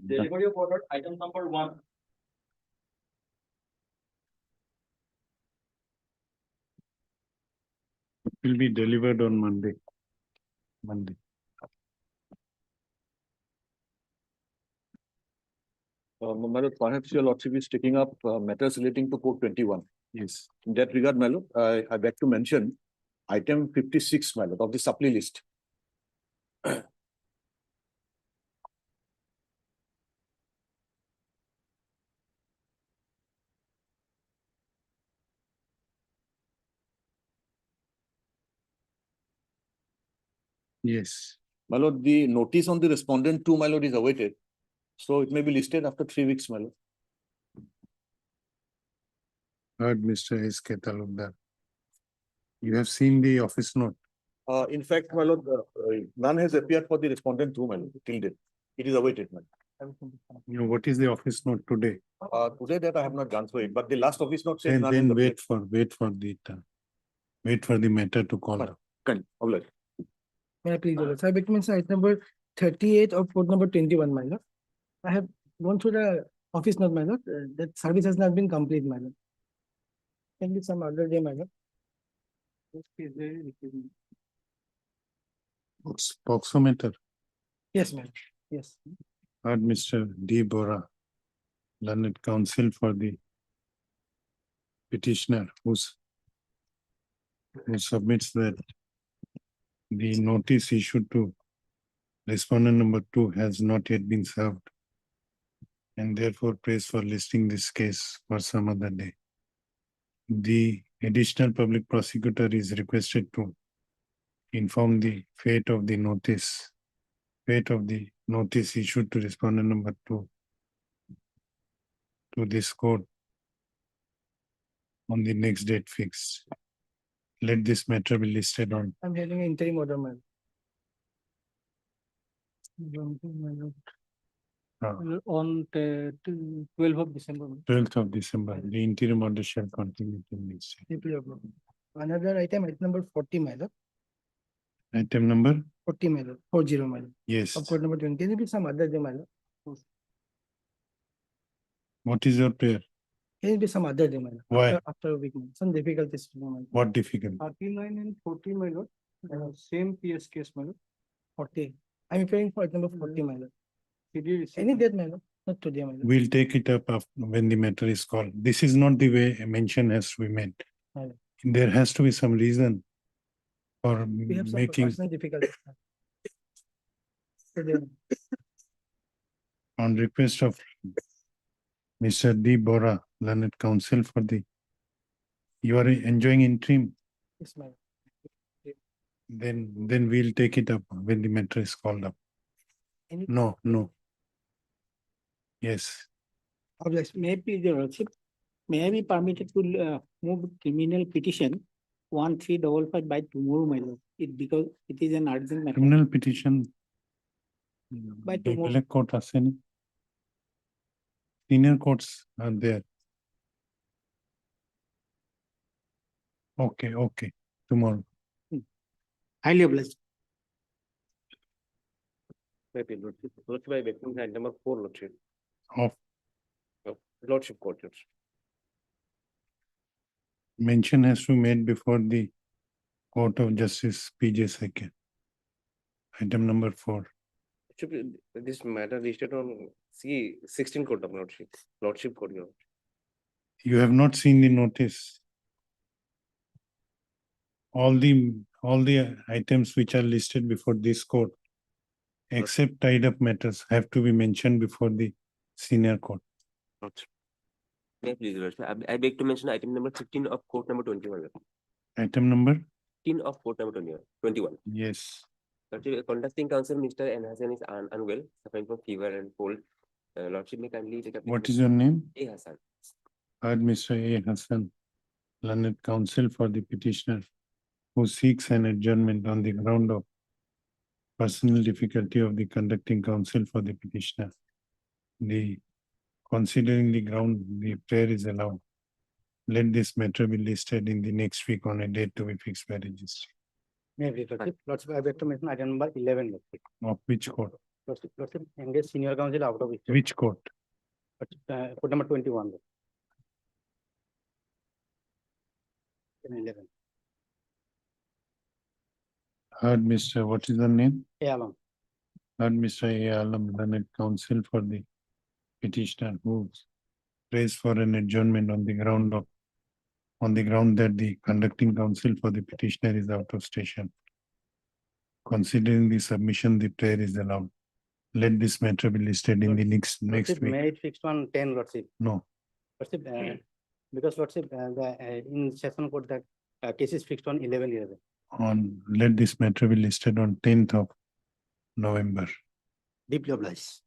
Delivery of order, item number 1. Will be delivered on Monday. My lord, perhaps your lordship is taking up matters relating to code 21. Yes. In that regard, my lord, I beg to mention item 56, my lord, of the supply list. Yes. My lord, the notice on the respondent 2, my lord, is awaited. So it may be listed after 3 weeks, my lord. Heard Mr. S.K. Talukdar. You have seen the office note. In fact, my lord, none has appeared for the respondent 2, my lord, till date. It is awaited, my lord. You know, what is the office note today? Today that I have not gone through it, but the last office note says none has Then appeared. wait for the matter to call Fine. up. Obliged. May I please, Your Lord? So I beg to mention item number 38 of code number 21, my lord. I have gone through the office note, my lord. That service has not been complete, my lord. Can be some other day, my lord. POXO matter. Yes, ma'am. Yes. Heard Mr. D. Bora, learned counsel for the petitioner who submits that the notice issued to respondent number 2 has not yet been served, and therefore prays for listing this case for some other day. The additional public prosecutor is requested to inform the fate of the notice issued to respondent number 2 to this court on the next date fixed. Let this matter be listed on I'm having an interim order, ma'am. On 12th of December. 12th of December. The interim order shall continue till next day. Another item number 40, my lord. Item number? 40, my lord. 40, my lord. Yes. Of code number 20. Can you be some other day, my lord? What is your prayer? Can it be some other day, my lord? Why? After a week, some difficulties. What difficult? 39 and 40, my lord. Same PS case, my lord. 40. I'm referring for item number 40, my lord. Any date, my lord? Not today, my lord. We'll take it up after, when the matter is called. This is not the way a mention has to be made. Right. There has to be some reason for We have some making, personal difficulties. Today. on request of Mr. D. Bora, learned counsel for the, you are enjoying interim, Yes, my lord. then we'll take it up when the matter is called up. Any- No. Yes. Objection. May I please, Your Lordship, may I be permitted to move criminal petition 1355 by tomorrow, my lord? Because it is an urgent matter. Criminal petition. By tomorrow. Appellate court aseni. Senior courts are there. Okay. Tomorrow. Highly obliged. Maybe lordship by victim item number 4, lordship. Of Lordship court. mention has to be made before the Court of Justice P.J. Saket. Item number 4. Should be this matter listed on C16 court of lordship court. You have not seen the notice. All the items which are listed before this court, except tied up matters, have to be mentioned before the senior court. May I please, Lordship? I beg to mention item number 15 of court number 21. Item number? 15 of court number 21. Yes. Lordship, contesting counsel Mr. N. Hassan is unwell, suffering from fever and cold. Lordship may kindly take up. What is your name? A. Hassan. Heard Mr. A. Hassan, learned counsel for the petitioner, who seeks an adjournment on the ground of personal difficulty of the conducting counsel for the petitioner. Considering the ground, the prayer is allowed. Let this matter be listed in the next week on a date to be fixed by registry. May I please, Lordship? Lordship, I beg to mention item number 11. Lordship. Of which court? Lordship, engage senior counsel out of state. Which court? Court number 21. And 11. Heard Mr. What is the name? Alam. Heard Mr. A. Alam, learned counsel for the petitioner who prays for an adjournment on the ground that the conducting counsel for the petitioner is out of station. Considering the submission, the prayer is allowed. Let this matter be listed in the next Lordship, week. may it fixed on 10, Lordship. No, Lordship, because Lordship, in session court that case is fixed on 11/11. let this matter be listed on 10th of November. Deeply obliged.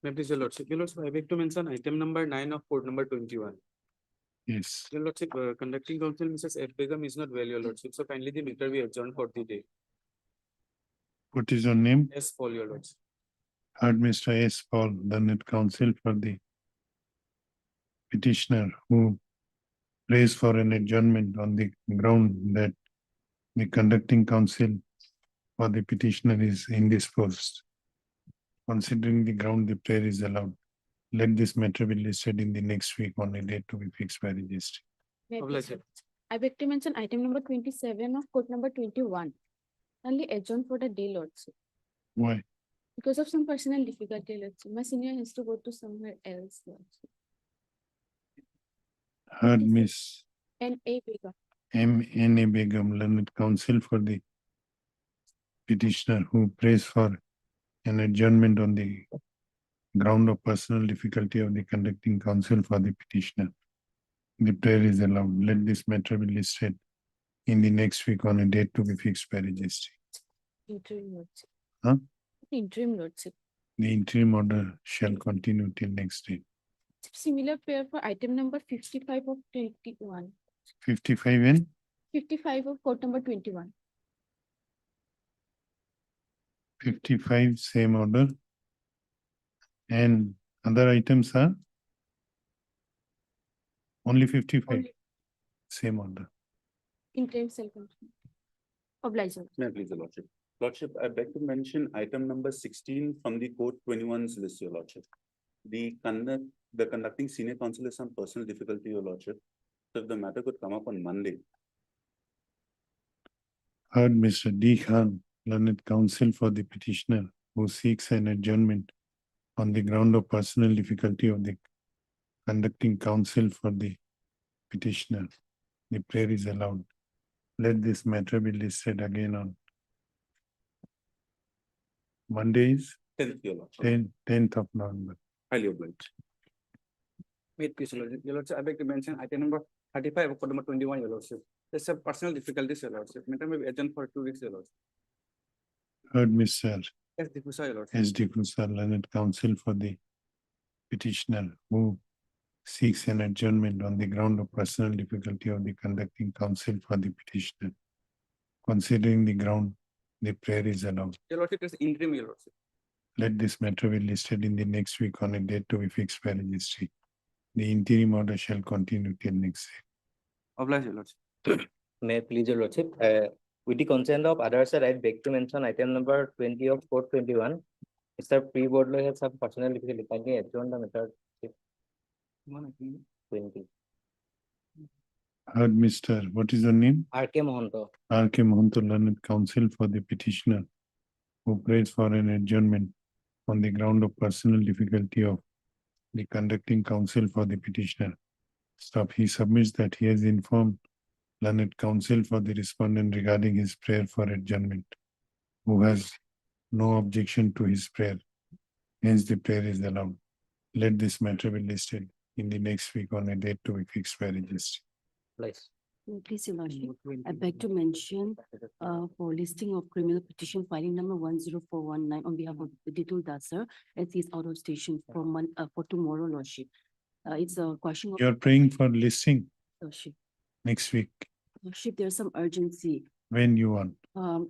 May I please, your lordship, I beg to mention item number 9 of court number 21. Yes, Your lordship, conducting counsel Mrs. F. Begum is not well, your lordship, so kindly the matter be adjourned for the day. what is your name? Yes, Paul, your lordship. Heard Mr. S. Paul, learned counsel for the petitioner who prays for an adjournment on the ground that the conducting counsel for the petitioner is indisposed. Considering the ground, the prayer is allowed. Let this matter be listed in the next week on a date to be fixed by registry. May I Obliged, please, sir. Lordship? I beg to mention item number 27 of court number 21. Only adjourned for the day, Lordship. Why? Because of some personal difficulty, Lordship. My senior has to go to somewhere else, Lordship. Heard Yes, sir. Miss And A Begum. M.N.A. Begum, learned counsel for the petitioner who prays for an adjournment on the ground of personal difficulty of the conducting counsel for the petitioner. The prayer is allowed. Let this matter be listed in the next week on a date to be fixed by registry. Interim, Lordship. Huh? Interim, Lordship. The interim order shall continue till next day. Similar prayer for item number 55 of 21. 55 and 55 of court number 21. 55, same order. And other items are only 55, Only same order. interim self-control. Obliged, Lordship. May I please, your lordship. Lordship, I beg to mention item number 16 from the court 21's list, your lordship. The conducting senior counsel has some personal difficulty, your lordship. So if the matter could come up on Monday. Heard Mr. D. Khan, learned counsel for the petitioner who seeks an adjournment on the ground of personal difficulty of the conducting counsel for the petitioner. The prayer is allowed. Let this matter be listed again on Mondays, 10th, your lordship. 10th of November. Highly obliged. May it please, your lordship, I beg to mention item number 35 of court number 21, your lordship. There's some personal difficulties, your lordship. Matter may be adjourned for 2 weeks, your lordship. Heard Mr. Yes, Dipusa, your lordship. S.D. Kusar, learned counsel for the petitioner who seeks an adjournment on the ground of personal difficulty of the conducting counsel for the petitioner. Considering the ground, the prayer is allowed. Your lordship, there's interim, your lordship. Let this matter be listed in the next week on a date to be fixed by registry. The interim order shall continue till next day. Obliged, your lordship. May I please, your lordship, with the consent of others, sir, I beg to mention item number 20 of court 21. Mr. P. Bodler has some personal difficulty. Can you adjourn the matter 20? Heard Mr. What is the name? R.K. Mohanto. R.K. Mohanto, learned counsel for the petitioner who prays for an adjournment on the ground of personal difficulty of the conducting counsel for the petitioner. He submits that he has informed learned counsel for the respondent regarding his prayer for adjournment, who has no objection to his prayer. Hence, the prayer is allowed. Let this matter be listed in the next week on a date to be fixed by registry. Please. Please, your lordship, I beg to mention for listing of criminal petition filing number 10419 on behalf of Ditul Das, sir, as he is out of station for tomorrow, lordship. It's a question of You are praying for listing lordship. next week, Lordship, there's some urgency when you want.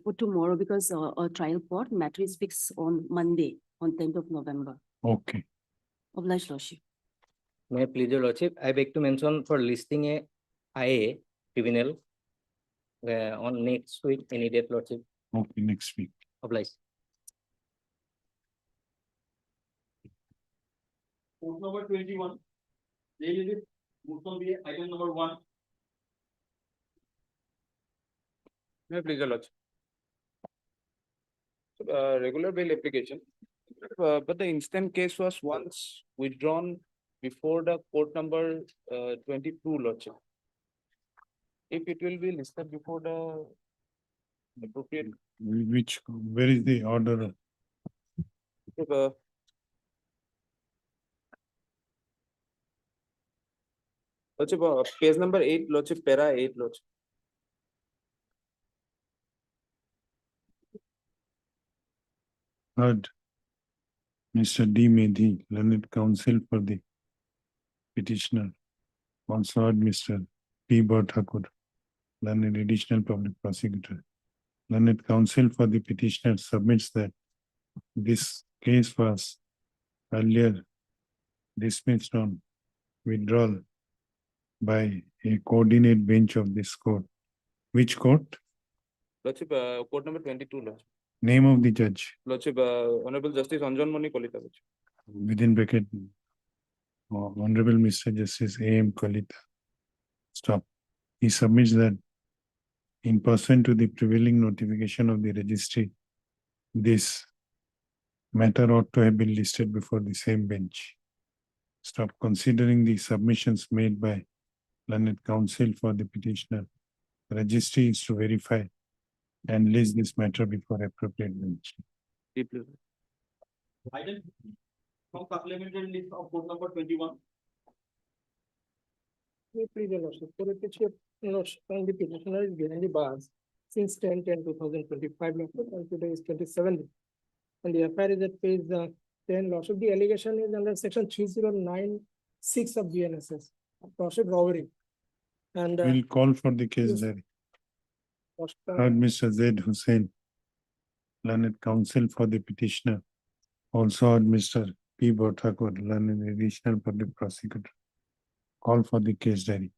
for tomorrow because a trial court matter is fixed on Monday, on 10th of November. Okay. Obliged, lordship. May I please, your lordship, I beg to mention for listing a IA criminal on next week, any date, lordship. Okay, next week. Obliged. Court number 21. They will be moved on the item number 1. May I please, your lordship? Regular bail application, but the instant case was once withdrawn before the court number 22, lordship. If it will be listed before the appropriate, Which, where is the order? uh, lordship, page number 8, lordship, para 8, lordship. Heard. Mr. D. Medhi, learned counsel for the petitioner. Also heard Mr. P. Bhattakur, learned additional public prosecutor. Learned counsel for the petitioner submits that this case was earlier dismissed on withdrawal by a coordinate bench of this court. Which court? Lordship, court number 22, lordship. Name of the judge, Lordship, Honorable Justice Anjan Moni Kolita, lordship. within bracket. Honorable Mr. Justice A. M. Kalita. Stop. He submits that in person to the prevailing notification of the registry, this matter ought to have been listed before the same bench. Stop. Considering the submissions made by learned counsel for the petitioner, the registry is to verify and list this matter before appropriate bench. Deeply. Item from supplementary list of court number 21. May please, your lordship, for the petition, lordship, and the petitioner is behind the bars since 10/10/2025, lordship, and today is 27th. And the FIR is at page 10, lordship. The allegation is under section 3096 of BNSS, lordship, robbery. And We'll call for the case yes. there. lordship, Heard Mr. Z. Hussain, learned counsel for the petitioner. Also heard Mr. P. Bhattakur, learned additional public prosecutor. Call for the case diary.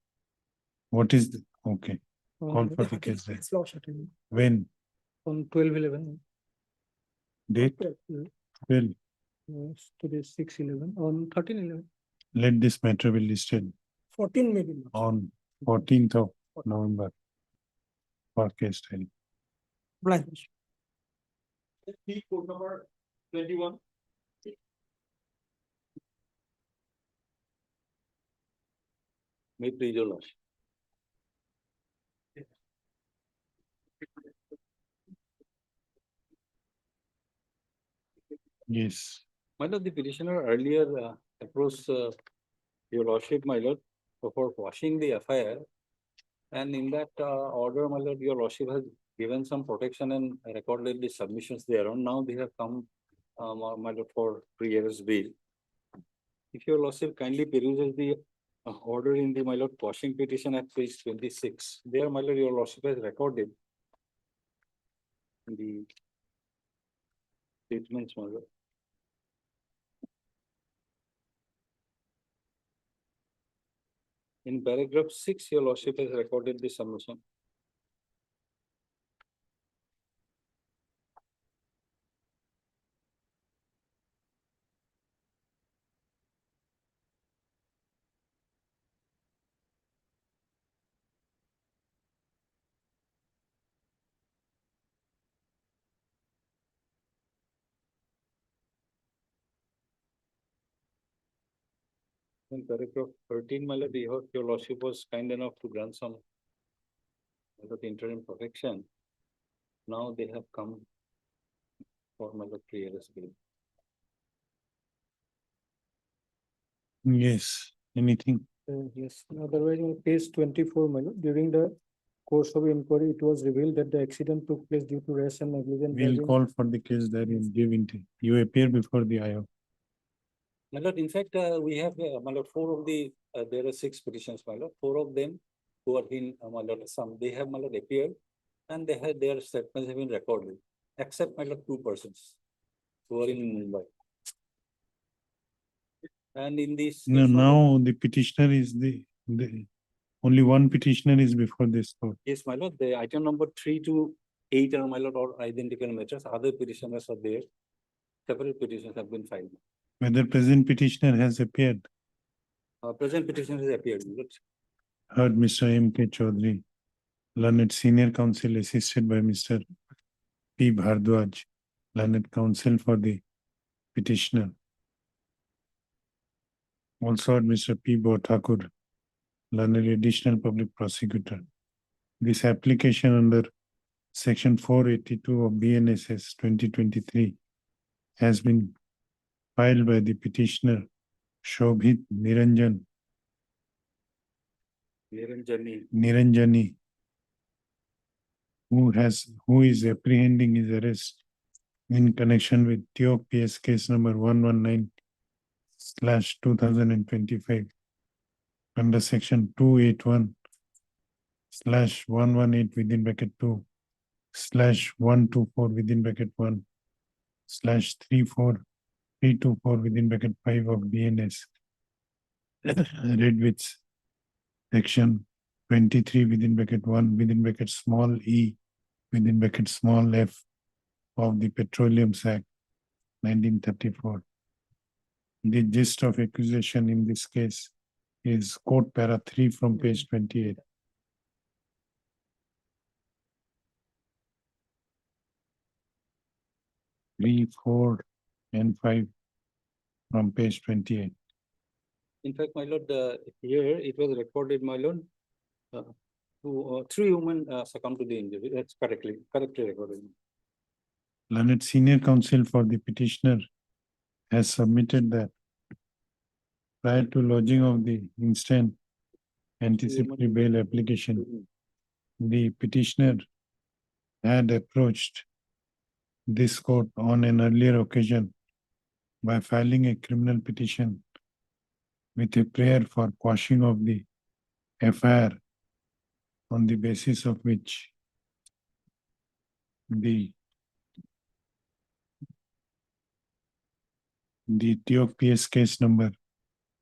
What is the, okay, call for the case diary. it's lordship, When? on 12/11. Date? Well, Today is 6/11, on 13/11, let this matter be listed 14 maybe. on 14th of November for case diary. Blind. See court number 21. May please, your lordship. Yes. My lord, the petitioner earlier approached your lordship, my lord, for quashing the FIR. And in that order, my lord, your lordship has given some protection and recorded the submissions thereon. Now they have come, my lord, for 3 years bail. If your lordship kindly peruses the order in the, my lord, quashing petition at page 26, there, my lord, your lordship has recorded the statements, my lord. In paragraph 6, your lordship has recorded the submission. In paragraph 13, my lord, your lordship was kind enough to grant some interim protection. Now they have come for my lord 3 years bail. Yes, anything? Yes, otherwise on page 24, my lord, during the course of inquiry, it was revealed that the accident took place due to rash and negligent We'll driving. call for the case diary and give it. You appear before the IO. My lord, in fact, we have, my lord, 4 of the, there are 6 petitions, my lord, 4 of them who are in, my lord, some, they have, my lord, appeared and they had their statements have been recorded, except, my lord, 2 persons who are in Mumbai. And in this. No, now the petitioner is the, only one petitioner is before this court. Yes, my lord, the item number 3 to 8 are, my lord, or identical matters, other petitioners are there. Several petitions have been filed. whether present petitioner has appeared. Present petition has appeared. my lords. Heard Mr. M. K. Chaudhary, learned senior counsel assisted by Mr. P. Bhardwaj, learned counsel for the petitioner. Also heard Mr. P. Thakur, learned additional public prosecutor. This application under section 482 of BNSS 2023 has been filed by the petitioner Shobhit Niranjani, who is apprehending his arrest in connection with Tiok PS case number 119/2025 under section 281/118 within bracket 2/124 within bracket 1/34324 within bracket 5 of BNS. Read with section 23 within bracket 1 within bracket small e within bracket small f of the Petroleum Act 1934. The gist of accusation in this case is code para 3 from page 28. Three, 4, and 5 from page 28. In fact, my lord, here it was recorded, my lord, three women succumbed to the injury. That's correctly recorded. Learned senior counsel for the petitioner has submitted that prior to lodging of the instant anticipatory bail application, the petitioner had approached this court on an earlier occasion by filing a criminal petition with a prayer for quashing of the FIR, on the basis of which the Tiok PS case number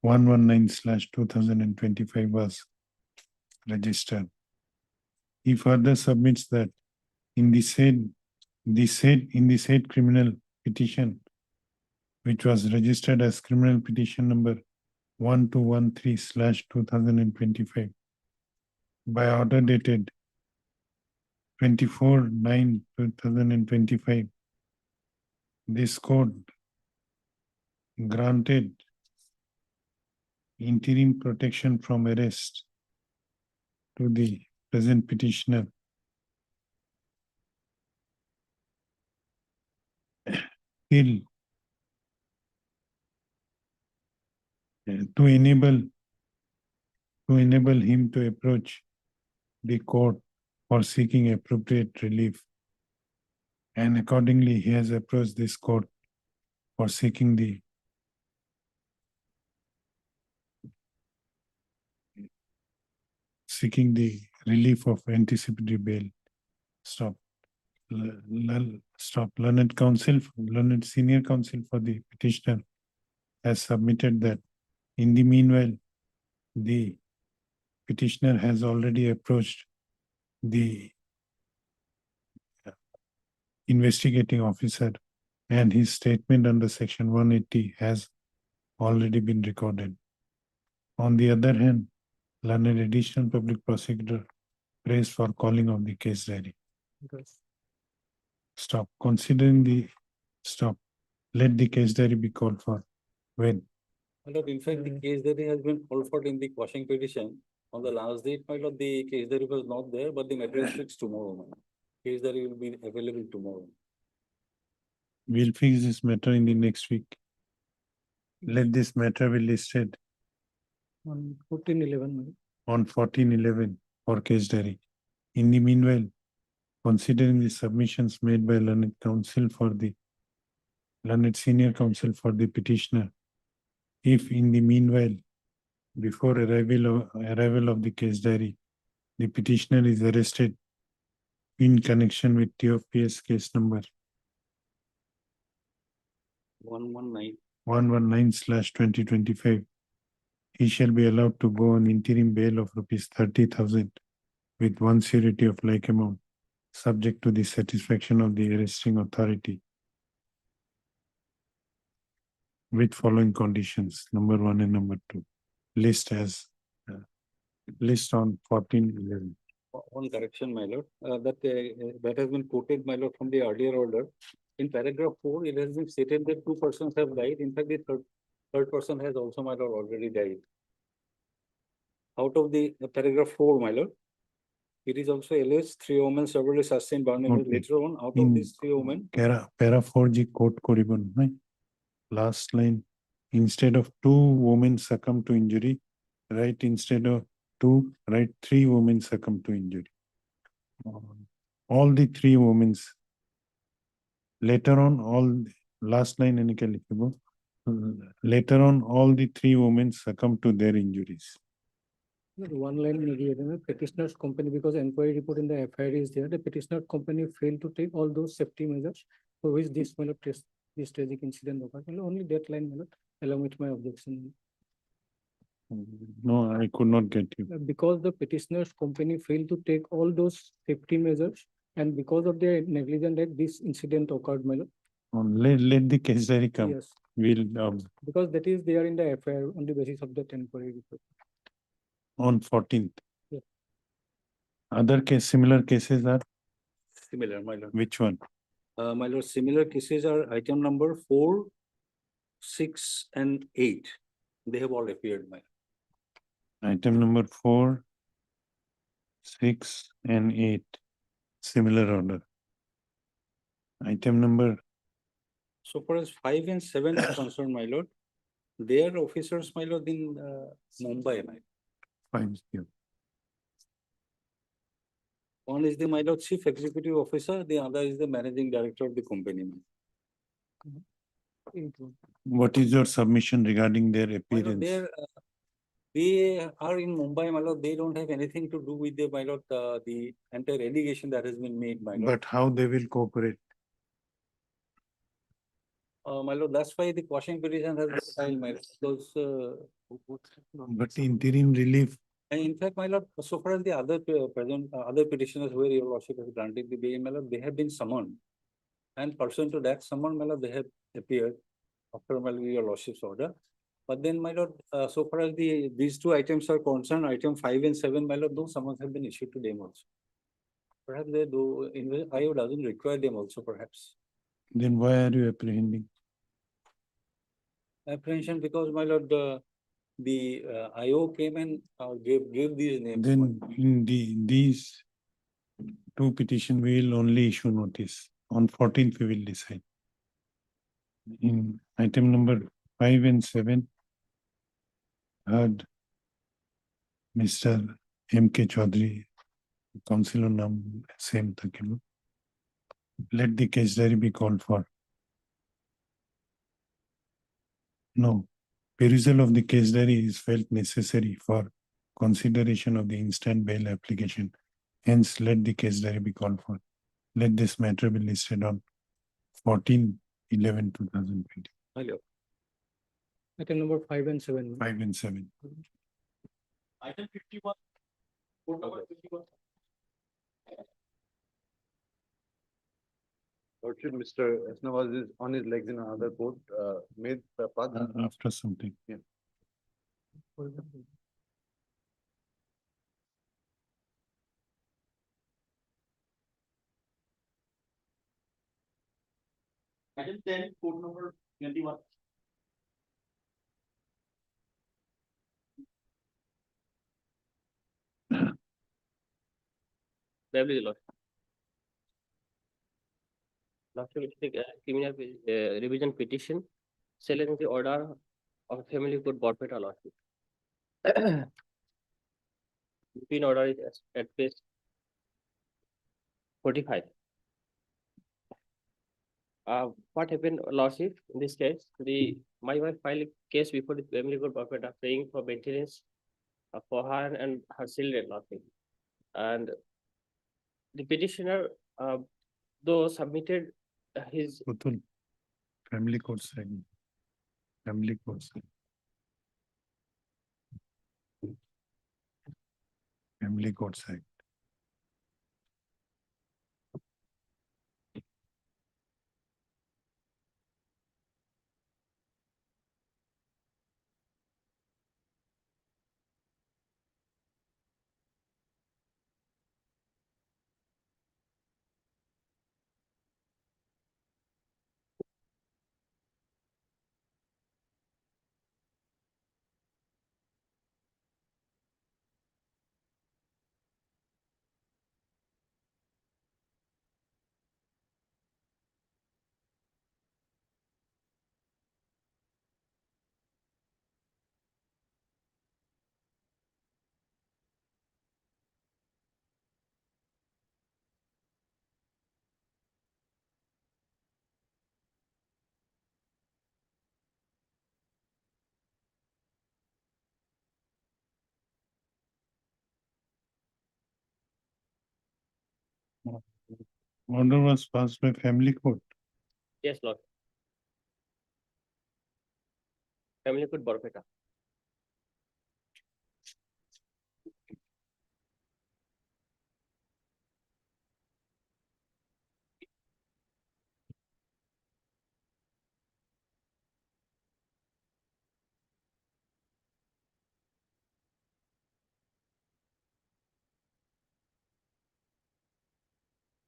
119/2025 was registered. He further submits that in the said criminal petition, which was registered as criminal petition number 1213/2025 by order dated 24/9/2025, this court granted interim protection from arrest to the present petitioner till to enable him to approach the court for seeking appropriate relief. And accordingly, he has approached this court for seeking the relief of anticipatory bail. Stop. Learned senior counsel for the petitioner has submitted that in the meanwhile, the petitioner has already approached the investigating officer, and his statement under section 180 has already been recorded. On the other hand, learned additional public prosecutor prays for calling of the case diary. Stop. Let the case diary be called for. When? My lord, in fact, the case diary has been called for in the quashing petition. On the last date, my lord, the case diary was not there, but the matter is fixed tomorrow. My lord. Case diary will be available tomorrow. We'll fix this matter in the next week. Let this matter be listed On 14/11. on 14/11 for case diary. In the meanwhile, considering the submissions made by learned senior counsel for the petitioner, if in the meanwhile, before arrival of the case diary, the petitioner is arrested in connection with TOPS case number 119/2025, he shall be allowed to go on interim bail of rupees 30,000 with one surety of like amount, subject to the satisfaction of the arresting authority. with following conditions, number one and number two. List as, list on 14/11. One correction, my lord, that has been quoted, my lord, from the earlier order. In paragraph 4, it has been stated that 2 persons have died. In fact, the third person has also, my lord, already died. Out of the paragraph 4, my lord, it is also alleged 3 women severely sustained burn injury. Okay. Later on, out of In these 3 women, Para 4G quote koribon, right? Last line, instead of 2 women succumb to injury, write instead of 2, write 3 women succumb to injury. All the 3 women's, later on, last line enike likhibo. Later on, all the 3 women succumb to their injuries. One line maybe, petitioner's company, because inquiry report in the FIR is there, the petitioner company failed to take all those safety measures for which this this tragic incident occurred. Only that line, my lord, along with my objection. No, I could not get you. Because the petitioner's company failed to take all those safety measures and because of their negligence that this incident occurred, my lord. Let the case diary come. Yes, We'll, because that is there in the FIR on the basis of that inquiry report. on 14th. Yeah. Other similar cases are, similar, my lord. which one? My lord, similar cases are item number 4, 6, and 8. They have all appeared, my lord. Item number 4, 6, and 8. Similar order. Item number, So far as 5 and 7 are concerned, my lord, they are officers, my lord, in Mumbai, my lord. fine, you. One is the, my lord, chief executive officer, the other is the managing director of the company. What is your submission regarding their My lord, appearance? they are in Mumbai, my lord, they don't have anything to do with the, my lord, the entire allegation that has been made, my lord. But how they will cooperate? My lord, that's why the quashing petition has been filed, my lord, those, But interim relief, and in fact, my lord, so far as the other other petitioners where your lordship has granted the bail, my lord, they have been summoned. And pursuant to that summon, my lord, they have appeared after my lord, your lordship's order. But then, my lord, so far as these 2 items are concerned, item 5 and 7, my lord, those summons have been issued to them also. Perhaps they do, IO doesn't require them also, perhaps. then why are you apprehending? Apprehension because, my lord, the IO came and gave these names. Then in these 2 petition, we will only issue notice. On 14th, we will decide. In item number 5 and 7, heard Mr. M.K. Chaudhary, Councillor Nam, same Takibu. Let the case diary be called for. No, perusal of the case diary is felt necessary for consideration of the instant bail application. Hence, let the case diary be called for. Let this matter be listed on 14/11/2020. My lord. Item number 5 and 7. 5 and 7. Item 51. Code number 51. Lordship, Mr. Esnawaz is on his legs in another court, made After something. Yeah. Item 10, code number 21. Lord. Lordship, criminal revision petition, challenging the order of family court Borpeta lordship. Routine order is at page 45. What happened, lordship, in this case, my wife filed a case before the family court Borpeta paying for maintenance for her and her children, lordship. And the petitioner, though submitted his Putul, family court side. Family court side. Family court side. Order was passed by family court. Yes, Lord. Family Court Barpeta.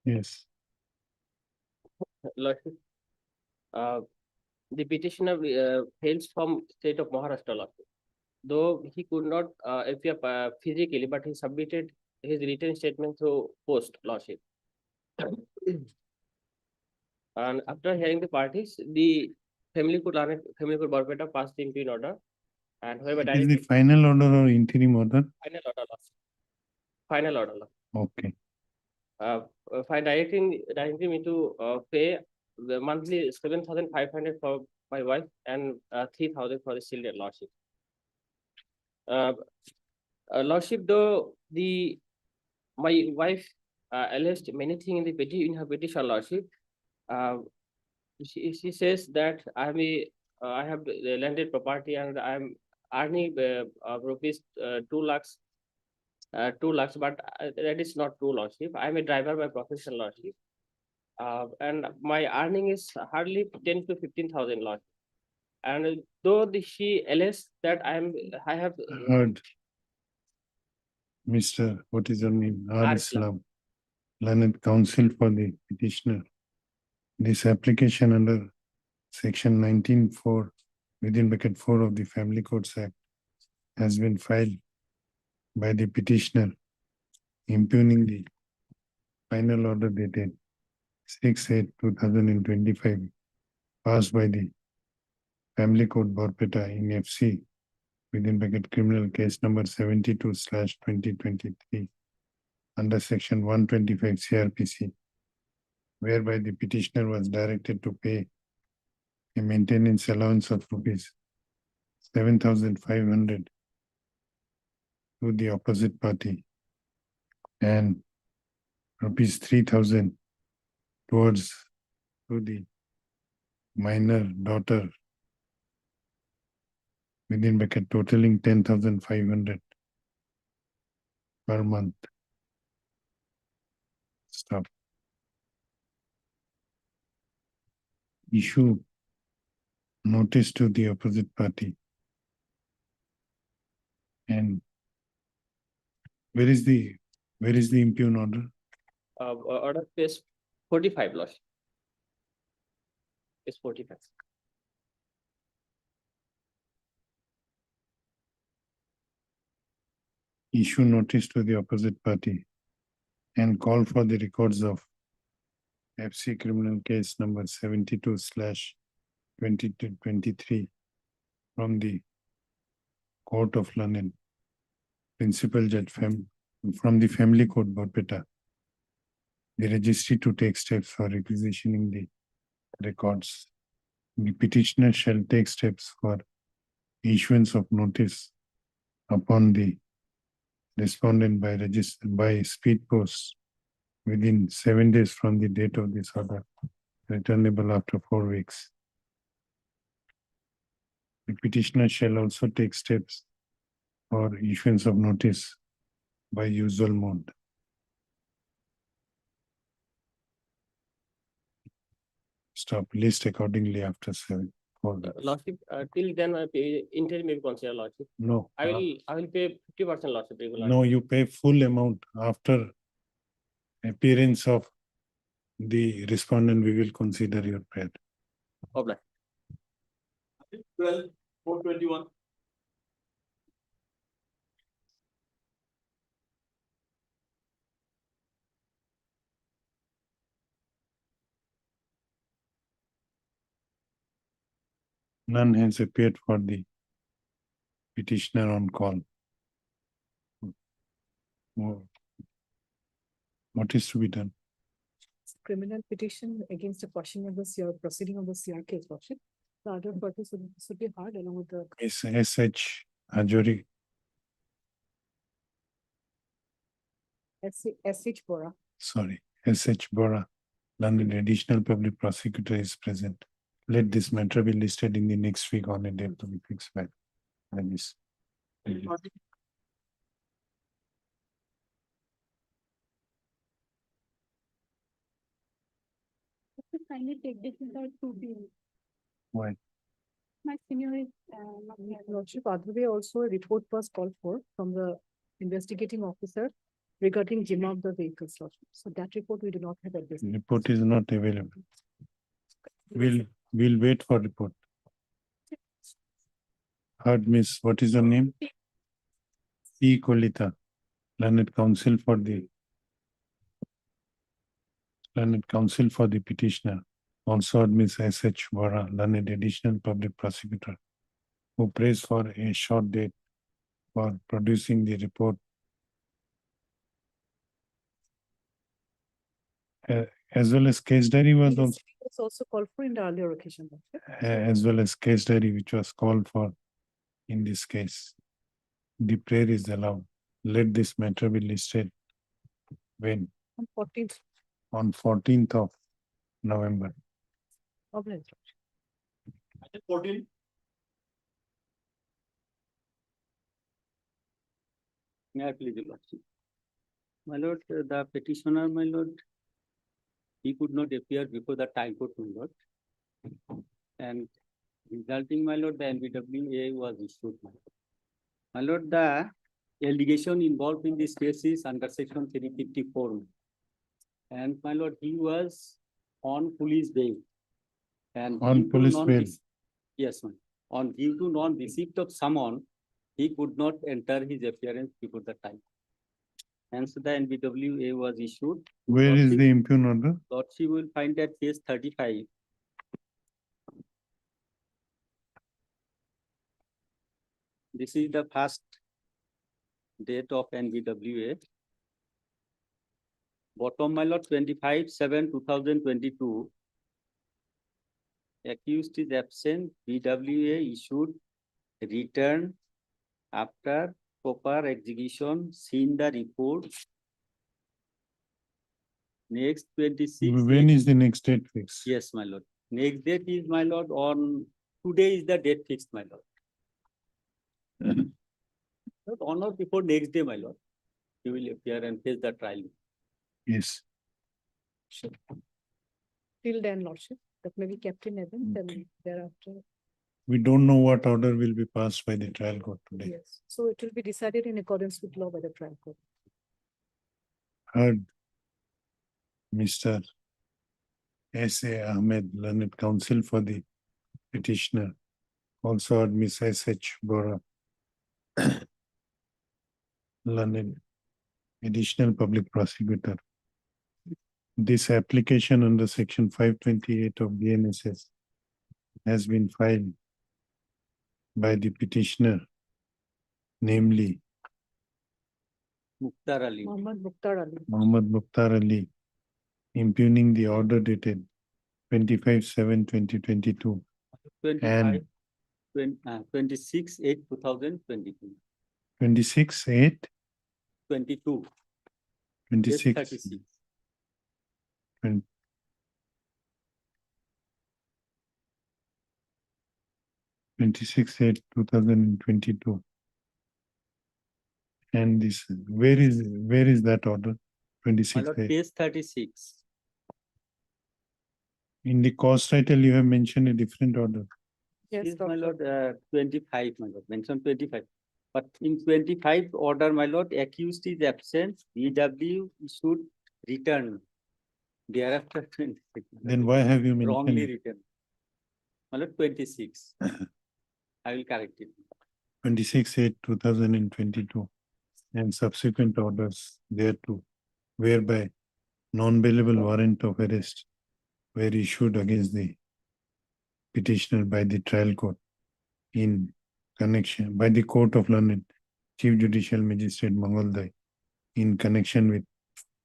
Yes, Lordship, the petitioner hails from state of Maharashtra, Lordship. Though he could not appear physically, but he submitted his written statement through post, Lordship. And after hearing the parties, the family court Barpeta passed the impugn order, and whoever it is the directed final order or interim order? final order, Lordship. Final order, Lordship. Okay, By directing me to pay the monthly 7,500 for my wife and 3,000 for the children, Lordship. Lordship, though my wife alleged many things in in her petition, Lordship. She says that I have the landed property and I'm earning rupees 2 lakhs. 2 lakhs, but that is not true, Lordship. I'm a driver by profession, Lordship. And my earning is hardly 10 to 15,000, Lordship. And though she alleged that I have heard. Mr. What is your name? R. R. Islam, learned counsel for the petitioner. This application under section 19(4) within bracket 4 of the Family Courts Act has been filed by the petitioner impugning the final order dated 6/8/2025 passed by the Family Court Barpeta in FC within bracket criminal case number 72/2023 under section 125 CRPC, whereby the petitioner was directed to pay a maintenance allowance of rupees 7,500 to the opposite party and rupees 3,000 towards to the minor daughter within bracket totaling 10,500 per month. Stop. Issue notice to the opposite party. And where is the impugn order? order is 45, Lordship. It's 45. Issue notice to the opposite party and call for the records of FC criminal case number 72/2023 from the Court of London, Principal Judge from the Family Court Barpeta, the registry to take steps for requisitioning the records. The petitioner shall take steps for issuance of notice upon the respondent by speed post within 7 days from the date of this order, returnable after 4 weeks. The petitioner shall also take steps for issuance of notice by usual mode. Stop list accordingly after 7. Lordship, till then, interim may be considered, Lordship. No. I will pay 50%, Lordship, regular. No, you pay full amount after appearance of the respondent. We will consider your prayer. Obliged. 12/4/21. None has appeared for the petitioner on call. What is to be done? Criminal petition against a portion of the CR proceeding of the CR case, Lordship. The other parties should be heard along with the Is SH Ajori, SH Bora. sorry, S.H. Bora, London Additional Public Prosecutor is present. Let this matter be listed in the next week on a date to be fixed by this. Kindly take this inside to be. Why? My senior is, not here. Lordship, other way also a report was called for from the investigating officer regarding Jim of the vehicles, Lordship. So that report we do not have at this. Report is not available. We'll wait for report. Heard, Miss, what is your name? P. Kolita, Learned Counsel for the petitioner. Also heard Miss S.H. Bora, Learned Additional Public Prosecutor, who prays for a short date for producing the report. As well as case diary was also, It's also called for in the earlier occasion. Lordship. as well as case diary which was called for in this case. The prayer is allowed. Let this matter be listed when? On 14th On 14th of November. of Lordship. Item 14. May I please, your lordship? My lord, the petitioner, my lord, he could not appear before the time court, my lord. And resulting, my lord, the NBWA was issued, my lord. My lord, the allegation involved in this case is under section 354. And my lord, he was on police bail. And On due to police non- bail. Yes, ma'am. On due to non-receipt of summon, he could not enter his appearance before the time. Hence, the NBWA was issued. Where is Lordship- the impugn order? Lordship will find that case 35. This is the first date of NBWA. Bottom, my lord, 25/7/2022. Accused is absent. BWA issued return after proper execution, seen the report. Next 26. When is the next date fixed? Yes, my lord. Next date is, my lord, on today is the date fixed, my lord. Not on or before next day, my lord. He will appear and face the trial. Yes. Till then, Lordship, that may be kept in evidence and thereafter, We don't know what order will be passed by the trial court today. yes. So it will be decided in accordance with law by the trial court. Heard Mr. S.A. Ahmed, Learned Counsel for the petitioner. Also heard Miss S.H. Bora, Learned Additional Public Prosecutor. This application under section 528 of BNSS has been filed by the petitioner, namely Mukhtar Ali. Mohammed Mukhtar Ali. Muhammad Mukhtar Ali, impugning the order dated 25/7/2022 25, 26/8/2022. 26/8, 22. Yes, 26, 36. 26/8/2022. And this, where is that order? My 26. lord, case 36. In the cause title, you have mentioned a different order. Yes, Is, my Doctor. lord, 25, my lord, mentioned 25. But in 25 order, my lord, accused is absent, BW should return. Thereafter 26. Then why have you Wrongly mentioned written. My lord, 26. I will correct it. 26/8/2022 and subsequent orders thereto, whereby non-bailable warrant of arrest were issued against the petitioner by the trial court in connection by the Court of London, Chief Judicial Magistrate Mangoldai, in connection with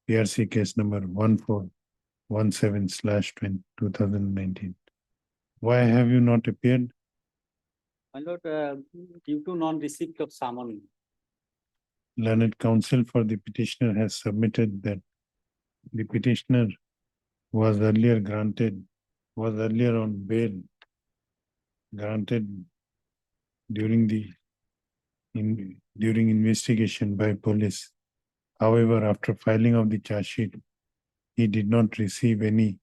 PRC case number 1417/2019. Why have you not appeared? My lord, due to non-receipt of summon. Learned Counsel for the petitioner has submitted that the petitioner was earlier on bail granted during during investigation by police. However, after filing of the charge sheet, he did not receive any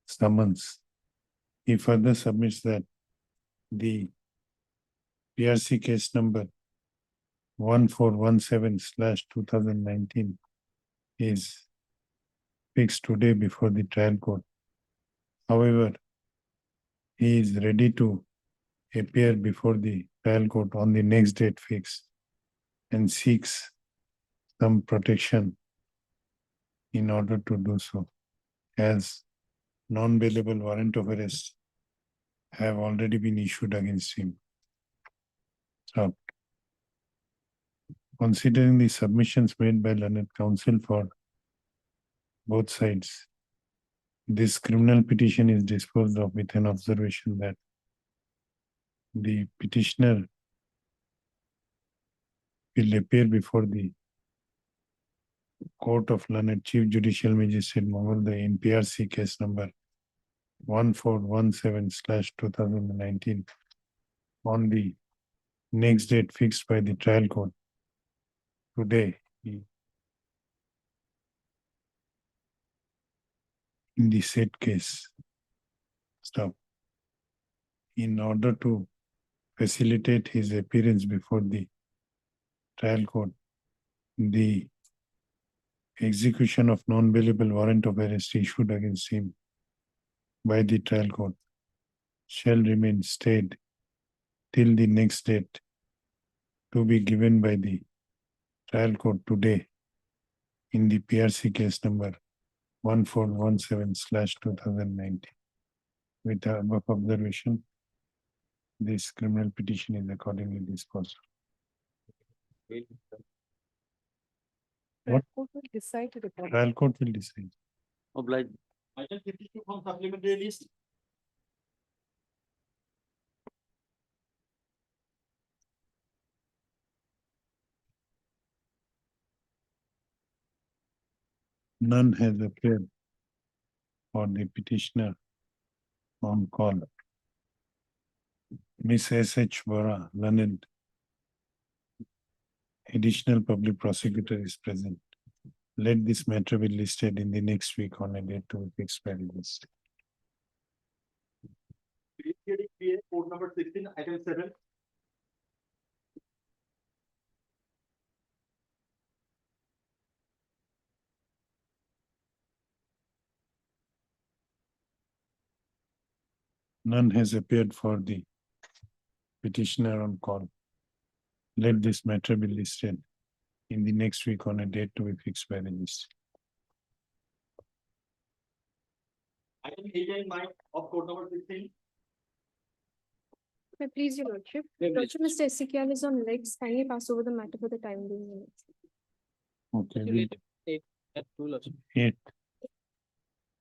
summons. He further submits that the PRC case number 1417/2019 is fixed today before the trial court. However, he is ready to appear before the trial court on the next date fixed and seeks some protection in order to do so, as non-bailable warrant of arrest have already been issued against him. So, considering the submissions made by learned counsel for both sides, this criminal petition is disposed of with an observation that the petitioner will appear before the Court of Learned Chief Judicial Magistrate Mongolda in PRC case number 1417/2019 on the next date fixed by the trial court today in the said case. Stop. In order to facilitate his appearance before the trial court, the execution of non-bailable warrant of arrest issued against him by the trial court shall remain stayed till the next date to be given by the trial court today in the PRC case number 1417/2019. With the above observation, this criminal petition is accordingly disposed of. What? Court will decide to report. Trial court will decide. Obliged. Item 52 from supplementary list. None has appeared for the petitioner on call. Miss S.H. Bora, learned additional public prosecutor is present. Let this matter be listed in the next week on a date to be fixed by the list. Code number 16, item 7. None has appeared for the petitioner on call. Let this matter be listed in the next week on a date to be fixed by the list. Item 8 and 9 of code number 16. May I please, your lordship? May I please? Lordship, Mr. Ezekiel is on legs. Kindly pass over the matter for the time being. Okay, Actually, at 2 lordship. 8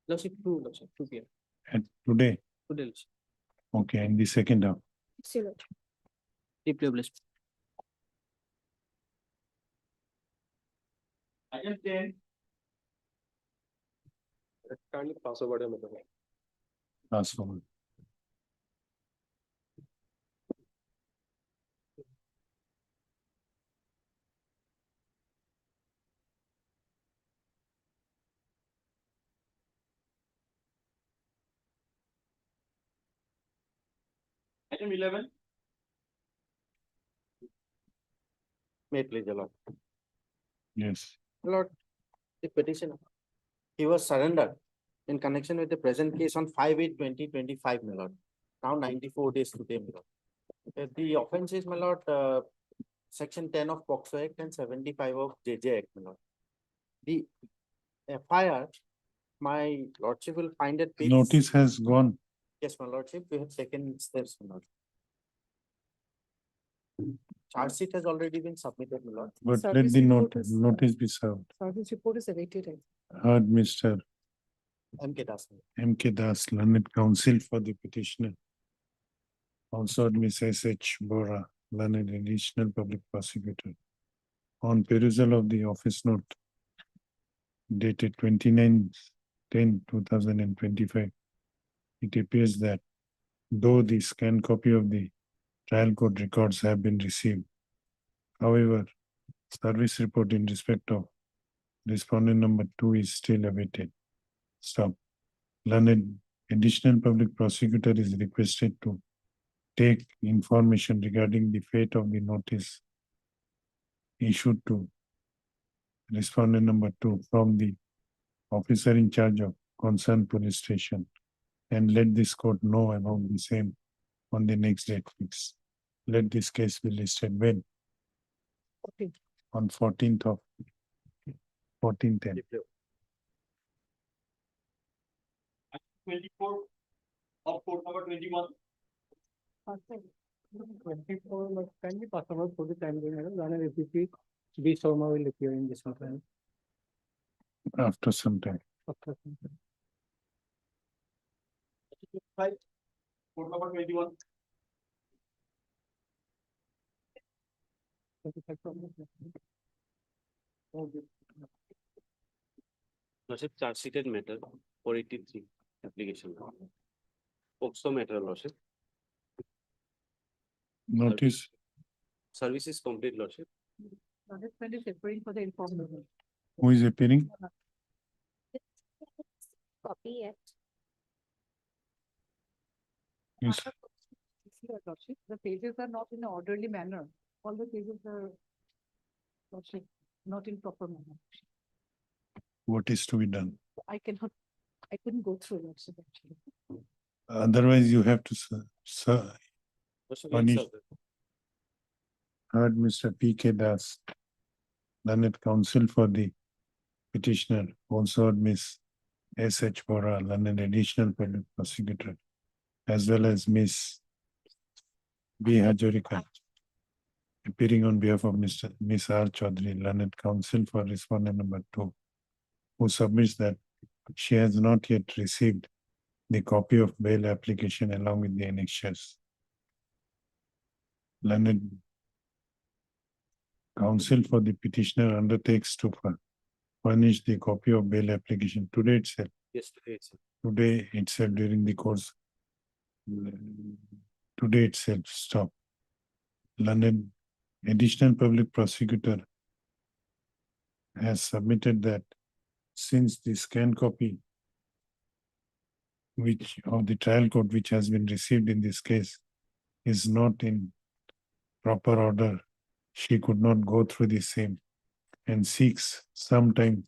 Lordship, 2 lordship, 2 p.m. at today. Today lordship. Okay, in the second half. Yes, your lordship. Deeply obliged. Item 10. Kindly pass over the matter. Last one. Item 11. May it please, your Lord. Yes. Lord, the petitioner, he was surrendered in connection with the present case on 5/8/2025, my lord. Now 94 days today, my lord. The offense is, my lord, section 10 of POCSO Act and 75 of JJ Act, my lord. The FIR, my lordship will find it. page- Notice has gone. Yes, my lordship, we have taken steps, my lord. Charge sheet has already been submitted, my lord. But Sir, let this the report is, notice be served. Service report is awaited. Heard Mr. MK Das. M.K. Das, learned counsel for the petitioner. Also Miss S.H. Bora, learned additional public prosecutor. On perusal of the office note dated 29/10/2025, it appears that though the scanned copy of the trial court records have been received, however, service report in respect of respondent number 2 is still awaited. Stop. Learned additional public prosecutor is requested to take information regarding the fate of the notice issued to respondent number 2 from the officer in charge of concerned police station and let this court know about the same on the next date fixed. Let this case be listed when? On 14th. 10. 24 of court number 21. 24, like, kindly pass over for the time being, madam. Then APP B Sharma will appear in this matter. After some time. After some time. Court number 21. 25 from the- Lordship, charge sheeted matter 483 application. POCSO matter, Lordship. Notice, Service is complete, Lordship. Management is appearing for the information. who is appearing? Copy it. Yes. Your Lordship, the pages are not in an orderly manner. All the pages are, Lordship, not in proper manner. What is to be done? I cannot, I couldn't go through Lordship actually. Otherwise, you have to Lordship, Punish. it's heard Mr. P.K. Das, learned counsel for the petitioner, also heard Miss S.H. Bora, learned additional public prosecutor, as well as Miss B. Hajorika, appearing on behalf of Miss R. Chaudhary, learned counsel for respondent number 2, who submits that she has not yet received the copy of bail application along with the annexures. Learned counsel for the petitioner undertakes to furnish the copy of bail application today itself. yes, it's Today itself during the course. Today itself, stop. London additional public prosecutor has submitted that since the scanned copy which of the trial court which has been received in this case is not in proper order, she could not go through the same and seeks some time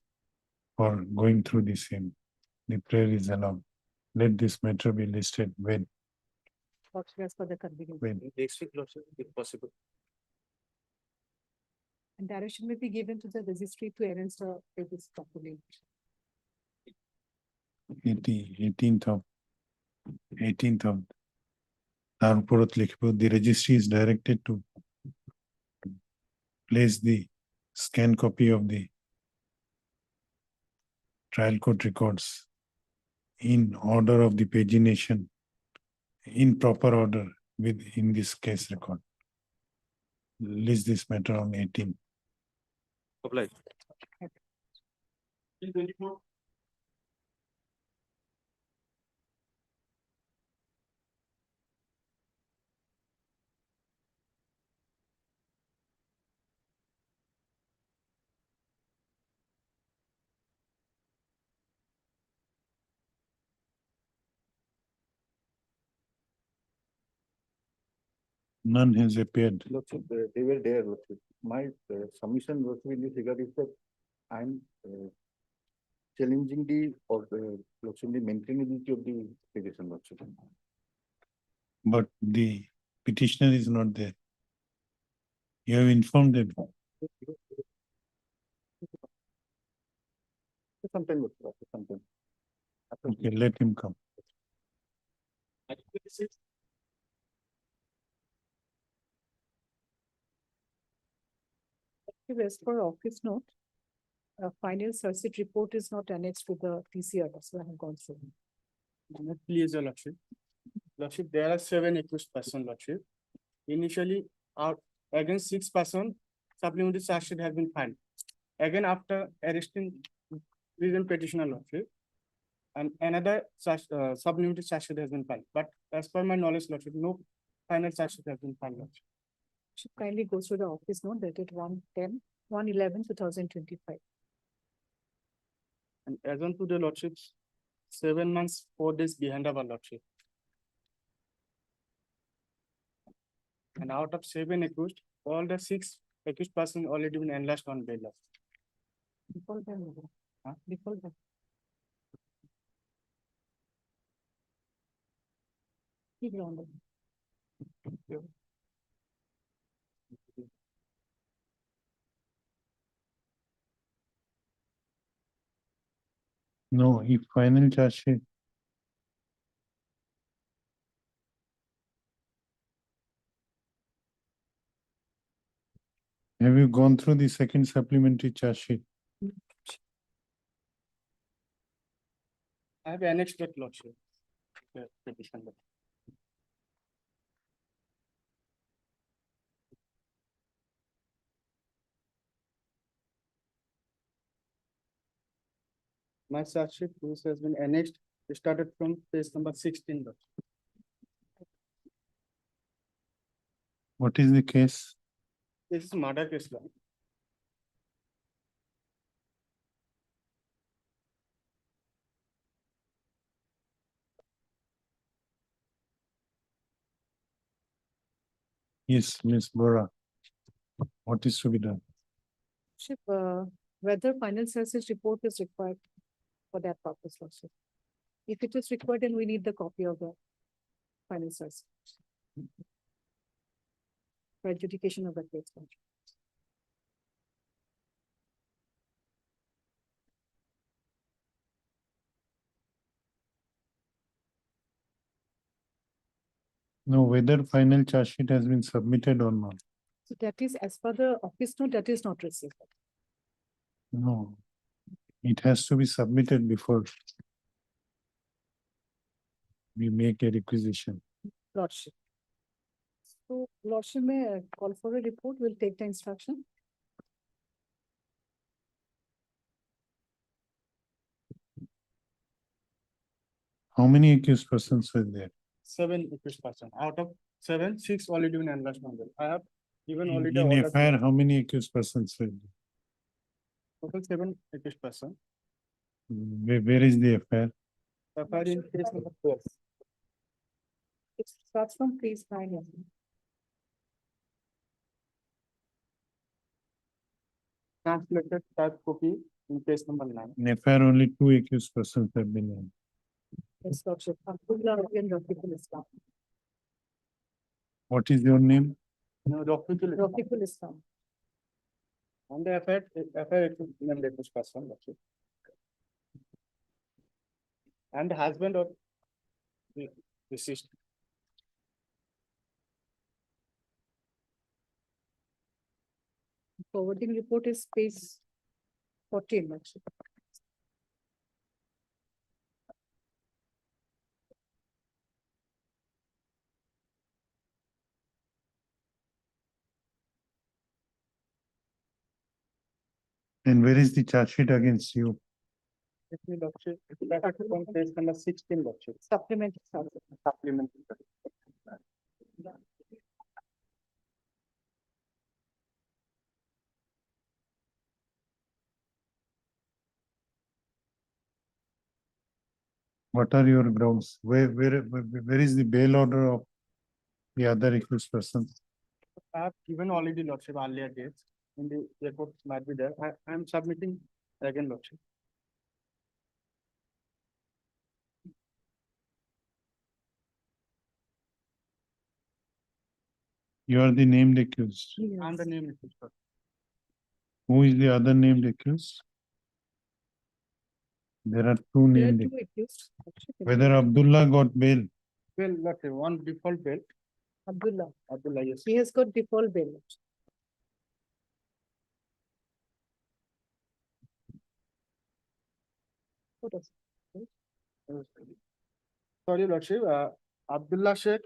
for going through the same. The prayer is allowed. Let this matter be listed when. Lordship, as per the convenience. When. next week, Lordship, if possible. And direction may be given to the registry to arrange the pages properly. 18th of তার উপরত লিখব, the registry is directed to place the scanned copy of the trial court records in order of the pagination in proper order in this case record. List this matter on 18. Apply. 24. None has appeared. Lordship, they were there, Lordship. My submission was in this regard is that I'm challenging Lordship, the maintainability of the petition, Lordship. But the petitioner is not there. You have informed them. Sometime, Lordship, sometime. Okay, let him come. As per office note, a final search report is not annexed to the TCR, that's why I have gone through. Please, your Lordship. Lordship, there are 7 accused persons, Lordship. Initially, against 6 persons, supplementary charge sheet has been filed. Again, after arresting legal petitioner lordship. And another sublimited charge sheet has been filed, but as per my knowledge, lordship, no final charge sheet has been filed, lordship. Should kindly go through the office note dated 1/11/2025. And as on to the lordships, 7 months, 4 days behind our lordship. And out of 7 accused, all the 6 accused persons already been enlarged on bail. Default by Mother. Huh? Default by. Keep rounding. No, if final charge sheet. Have you gone through the second supplementary charge sheet? I have annexed that lordship. The petition. My charge sheet, which has been annexed, started from page number 16. lordship. What is the case? This is murder case law. Yes, Ms. Bora. What is to be done? Lordship, whether final services report is required for that purpose, lordship. If it is required, then we need the copy of the final service. For adjudication of the case. lordship. No, whether final charge sheet has been submitted or not. So that is as per the office note, that is not received. No. It has to be submitted before we make a requisition. Lordship. So lordship may call for a report, we'll take the instruction. How many accused persons were there? 7 accused person. Out of 7, 6 already been enlarged on bail. I have given already. In order FIR, to- how many accused persons were there? Total 7 accused person. Where is the FIR? FIR in case number 12. It starts from page 9. Translated type copy in case number 9. In FIR, only 2 accused persons have been named. Yes, lordship. Abdullah and Rafiqul Islam. What is your name? No, Rafiqul Islam. on the FIR accused named accused person. That's it. And the husband of the deceased. Forwarding report is page 14. lordship. And where is the charge sheet against you? Let me lordship. That is from page number 16. lordship. Supplementary. Supplementary. What are your grounds? Where is the bail order of the other accused persons? I have given already lordship earlier dates. In the report might be there. I am submitting again lordship. You are the named accused. And the name is. Who is the other named accused? There are 2 There are named. 2 accused. lordship. Whether Abdullah got bail, Well, lordship, one default bail. Abdullah. Abdullah, yes. He has got default bail. lordship. What else? Sorry, lordship, Abdullah Sheikh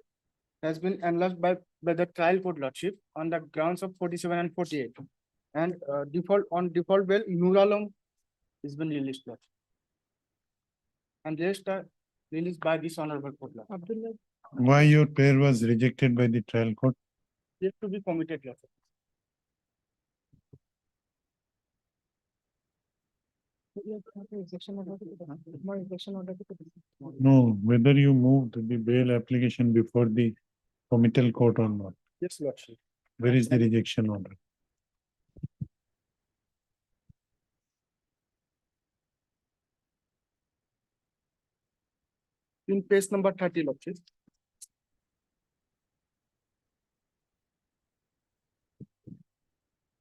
has been enlarged by the trial court lordship on the grounds of 47 and 48. And default bail, Nur Alam It's been released, Lordship. And rest are released by this honorable court, Lordship. Abdullah, Why your prayer was rejected by the trial court? Yet to be committed, Lordship. you have a rejection order to the, more rejection order to the. No, whether you moved the bail application before the committal court or not. Yes, Lordship. Where is the rejection order? In page number 30, Lordship.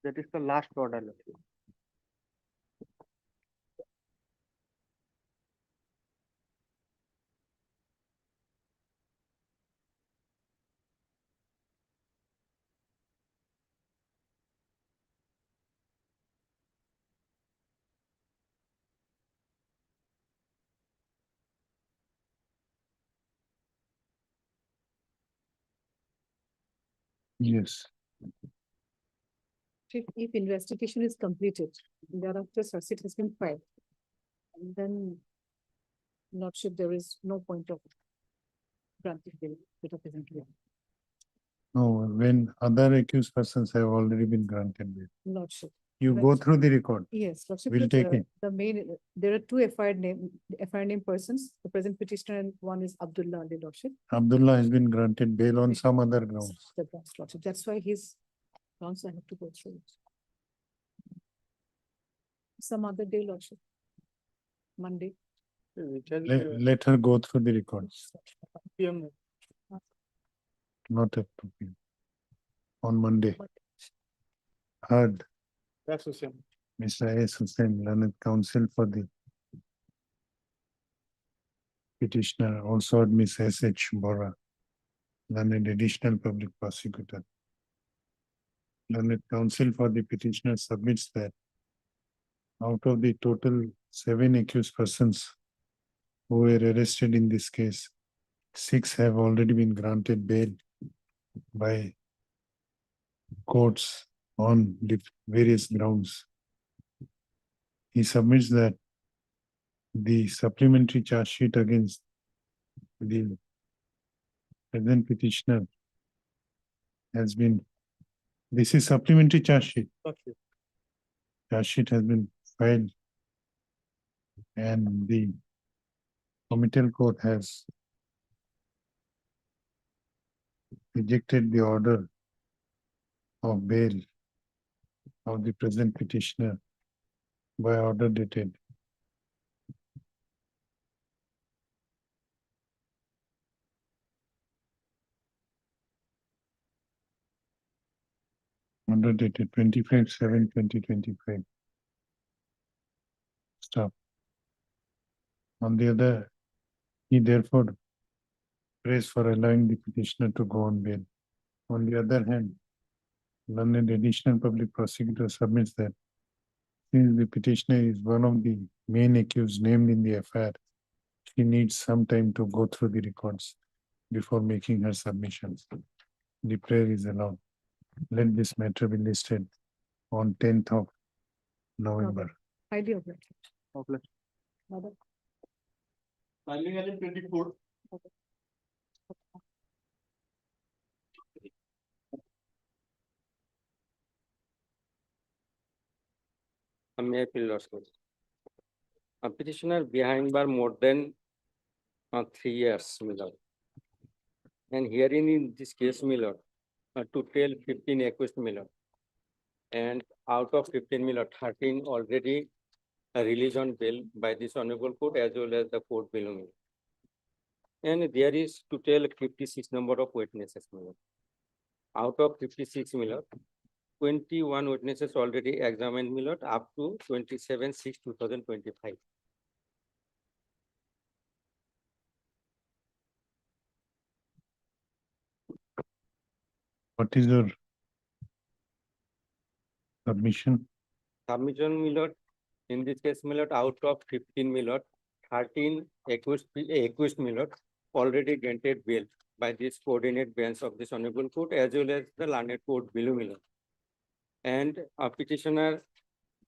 That is the last order, Lordship. Yes. If investigation is completed, thereafter charge sheet has been filed. And then Lordship, there is no point of granting bail without presently. No, when other accused persons have already been granted bail. Lordship. You go That's- through the record. Yes, Lordship. We'll but, take it. The main, there are two FIR name persons, the present petitioner and one is Abdullah Ali, Lordship. Abdullah has been granted bail on some other grounds. The grounds, Lordship. That's why he's grounds I have to go through it. Some other day, Lordship. Monday. Let her go through the records, PM. not at 2 p.m. On Monday. Heard, That's the same. Mr. S. Hussain, learned counsel for the petitioner, also heard Ms. S. H. Bora, learned additional public prosecutor. Learned counsel for the petitioner submits that out of the total 7 accused persons who were arrested in this case, 6 have already been granted bail by courts on various grounds. He submits that the supplementary charge sheet against the present petitioner has been, this is supplementary charge sheet. Okay. Charge sheet has been filed and the committal court has rejected the order of bail of the present petitioner by order dated order dated 25/7/2025. Stop. On the other, he therefore prays for allowing the petitioner to go on bail. On the other hand, learned additional public prosecutor submits that since the petitioner is one of the main accused named in the FIR, she needs some time to go through the records before making her submissions. The prayer is allowed. Let this matter be listed on 10th of November. Highly obliged. Okay. Mother. Filing at 24. May I please, Lordship? A petitioner behind bar more than 3 years, my lord. And hearing in this case, my lord, to tell 15 accused, my lord. And out of 15, my lord, 13 already released on bail by this honorable court as well as the court below me. And there is to tell 56 number of witnesses, my lord. Out of 56, my lord, 21 witnesses already examined, my lord, up to 27/6/2025. What is your submission? Submission, my lord, in this case, my lord, out of 15, my lord, 13 accused, my lord, already granted bail by this coordinate bench of this honorable court as well as the learned court below, my lord. And a petitioner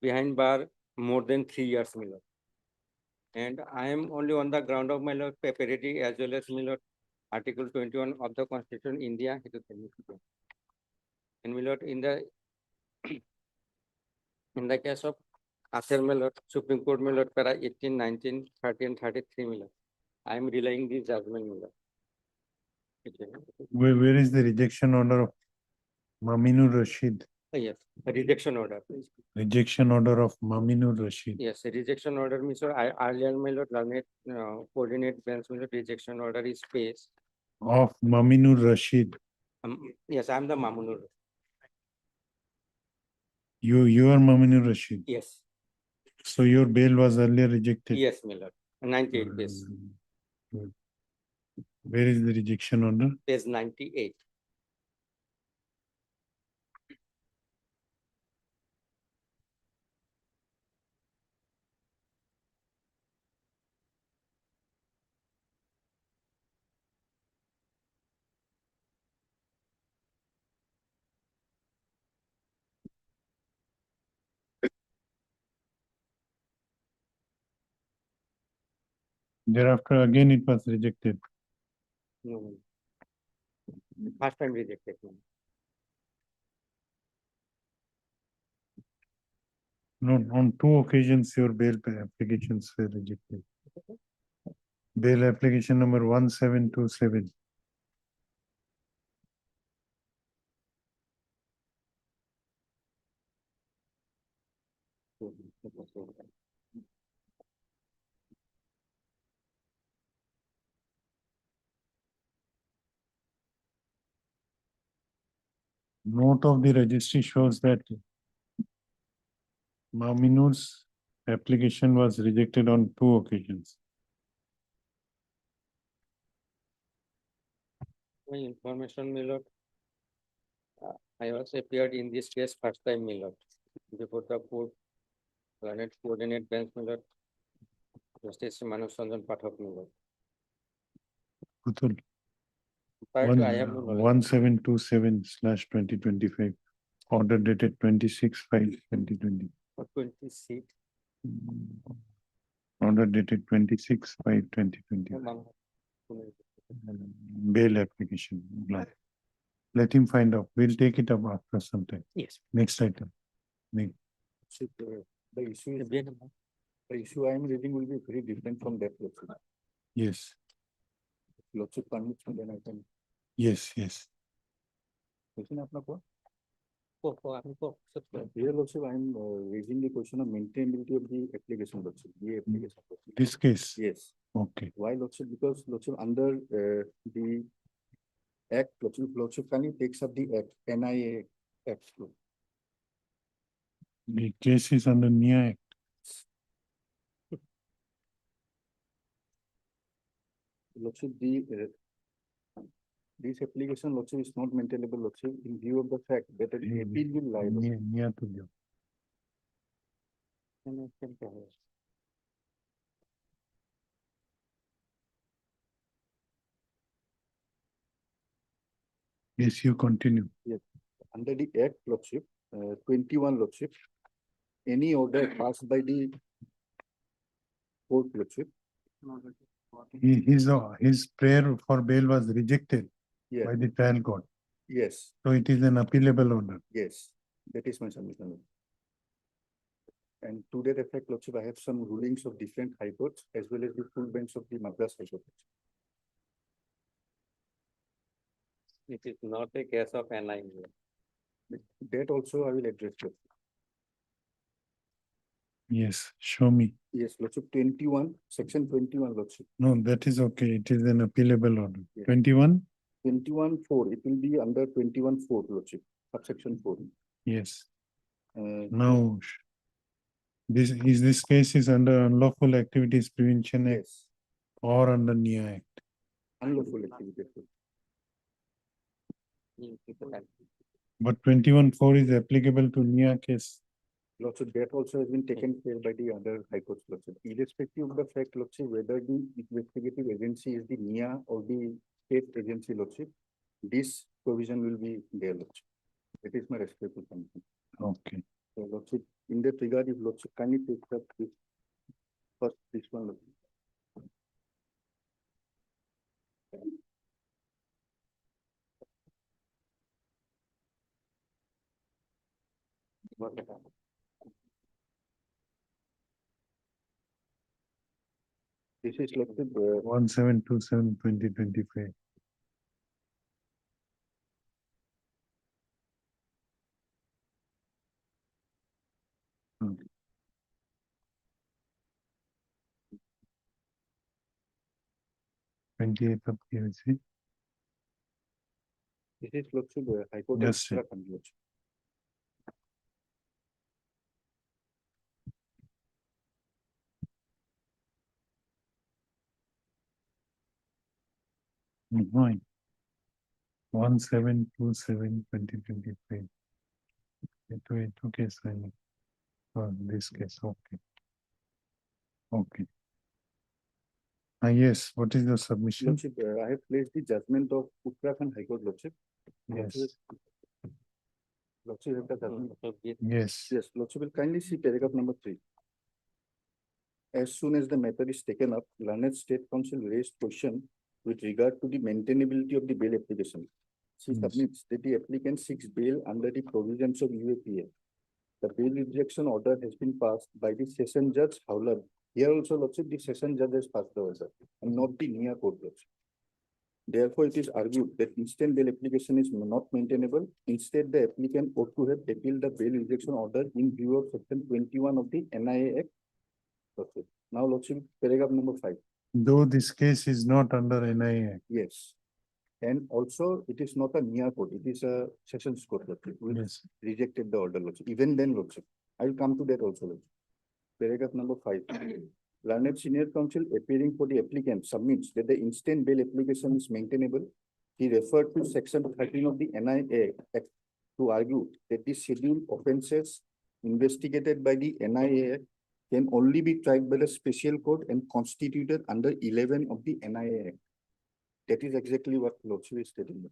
behind bar more than 3 years, my lord. And I am only on the ground of my lord paperity as well as my lord Article 21 of the Constitution India. And my lord, in the case of Asher my lord, Supreme Court my lord, para 18, 19, 30 and 33 my lord, I am relying this judgment my lord. Where is the rejection order of Maminur Rashid? Yes, a rejection order. Rejection order of Maminur Rashid. Yes, a rejection order means, sir, I earlier my lord, learned, coordinate bench my lord, rejection order is placed. Of Maminur Rashid. Yes, I am the Mamunur. You are Maminur Rashid. Yes, So your bail was earlier rejected. yes, my lord, 98 days, Good. Where is the rejection order? page 98. Thereafter, again it was rejected. No. First time rejected. my lord. No, on 2 occasions your bail applications were rejected. Bail application number 1727. Note of the registry shows that Maminur's application was rejected on 2 occasions. My information, my lord. I was appeared in this case first time, my lord, before the court, learned coordinate bench, my lord. Justice Manav Sanjan Pathak, my lord. Putul, Prior to I have no knowledge. 1727/2025, order dated 26/5/2020. For 26. Order dated 26/5/2020. Ma'am. Bail application. Let him find out. We'll take it up after some time. Yes. Next item. Next. The issue is, the issue I am reading will be very different from that. Yes, Lordship permits, then I can. yes. Question आपने को? Sir, Here Lordship, I am raising the question of maintainability of the application, Lordship. The application. This case. Yes. Okay. Why Lordship? Because Lordship under the Act, Lordship kindly takes up the Act, NIA Act. The case is under NIA Act. Lordship, this application, Lordship, is not maintainable, Lordship, in view of the fact that the appeal will lie. Lordship. NIA to you. Yes, you continue. Yes, under the Act, Lordship, 21 Lordship, any order passed by the court, Lordship. His prayer for bail was rejected Yes, by the trial court. yes, So it is an appealable order. yes, that is my submission. And to that effect, Lordship, I have some rulings of different high courts as well as the full bench of the Madras High Court. it is not a case of NI. That also I will address. Lordship. Yes, show me. Yes, Lordship, 21, section 21, Lordship. No, that is okay. It is an appealable order. Yeah. 21? 21-4, it will be under 21-4, Lordship, subsection 4. Yes. Uh, Now, this case is under Unlawful Activities Prevention Act Yes, or under NIA Act? unlawful activity. But 21-4 is applicable to NIA case. Lordship, that also has been taken care by the other high courts, Lordship. Irrespective of the fact, Lordship, whether the investigative agency is the NIA or the state agency, Lordship, this provision will be there, Lordship. That is my respectful submission. Okay. Lordship, in that regard, if Lordship kindly take up this first, this one. Lordship. This is Lordship, 1727/2025. Twenty-eighth of PVC. this is Lordship, High Court. Yes, sir. Uttarakhand, Lordship. Nine. 1727/2025. Okay, sign. For this case, okay. Okay. Yes, what is the submission? Lordship, I have placed the judgment of Uttarakhand High Court, Lordship. Yes, Lordship, have the judgment. yes, Yes, Lordship will kindly see paragraph number 3. As soon as the matter is taken up, learned State Council raised question with regard to the maintainability of the bail application. She Yes. submits that the applicant seeks bail under the provisions of UAPA. The bail rejection order has been passed by the session judge Howler. Here also, Lordship, the session judge has passed the order and not the near court, Lordship. Therefore, it is argued that instant bail application is not maintainable. Instead, the applicant ought to have appealed the bail rejection order in view of section 21 of the NIA Act. Lordship. Now, Lordship, paragraph number 5. though this case is not under NIA. Yes. And also, it is not a near court, it is a sessions court, Lordship, which Yes, rejected the order, Lordship. Even then, Lordship. I will come to that also, Lordship. Paragraph number 5. Learned Senior Counsel appearing for the applicant submits that the instant bail application is maintainable. He referred to section 13 of the NIA Act to argue that the scheduled offences investigated by the NIA Act can only be tried by the special court and constituted under 11 of the NIA Act. That is exactly what Lordship is stating.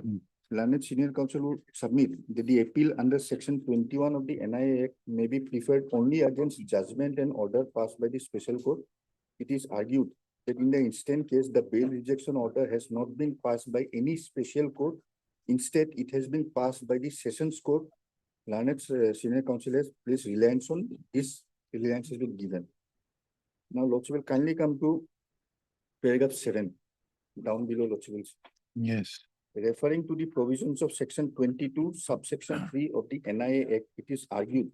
Mm. Learned Senior Counsel will submit that the appeal under section 21 of the NIA Act may be preferred only against judgment and order passed by the special court. It is argued that in the instant case, the bail rejection order has not been passed by any special court. Instead, it has been passed by the sessions court. Learned Senior Counsel has placed reliance on this. Reliance has been given. Now, Lordship will kindly come to paragraph 7, down below, Lordship will see. yes, Referring to the provisions of section 22, subsection 3 of the NIA Act, it is argued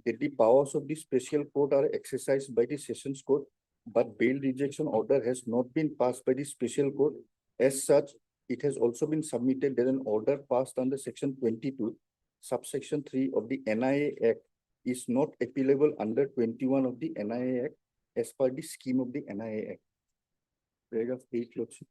that the powers of the special court are exercised by the sessions court, but bail rejection order has not been passed by the special court. As such, it has also been submitted that an order passed under section 22, subsection 3 of the NIA Act is not appealable under 21 of the NIA Act as per the scheme of the NIA Act. Paragraph 8, Lordship.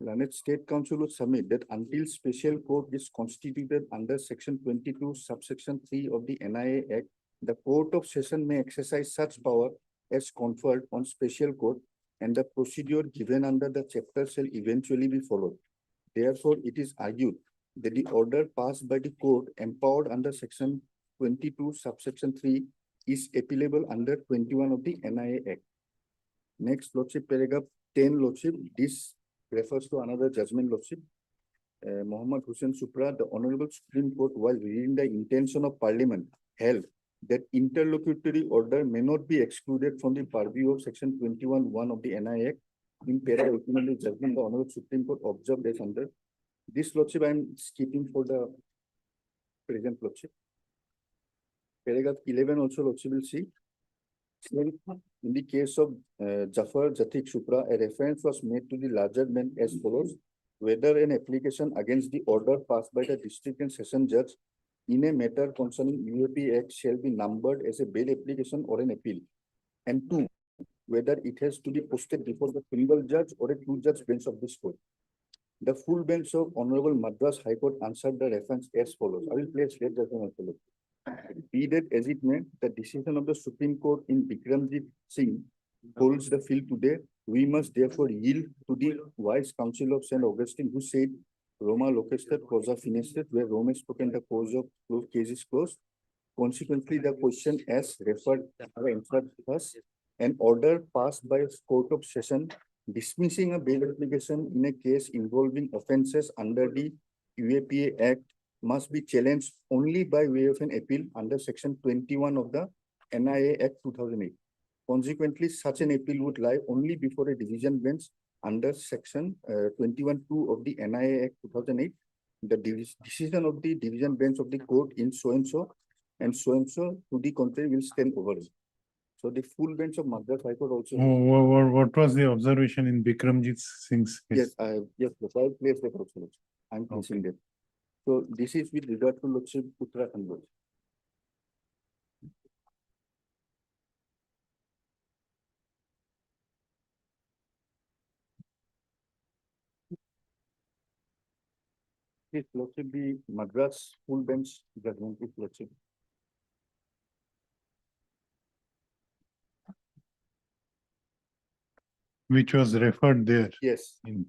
Learned State Council will submit that until special court is constituted under section 22, subsection 3 of the NIA Act, the Court of Session may exercise such power as conferred on special court, and the procedure given under the chapter shall eventually be followed. Therefore, it is argued that the order passed by the court empowered under section 22, subsection 3 is appealable under 21 of the NIA Act. Next, Lordship, paragraph 10, Lordship, this refers to another judgment, Lordship. Mohammad Hussain Supra, the Honorable Supreme Court, while reading the intention of Parliament, held that interlocutory order may not be excluded from the purview of section 21(1) of the NIA Act. In para 18 of the judgment, the Honorable Supreme Court observed as under. This, Lordship, I am skipping for the present, Lordship. Paragraph 11 also, Lordship, will see. In the case of Jafar Jatik Supra, a reference was made to the larger man as follows: whether an application against the order passed by the district and session judge in a matter concerning UAP Act shall be numbered as a bail application or an appeal. And 2, whether it has to be posted before the single judge or a two-judge bench of this court. The full bench of Honorable Madras High Court answered the reference as follows. I will place late judgment as follows. Be that as it may, the decision of the Supreme Court in Bikramjit Singh holds the field today. We must therefore yield to the wise counsel of St. Augustine, who said, Roma locestet causa finestet, where Rome has spoken, the case is closed. Consequently, the question as referred or answered thus, an order passed by a court of session dismissing a bail application in a case involving offences under the UAPA Act must be challenged only by way of an appeal under section 21 of the NIA Act 2008. Consequently, such an appeal would lie only before a division bench under section 21(2) of the NIA Act 2008. The decision of the division bench of the court in so and so to the contrary will stand over. So the full bench of Madras High Court also. What was the observation in Bikramjit Singh's case? Yes, yes, I placed that also. I'm placing that. So this is with regard to Lordship Uttarakhand Lodge. This Lordship the Madras full bench judgment is Lordship. Which was referred there. Yes. In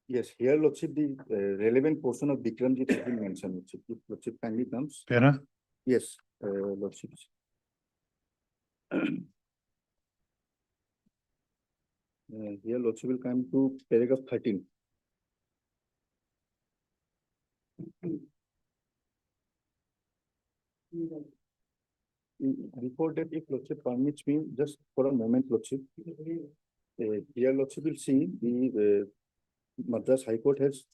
Yes, here Lordship, the relevant portion of Bikramjit has been mentioned. Lordship, if Lordship kindly comes. Para? Yes, Lordship. Here Lordship will come to paragraph 13. Before that, if Lordship permits me, just for a moment, Lordship. Here Lordship will see the Madras High Court has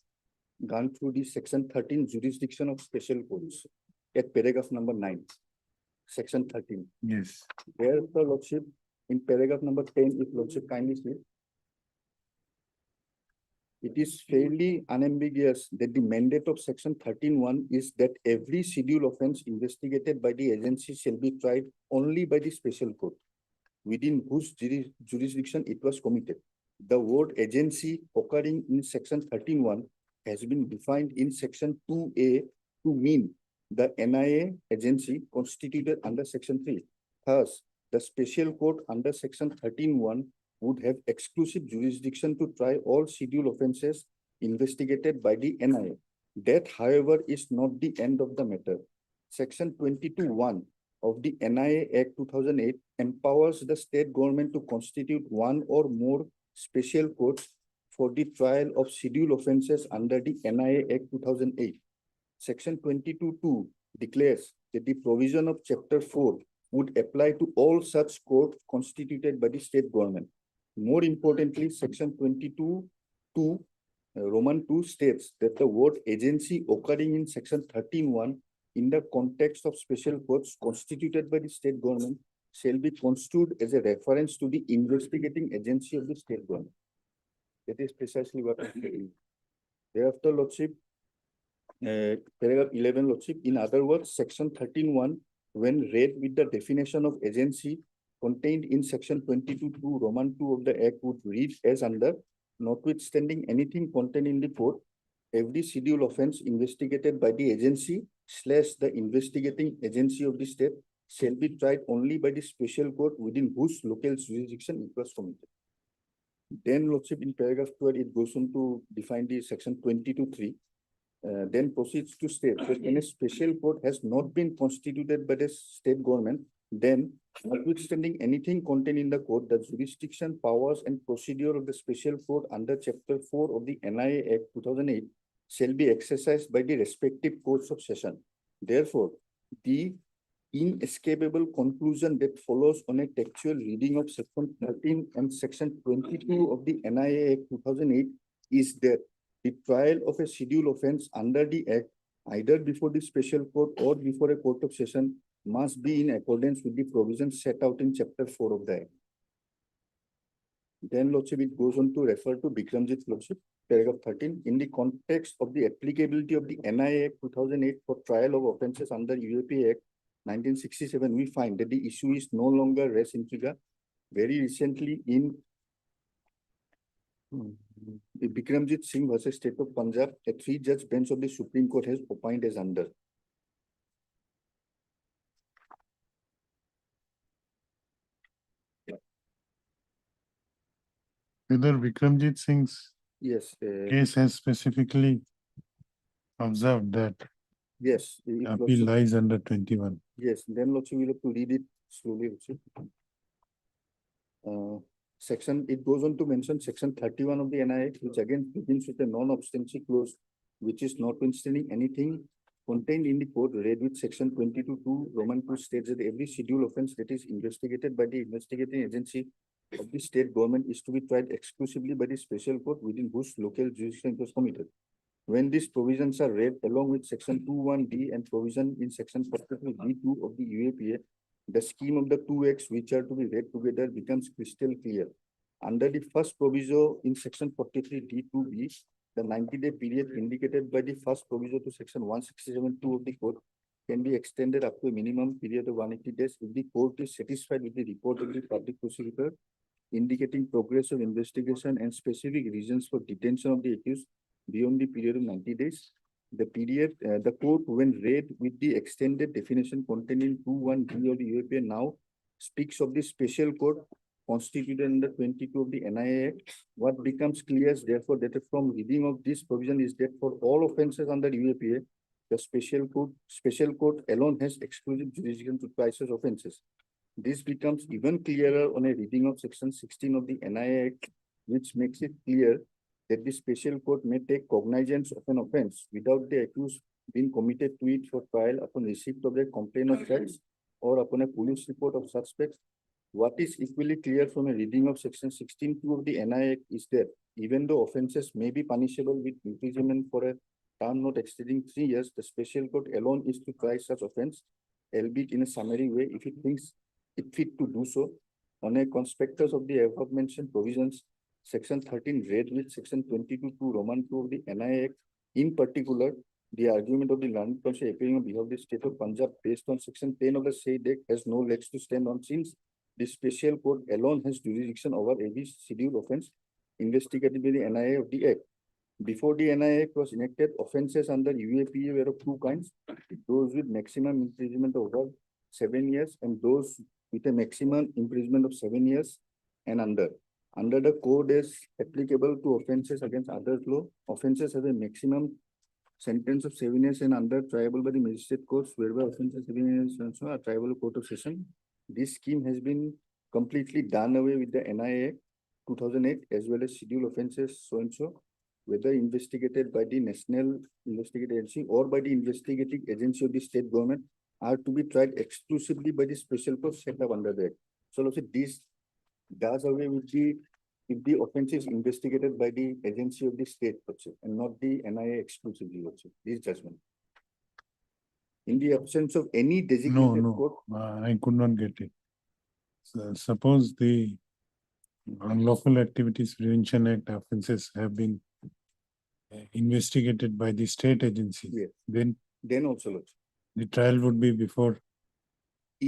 gone through the section 13 jurisdiction of special courts at paragraph number 9. Section 13. Yes. There, the Lordship, in paragraph number 10, if Lordship kindly see, it is fairly unambiguous that the mandate of section 13(1) is that every schedule offence investigated by the agency shall be tried only by the special court, within whose jurisdiction it was committed. The word agency occurring in section 13(1) has been defined in section 2A to mean the NIA agency constituted under section 3. Thus, the special court under section 13(1) would have exclusive jurisdiction to try all schedule offences investigated by the NIA. That, however, is not the end of the matter. Section 22(1) of the NIA Act 2008 empowers the state government to constitute one or more special courts for the trial of schedule offences under the NIA Act 2008. Section 22(2) declares that the provision of Chapter 4 would apply to all such courts constituted by the state government. More importantly, Section 22(2) Roman 2 states that the word agency occurring in Section 13(1) in the context of special courts constituted by the state government shall be construed as a reference to the investigating agency of the state government. That is precisely what I'm saying. Thereafter, Lordship, paragraph 11, Lordship, in other words, section 13(1), when read with the definition of agency contained in section 22(2) Roman 2 of the Act would read as under, notwithstanding anything contained in the code, every schedule offence investigated by the agency / the investigating agency of the state shall be tried only by the special court within whose local jurisdiction it was committed. Then, Lordship, in paragraph 12, it goes on to define the section 22(3). Then proceeds to state that when a special court has not been constituted by the state government, then, notwithstanding anything contained in the code, the jurisdiction, powers, and procedure of the special court under Chapter 4 of the NIA Act 2008 shall be exercised by the respective courts of session. Therefore, the inescapable conclusion that follows on a textual reading of section 13 and section 22 of the NIA Act 2008 is that the trial of a schedule offence under the Act, either before the special court or before a court of session, must be in accordance with the provisions set out in Chapter 4 of the Act. Then, Lordship, it goes on to refer to Bikramjit, Lordship, paragraph 13. In the context of the applicability of the NIA Act 2008 for trial of offences under UAPA Act 1967, we find that the issue is no longer res intriga. Very recently, in the Bikramjit Singh versus State of Punjab, a 3-judge bench of the Supreme Court has opined as under. Whether Bikramjit Singh's Yes. case has specifically observed that Yes. if appeal Lordship- lies under 21. Yes, then Lordship will have to read it slowly. Lordship. Section, it goes on to mention section 31 of the NIA, which again begins with a non-obstancy clause, which is notwithstanding anything contained in the code read with section 22(2) Roman 2 states that every schedule offense that is investigated by the investigating agency of the state government is to be tried exclusively by the special court within whose local jurisdiction it was committed. When these provisions are read along with section 21D and provision in section 43D2 of the UAPA, the scheme of the two acts which are to be read together becomes crystal clear. Under the first proviso in section 43D2B, the 90-day period indicated by the first proviso to section 167(2) of the code can be extended up to a minimum period of 180 days if the court is satisfied with the report of the public prosecutor indicating progress of investigation and specific reasons for detention of the accused beyond the period of 90 days. The court, when read with the extended definition contained in 21D of the UAPA, now speaks of the special court constituted under 22 of the NIA Act. What becomes clear is therefore that from reading of this provision is that for all offences under UAPA, the special court alone has exclusive jurisdiction to try such offences. This becomes even clearer on a reading of section 16 of the NIA Act, which makes it clear that the special court may take cognizance of an offence without the accused being committed to it for trial upon receipt of a complaint of facts or upon a police report of suspects. What is equally clear from a reading of section 16(2) of the NIA Act is that even though offences may be punishable with imprisonment for a term not exceeding 3 years, the special court alone is to try such offence, albeit in a summary way if it thinks it fit to do so. On a conspectus of the above mentioned provisions, section 13 read with section 22(2) Roman 2 of the NIA Act, in particular, the argument of the learned counsel appearing on behalf of the state of Punjab based on section 10 of the said act has no legs to stand on, since the special court alone has jurisdiction over every scheduled offence investigated by the NIA of the Act. Before the NIA Act was enacted, offences under UAPA were of two kinds: those with maximum imprisonment of over 7 years and those with a maximum imprisonment of 7 years and under. Under the code as applicable to offences against other law, offences have a maximum sentence of 7 years and under, triable by the magistrate courts, whereby offences 7 years and so are triable court of session. This scheme has been completely done away with the NIA Act 2008 as well as scheduled offences so and so, whether investigated by the National Investigating Agency or by the investigating agency of the state government, are to be tried exclusively by the special court set up under the Act. So also this does away with the, if the offence is investigated by the agency of the state also, and not the NIA exclusively also, this judgment. In the absence of any designated court. I could not get it. Suppose the Unlawful Activities Prevention Act offences have been investigated by the state agency. Yes. Then also, Lord, the trial would be before.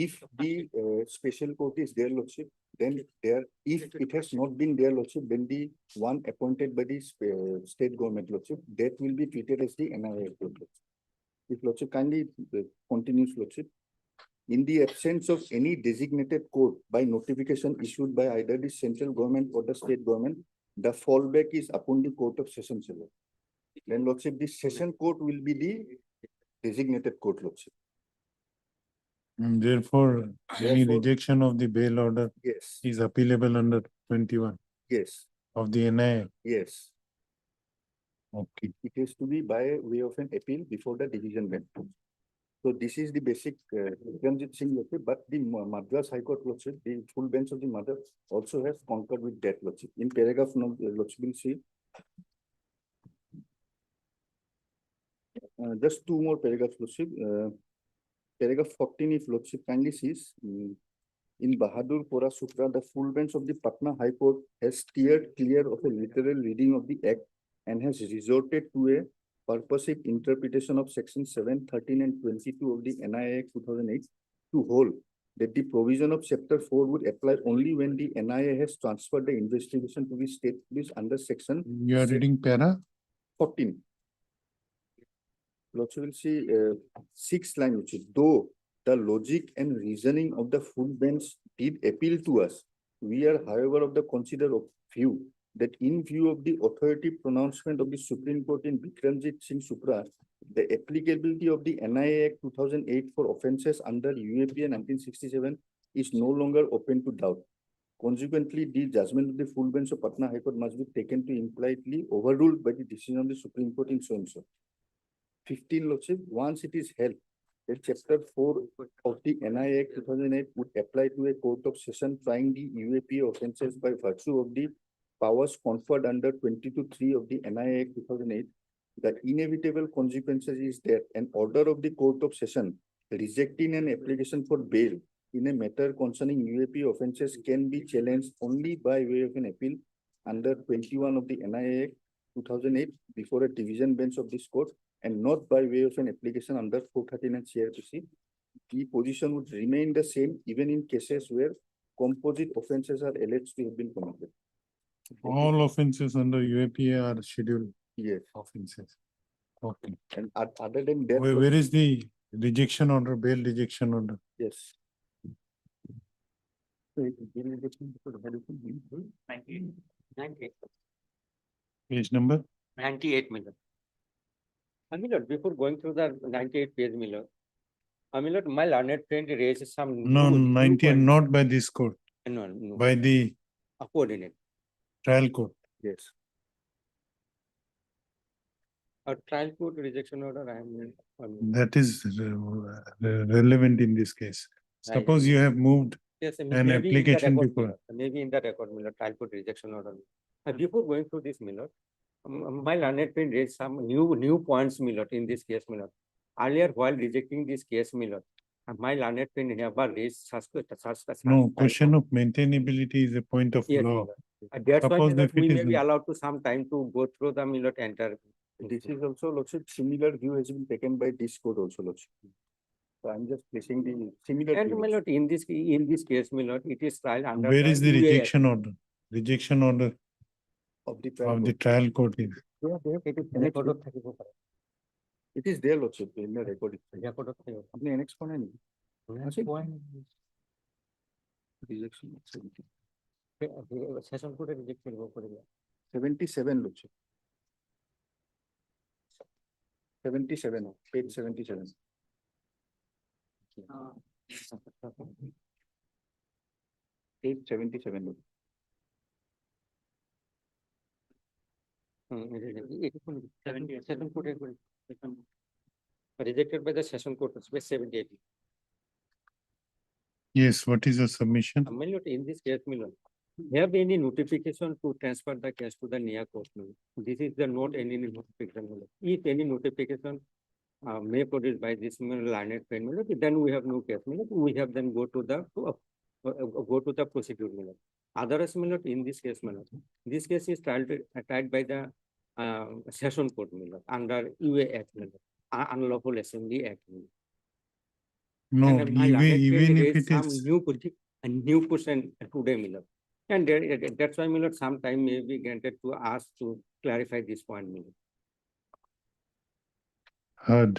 if the special court is there, Lordship, then if it has not been there, Lordship, then the one appointed by the state government, Lordship, that will be treated as the NIA court. If Lordship kindly continues, Lordship. In the absence of any designated court by notification issued by either the central government or the state government, the fallback is upon the court of session. Then, Lordship, the session court will be the designated court, Lordship. And therefore, any Therefore- rejection of the bail order Yes, is appealable under 21 yes, of the NIA. yes. Okay. It is to be by way of an appeal before the division bench. So this is the basic Vikramjit Singh Lordship, but the Madras High Court Lordship, the full bench of the Madras also has concurred with that Lordship. In paragraph no, Lordship will see. Just two more paragraphs, Lordship. Paragraph 14, if Lordship kindly sees, in Bahadurpura Sutra, the full bench of the Patna High Court has steered clear of a literal reading of the Act and has resorted to a purposive interpretation of section 7, 13 and 22 of the NIA Act 2008 to hold that the provision of chapter 4 would apply only when the NIA has transferred the investigation to the state police under section You are reading para? 14. Lordship will see 6th line, which is, though the logic and reasoning of the full bench did appeal to us, we are however of the considered view that in view of the authoritative pronouncement of the Supreme Court in Vikramjit Singh Supra, The applicability of the NIA Act 2008 for offences under UAPA 1967 is no longer open to doubt. Consequently, the judgment of the full bench of Patna High Court must be taken to impliedly overruled by the decision of the Supreme Court in so and so. 15 Lordship, once it is held that Chapter 4 of the NIA Act 2008 would apply to a court of session trying the UAPA offences by virtue of the powers conferred under 22(3) of the NIA Act 2008, the inevitable consequences is that an order of the court of session rejecting an application for bail in a matter concerning UAPA offences can be challenged only by way of an appeal under 21 of the NIA Act 2008 before a division bench of this court and not by way of an application under 439 CRPC. The position would remain the same even in cases where composite offences are alleged to have been committed. All offences under UAPA are scheduled Yes, offences. Okay. and other than that. Where is the rejection order, bail rejection order? Yes. Page number? 98 million. Lord, before going through the 98 page, Lord, my learned friend raised some. No, new 98, points. not by this court, No, by the a coordinate. trial court. Yes. A trial court rejection order, I am. That is relevant in this case. Suppose you have moved Yes, an maybe in the application record, before. maybe in the record, trial court rejection order. Before going through this, my learned friend raised some new points, in this case, Earlier, while rejecting this case, my learned friend never raised such. No, question of maintainability is a point of Yes, law. That's why Suppose if we it may is be allowed to some time to go through the entire. This is also, Lordship, similar view has been taken by this court also, Lordship. So I'm just placing the similar. And view. in this case, it is trial under. Where is the UA Act. rejection order? Rejection order Of the trial. of the court. trial court is. It is record of থাকিব পাৰে। It is there, Lordship, in the record. Record of থাকিব। আপনি annex করেন নি? Rejection. Session court reject কৰিব পাৰিব। 77, Lordship. 77, page 77. Page 77. Lordship. Session court rejected by the session court, space 78. Yes, what is the submission? In this case, have any notification to transfer the case to the near court? This is the not any notification. If any notification may produced by this learned friend, then we have no case. We have then go to the procedure. Otherwise, in this case, this case is tried by the session court under UA Act, Unlawful Assembly Act. No, And my learned friend even if raised it some is, new question today, and that's why some time may be granted to us to clarify this point. heard.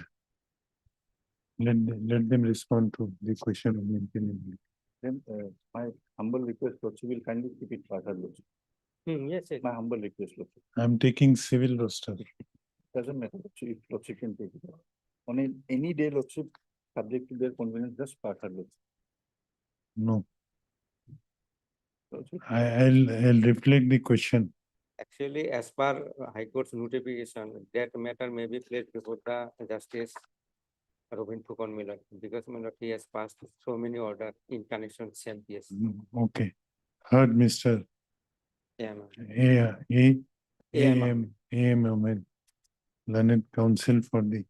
Let them respond to the question of maintainability. Then my humble request, Lordship, will kindly keep it further, Lordship. Yes, My humble request, Lordship. I'm taking civil roster. Doesn't matter, Lordship, if Lordship can take it. On any day, Lordship, subject to their convenience, just further, Lordship. No, Lordship. I'll reflect the question. Actually, as per High Court's notification, that matter may be placed before the Justice Robin Fukon Miller, because he has passed so many orders in connection with same case. Okay, heard Mr. Yeah, ma'am. AM Ahmed, learned counsel for the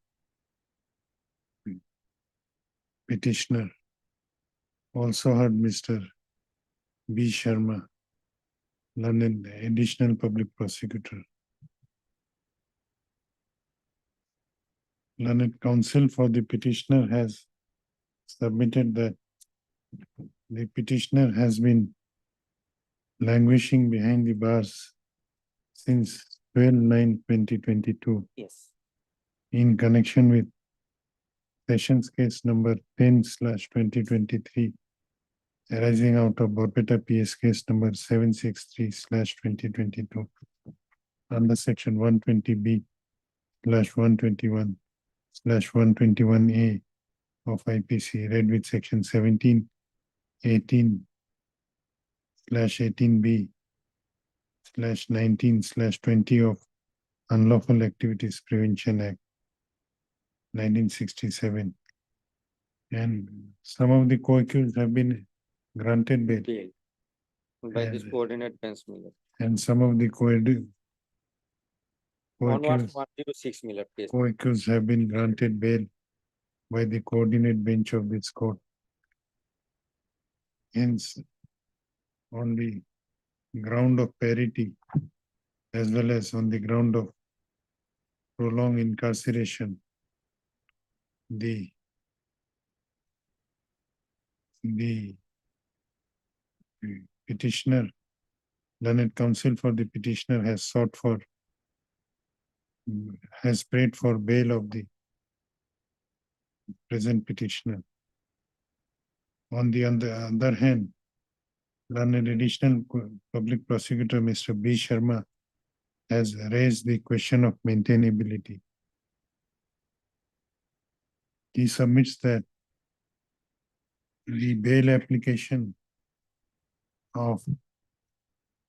petitioner. Also heard Mr. B. Sharma, learned additional public prosecutor. Learned counsel for the petitioner has submitted that the petitioner has been languishing behind the bars since 12/9/2022 Yes. in connection with Sessions case number 10/2023 arising out of Borpeta PS case number 763/2022 under section 120B/121 121A of IPC read with section 17, 18/18B /19/20 of Unlawful Activities Prevention Act 1967. And some of the co-accused have been granted bail. Bail by this And- coordinate bench, my lord. And some of the On what co-accused 106, my lord, case. co-accused have been granted bail by the coordinate bench of this court. Hence, on the ground of parity, as well as on the ground of prolonged incarceration, the petitioner, learned counsel for the petitioner has sought for, has prayed for bail of the present petitioner. On the other hand, learned additional public prosecutor, Mr. B. Sharma, has raised the question of maintainability. He submits that the bail application of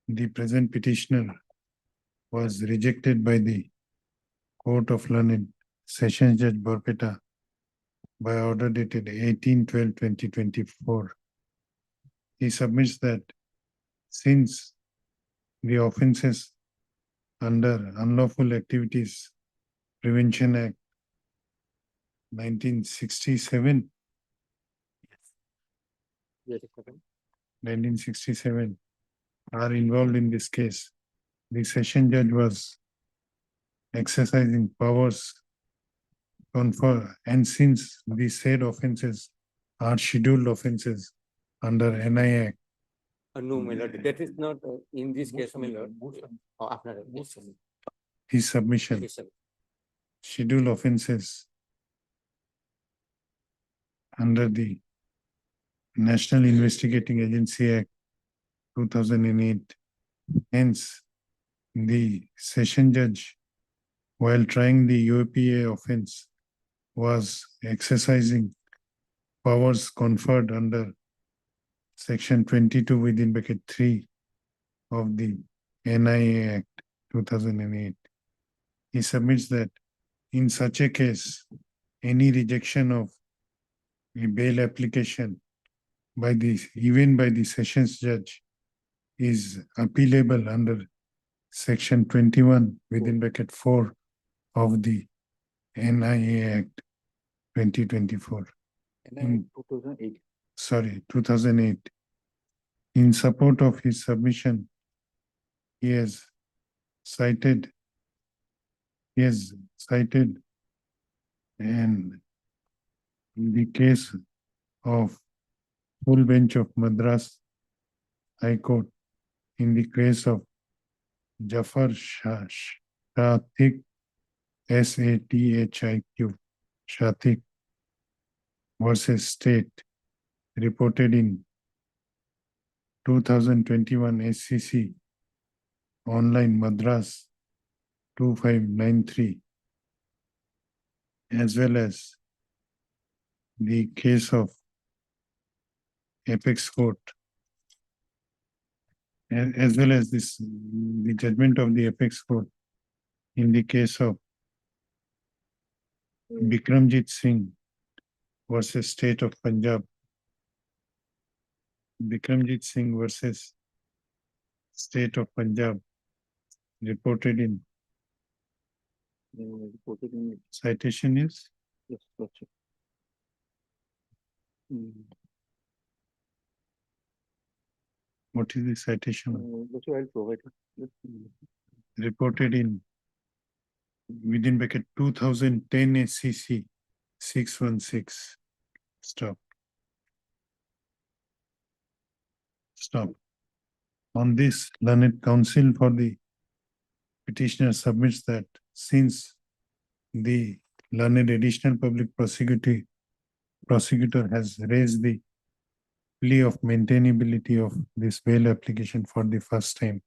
the present petitioner was rejected by the Court of Learned Sessions Judge Borpeta by order dated 18/12/2024. He submits that since the offences under Unlawful Activities Prevention Act 1967 Yes, sir. 1967 are involved in this case, the session judge was exercising powers confer, and since the said offences are scheduled offences under NI Act, No, my lord, that is not in this case, my lord. After. his submission, Yes, sir. scheduled offences under the National Investigating Agency Act 2008. Hence, the session judge, while trying the UAPA offense, was exercising powers conferred under Section 22 within bracket 3 of the NIA Act 2008. He submits that in such a case, any rejection of a bail application by the, even by the sessions judge, is appealable under Section 21 within bracket 4 of the NIA Act 2024. NIA 2008. Sorry, 2008. In support of his submission, he has cited and in the case of full bench of Madras High Court, in the case of Jafar Shathik, SATHIQ, Shathik versus State, reported in 2021 SCC Online Madras 2593, as well as the case of Apex Court, as well as this, the judgment of the Apex Court in the case of Bikramjit Singh versus State of Punjab. Bikramjit Singh versus State of Punjab, reported in citation is Yes, gotcha. what is the citation? That's why I'll provide it. Reported in within bracket 2010 SCC 616. Stop. Stop. On this, learned counsel for the petitioner submits that since the learned additional public prosecutor has raised the plea of maintainability of this bail application for the first time,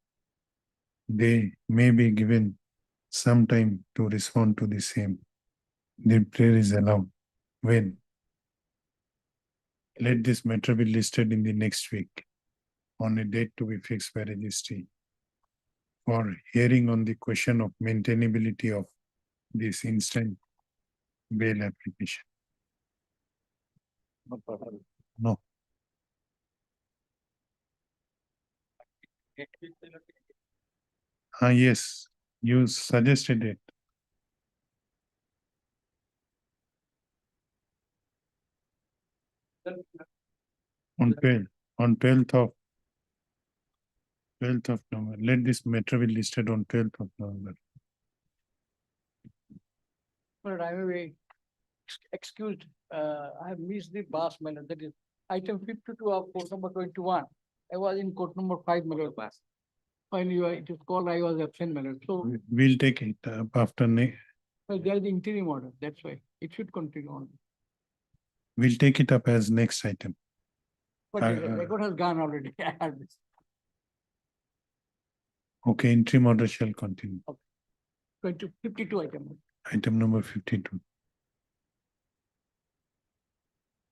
they may be given some time to respond to the same. the prayer is allowed. When? Let this matter be listed in the next week on a date to be fixed by registry for hearing on the question of maintainability of this instant bail application. No. Yes, you suggested it. On 12th of November, let this matter be listed on 12th of November. But I may be excused, I have missed the bus, my lord, that is item 52 of court number 21. I was in court number 5, my lord. When it is called, I was absent, my lord. So We'll take it up after, well, there is the interim order, that's why it should continue on. we'll take it up as next item. But the record has gone already. I have this. Okay, interim order shall continue. 52 item. Item number 52.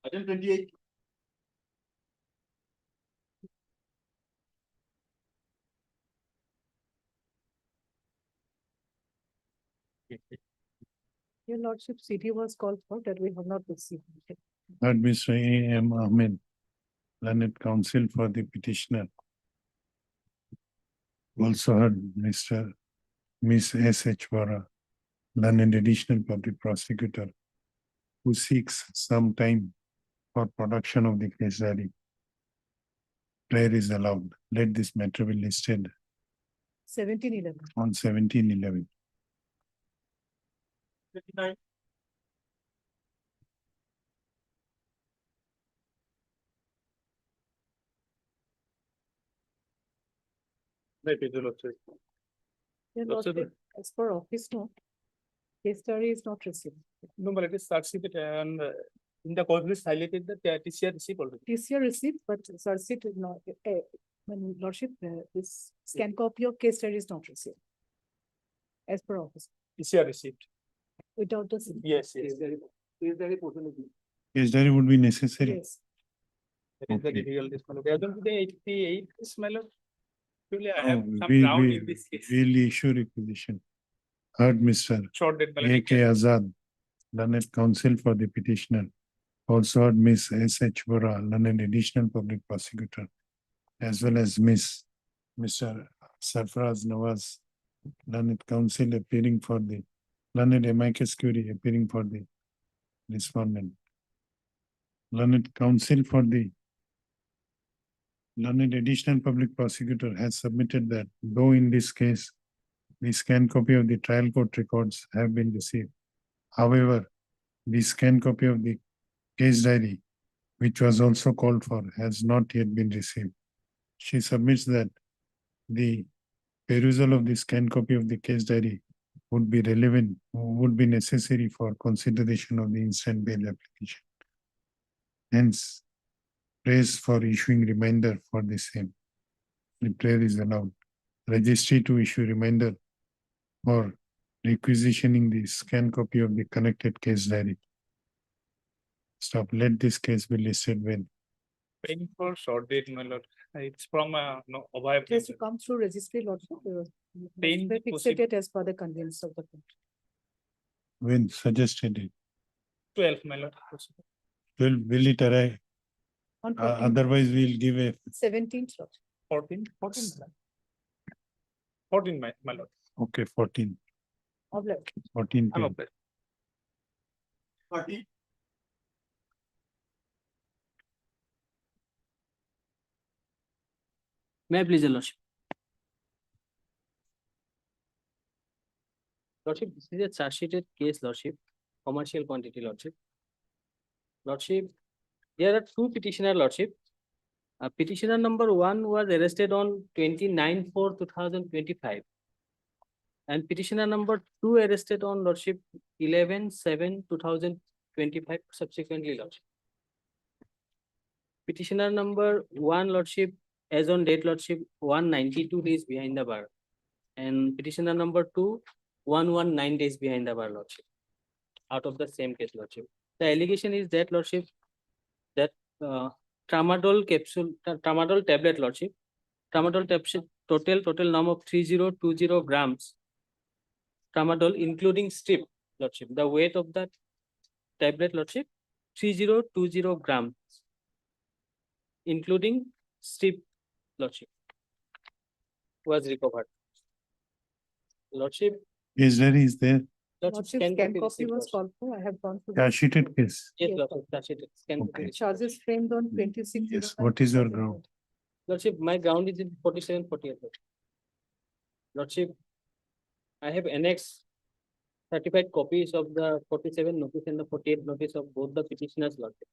Item 28. Your lordship, CD was called for that we have not received. Heard Mr. A.M. Ahmed, learned counsel for the petitioner. Also heard Miss S.H. Vora, learned additional public prosecutor, who seeks some time for production of the case diary. Prayer is allowed. Let this matter be listed 1711. on 17/11. 59. Your lordship, as per office note, case diary is not received. No, but it is succeeded and in the court list highlighted that TCR received already. TCR received, but Sarsit is not, when lordship, this scan copy of case diary is not received. As per office, TCR received. without the. signature. Yes, yes. Case diary would be necessary. Yes. That is the Okay. difficult. Rather than the 88, my lord. Actually, I have Oh, some we- doubt we- in this case. We'll issue requisition. Heard Mr. Short date. A.K. Azad, learned counsel for the petitioner. Also heard Miss S.H. Vora, learned additional public prosecutor, as well as Mr. Sarfaraz Nawaz, learned counsel appearing for the, learned amicus curiae appearing for the respondent. Learned counsel for the learned additional public prosecutor has submitted that though in this case, the scanned copy of the trial court records have been received. However, the scanned copy of the case diary, which was also called for, has not yet been received. She submits that the perusal of the scanned copy of the case diary would be relevant, would be necessary for consideration of the instant bail application. Hence, prays for issuing reminder for the same. The prayer is allowed. Registry to issue reminder for requisitioning the scanned copy of the connected case diary. Stop. Let this case be listed when. Paying for short date, my lord. It's from no Abhay. It has to come through registry lordship. Paying They possible. fixated as per the convenience of the court. When suggested it. 12, my lord. Will it arrive? On Otherwise, we'll give a, 17th lordship. 14, 14. 14, my lord. okay, 14, Of left. 14. I'm 10. okay. 30. May I please, your lordship? Lordship, this is a charge sheeted case, lordship, commercial quantity, lordship. Lordship, there are two petitioner, lordship. Petitioner number 1 was arrested on 29/4/2025. And petitioner number 2 arrested on lordship 11/7/2025 subsequently, lordship. Petitioner number 1, lordship, as on date, lordship, 192 days behind the bar. And petitioner number 2, 119 days behind the bar, lordship. out of the same case, Lordship. The allegation is that, Lordship, that tramadol capsule, tramadol tablet, Lordship, tramadol tablet, total number of 3020 grams, tramadol including strip, Lordship. The weight of that tablet, Lordship, 3020 grams, including strip, Lordship, was recovered. Lordship, Is there Lordship, Lordship, can scan copy copy receipt, was Lordship. called for. I have gone through. cash sheeted case? Yes, Yes. Lordship, that's it. Scan copy Okay. receipt. Charges framed on 26. Yes, what is your ground? Lordship, my ground is in 4748. Lordship, I have annexed certified copies of the 47 notice and the 48 notice of both the petitioners, Lordship.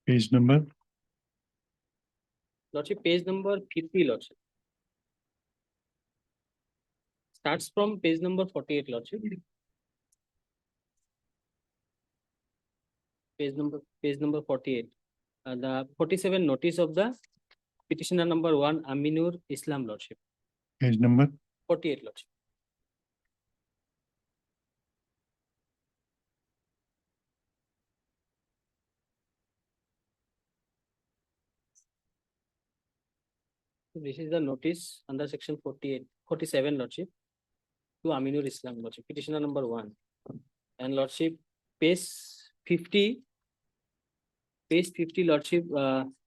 Page number? Lordship, page number 50, Lordship. Starts from page number 48, Lordship. Page number 48. The 47 notice of the petitioner number 1, Aminur Islam, Lordship. Page number? 48, Lordship. So this is the notice under section 47, Lordship, to Aminur Islam, Lordship, petitioner number 1. And Lordship, page 50, Lordship,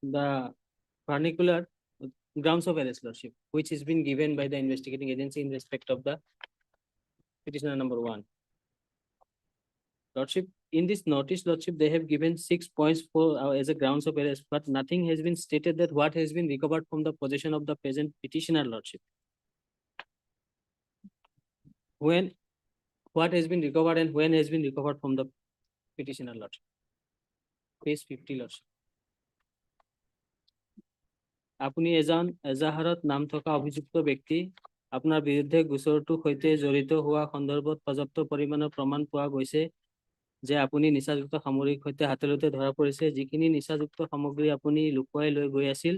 the particular grounds of arrest, Lordship, which has been given by the investigating agency in respect of the petitioner number 1. Lordship, in this notice, Lordship, they have given 6 points for as a grounds of arrest, but nothing has been stated that what has been recovered from the possession of the present petitioner, Lordship. What has been recovered and when has been recovered from the petitioner, Lordship. Page 50, Lordship. আপুনি এজাহাৰত নাম থকা অভিযুক্ত ব্যক্তি আপোনাৰ বিৰুদ্ধে গোচৰটোৰ সৈতে জড়িত হোৱা সন্দৰ্ভত পৰ্যাপ্ত পৰিমাণৰ প্ৰমাণ পোৱা গৈছে যে আপুনি নিচাযুক্ত সামগ্ৰীৰ সৈতে হাতেলতে ধৰা পৰিছে, যিখিনি নিচাযুক্ত সামগ্ৰী আপুনি লুকুৱাই লৈ গৈ আছিল।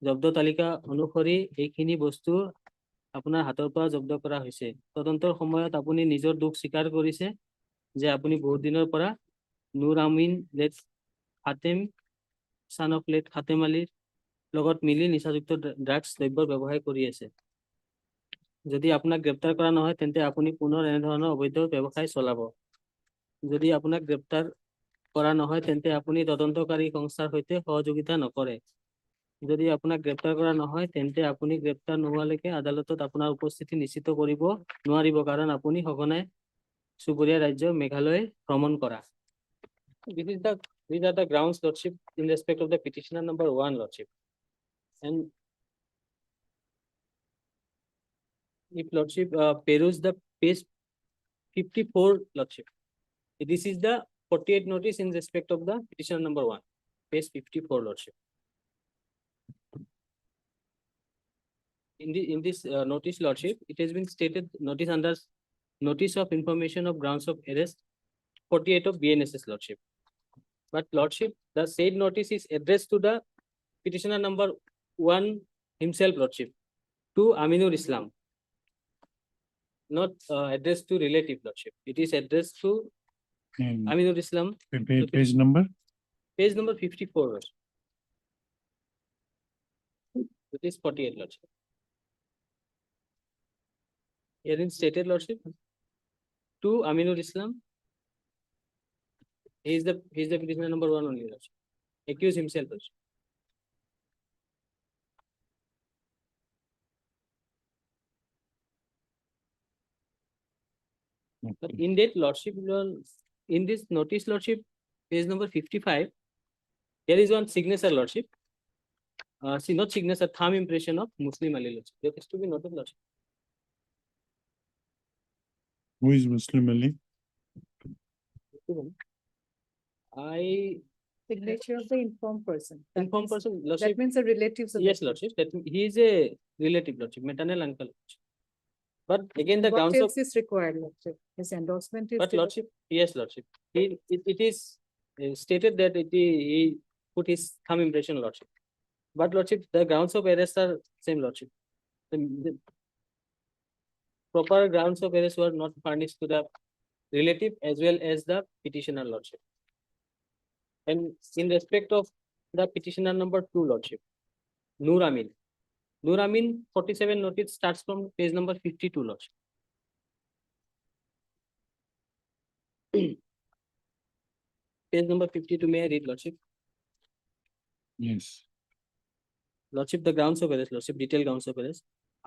জব্দ তালিকা অনুসৰি এইখিনি বস্তু আপোনাৰ হাতৰ পৰা জব্দ কৰা হৈছে। তদন্তৰ সময়ত আপুনি নিজৰ দুখ স্বীকাৰ কৰিছে যে আপুনি বহুত দিনৰ পৰা নুৰ আমিন লেট খাতেম son of late খাতেম আলীৰ লগত মিলি নিচাযুক্ত ড্ৰাগছ দ্ৰব্যৰ ব্যৱসায় কৰি আছে। যদি আপোনাক গ্ৰেপ্তাৰ কৰা নহয় তেন্তে আপুনি পুনৰ এনেধৰণৰ অবৈধ ব্যৱসায় চলাব। যদি আপোনাক গ্ৰেপ্তাৰ কৰা নহয় তেন্তে আপুনি তদন্তকাৰী সংস্থাৰ সৈতে সহযোগিতা নকৰে। যদি আপোনাক গ্ৰেপ্তাৰ কৰা নহয় তেন্তে আপুনি গ্ৰেপ্তাৰ নোহোৱালৈকে আদালতত আপোনাৰ উপস্থিতি নিশ্চিত কৰিব নোৱাৰিব, কাৰণ আপুনি সঘনাই চুবুৰীয়া ৰাজ্য মেঘালয় ভ্ৰমণ কৰা। These are the grounds, Lordship, in respect of the petitioner number 1, Lordship. And if Lordship peruse the page 54, Lordship, this is the 48 notice in respect of the petitioner number 1, page 54, Lordship. In this notice, Lordship, it has been stated notice under notice of information of grounds of arrest 48 of BNSS, Lordship. But Lordship, the said notice is addressed to the petitioner number 1 himself, Lordship, to Aminur Islam, not addressed to relative, Lordship. It is addressed to Aminur Islam. Page number? Page number 54, Lordship. It is 48, Lordship. Herein stated, Lordship, to Aminur Islam. He is the petitioner number 1 only, Lordship. Accuse himself, Lordship. But in that, Lordship, in this notice, Lordship, page number 55, there is one signature, Lordship. See, not signature, thumb impression of Muslim Ali, Lordship. That is to be noted, Lordship. Who is Muslim Ali? Signature of the informed person. Informed person, Lordship. That means the relatives of. Yes, Lordship. That he is a relative, Lordship, maternal uncle, Lordship. But again, the What grounds of. else is required, Lordship? His endorsement is. But Lordship, yes, Lordship. It is stated that he put his thumb impression, lordship. But lordship, the grounds of arrest are same, lordship. The proper grounds of arrest were not furnished to the relative as well as the petitioner, lordship. And in respect of the petitioner number 2, lordship, Noor Amin. Noor Amin 47 notice starts from page number 52, lordship. Page number 52, may I read, lordship? Yes. Lordship, the grounds of arrest, lordship, detailed grounds of arrest.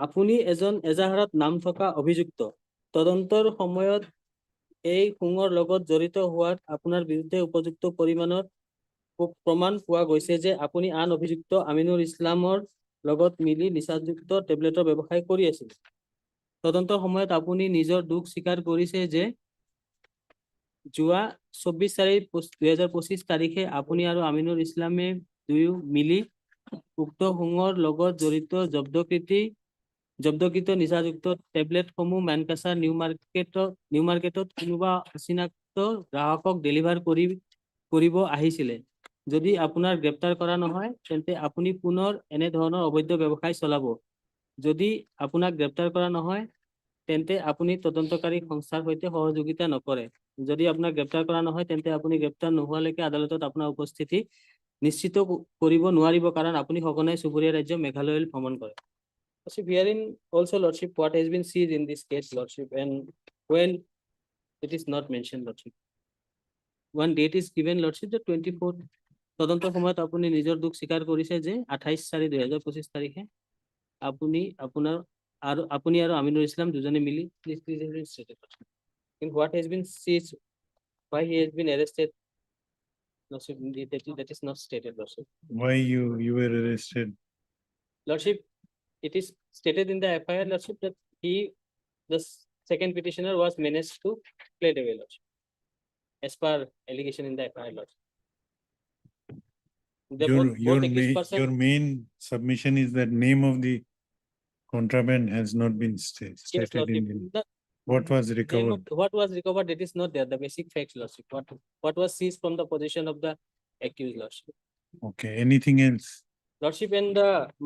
আপুনি এজন এজাহাৰত নাম থকা অভিযুক্ত তদন্তৰ সময়ত এই খুঙৰ লগত জড়িত হোৱাত আপোনাৰ বিৰুদ্ধে উপযুক্ত পৰিমাণৰ প্ৰমাণ পোৱা গৈছে যে আপুনি আন অভিযুক্ত আমিনুল ইছলামৰ লগত মিলি নিচাযুক্ত টেবলেটৰ ব্যৱসায় কৰি আছিল। তদন্তৰ সময়ত আপুনি নিজৰ দুখ স্বীকাৰ কৰিছে যে যোৱা 24/4/2025 তাৰিখে আপুনি আৰু আমিনুল ইছলামে দুয়ো মিলি উক্ত খুঙৰ লগত জড়িত জব্দকৃত নিচাযুক্ত টেবলেটসমূহ মানকাছাৰ নিউ মাৰ্কেটত কোনোবা অচিনাক্ত গ্ৰাহকক ডেলিভাৰ কৰিব আহিছিলে। যদি আপোনাৰ গ্ৰেপ্তাৰ কৰা নহয় তেন্তে আপুনি পুনৰ এনে ধৰণৰ অবৈধ ব্যৱসায় চলাব। যদি আপোনাক গ্ৰেপ্তাৰ কৰা নহয় তেন্তে আপুনি তদন্তকাৰী সংস্থাৰ সৈতে সহযোগিতা নকৰে। যদি আপোনাক গ্ৰেপ্তাৰ কৰা নহয় তেন্তে আপুনি গ্ৰেপ্তাৰ নোহোৱালৈকে আদালতত আপোনাৰ উপস্থিতি নিশ্চিত কৰিব নোৱাৰিব কাৰণ আপুনি সঘনাই চুবুৰীয়া ৰাজ্য মেঘালয় ভ্ৰমণ কৰে। So herein also, lordship, what has been seized in this case, lordship, and when it is not mentioned, lordship. One date is given, lordship, the 24th. তদন্তৰ সময়ত আপুনি নিজৰ দুখ স্বীকাৰ কৰিছে যে 28/4/2025 তাৰিখে আপুনি আৰু আমিনুল ইছলাম দুজনে মিলি in what has been seized, why he has been arrested, lordship, that is not stated, lordship. Why you were arrested? Lordship, it is stated in the FIR, lordship, that the second petitioner was menaced to plead away, lordship, as per allegation in the FIR, lordship. Your main submission is that name of the contraband has not been stated in the, what was recovered? What was recovered, that is not there, the basic facts, lordship. What was seized from the possession of the accused, lordship. Okay, anything else? Lordship, and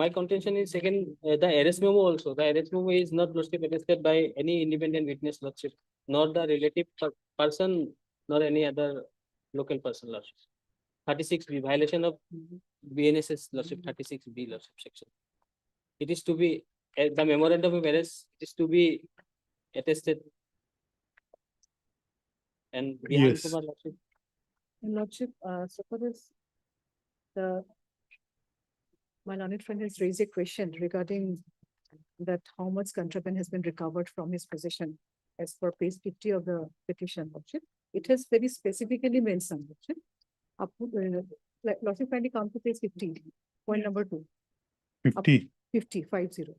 my contention is second, the arrest memo also. The arrest memo is not, lordship, attested by any independent witness, lordship, nor the relative person, nor any other local person, lordship. 36B, violation of BNSS, lordship, 36B, lordship, section. It is to be, the memorandum of arrest, it is to be attested. And behind, Yes. lordship. Lordship, suppose my learned friend has raised a question regarding that how much contraband has been recovered from his possession as per page 50 of the petition, lordship. It has very specifically mentioned, lordship. Lordship, kindly come to page 50, point number 2. 50.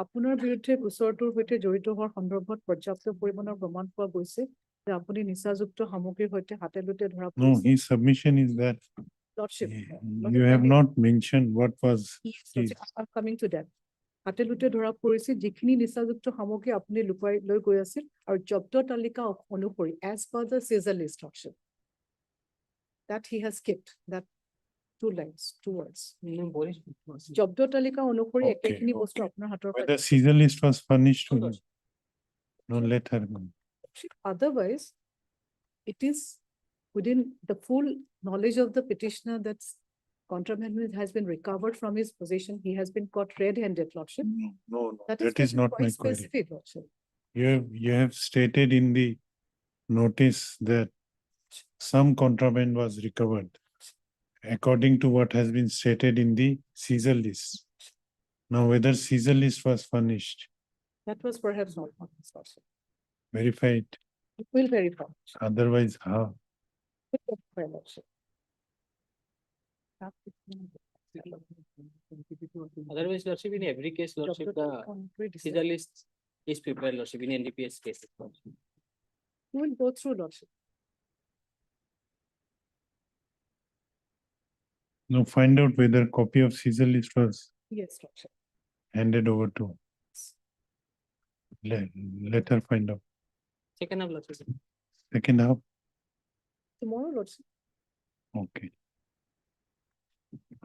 আপোনাৰ বিৰুদ্ধে গোচৰটোৰ সৈতে জড়িত হোৱাৰ সন্দৰ্ভত পৰ্যাপ্ত পৰিমাণৰ প্ৰমাণ পোৱা গৈছে যে আপুনি নিচাযুক্ত সামগ্ৰীৰ সৈতে হাতে লুটে ধৰা No, his submission is that Lordship. you have not mentioned what was. I'm coming to that. হাতে লুটে ধৰা পৰিছে যিখিনি নিচাযুক্ত সামগ্ৰী আপুনি লুকুৱাই লৈ গৈ আছিল আৰু জব্দ তালিকা অনুসৰি as per the seizure list, lordship, that he has skipped that 2 lines, 2 words. জব্দ তালিকা অনুসৰি একেখিনি বস্তু আপোনাৰ হাতৰ পৰা Whether seizure list was furnished to him. No, let her go. Otherwise, it is within the full knowledge of the petitioner that contraband has been recovered from his possession. He has been caught red-handed, lordship. No, That is not quite my query. specific, lordship. You have stated in the notice that some contraband was recovered according to what has been stated in the seizure list. Now, whether seizure list was furnished, That was perhaps not honest, lordship. verified, It will verify. otherwise how? It will verify, lordship. Otherwise, lordship, in every case, lordship, the seizure list is prepared, lordship, in NDPS cases. We will go through, lordship. Now, find out whether copy of seizure list was Yes, lordship. handed over to. Let her find out. Second half, lordship. Second half, Tomorrow, lordship. Okay.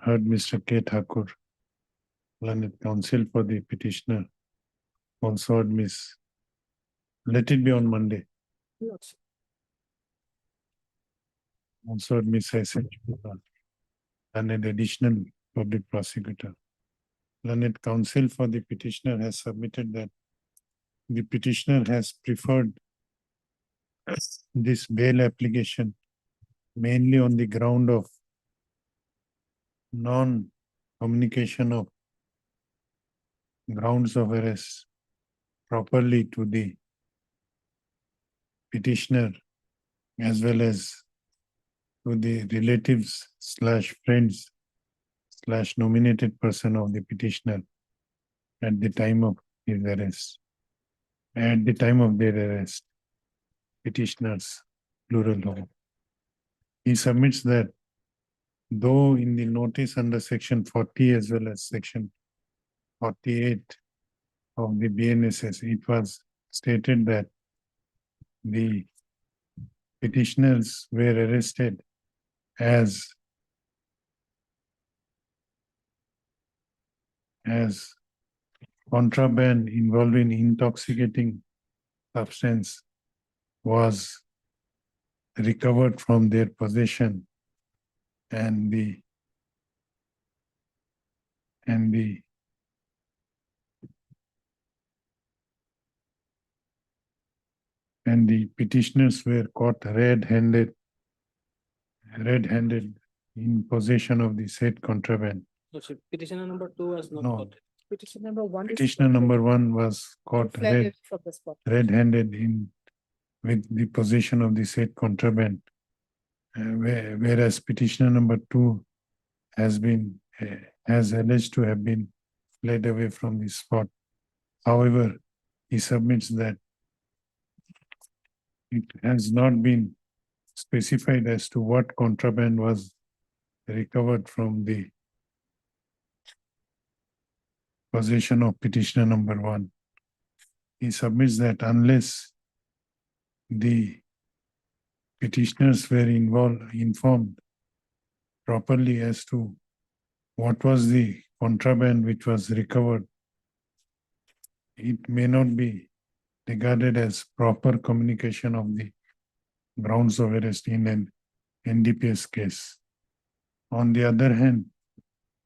Heard Mr. K. Thakur, learned counsel for the petitioner. Also heard Miss. Let it be on Monday. Lordship. Also heard Miss Aisha Chopra, learned additional public prosecutor. Learned counsel for the petitioner has submitted that the petitioner has preferred this bail application mainly on the ground of non-communication of grounds of arrest properly to the petitioner as well as to the relatives slash friends slash nominated person of the petitioner at the time of his arrest. At the time of their arrest, petitioners, plural home. He submits that though in the notice under section 40 as well as section 48 of the BNSS, it was stated that the petitioners were arrested as contraband involving intoxicating substance was recovered from their possession and the petitioners were caught red-handed in possession of the said contraband. Lordship, petitioner number 2 was not No. caught. Petition number 1. is Petitioner number 1 was caught fled away from the spot. red-handed with the possession of the said contraband. Whereas petitioner number 2 has alleged to have been fled away from the spot. However, he submits that it has not been specified as to what contraband was recovered from the possession of petitioner number 1. He submits that unless the petitioners were informed properly as to what was the contraband which was recovered, it may not be regarded as proper communication of the grounds of arrest in an NDPS case. On the other hand,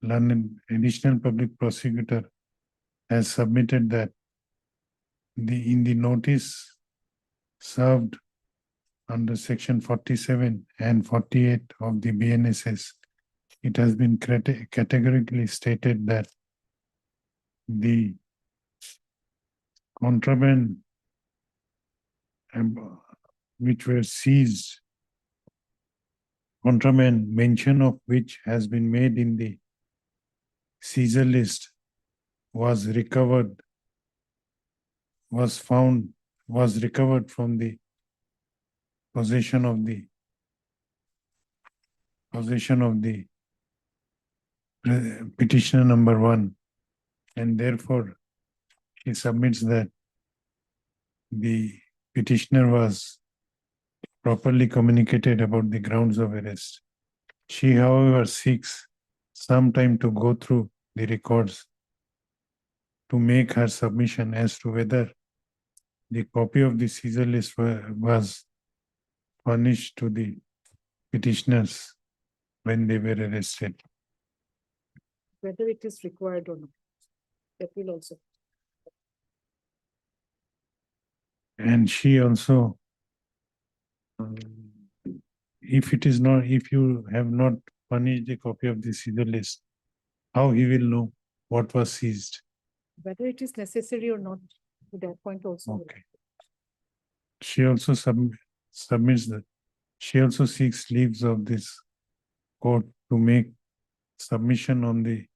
learned additional public prosecutor has submitted that in the notice served under section 47 and 48 of the BNSS, it has been categorically stated that the contraband which were seized, contraband mention of which has been made in the seizure list was recovered from the possession of the petitioner number 1, and therefore he submits that the petitioner was properly communicated about the grounds of arrest. She, however, seeks some time to go through the records to make her submission as to whether the copy of the seizure list was furnished to the petitioners when they were arrested. Whether it is required or not. That will also. And she also, if you have not furnished a copy of the seizure list, how he will know what was seized? Whether it is necessary or not, to that point also. Okay. She also submits that she also seeks leaves of this court to make submission on the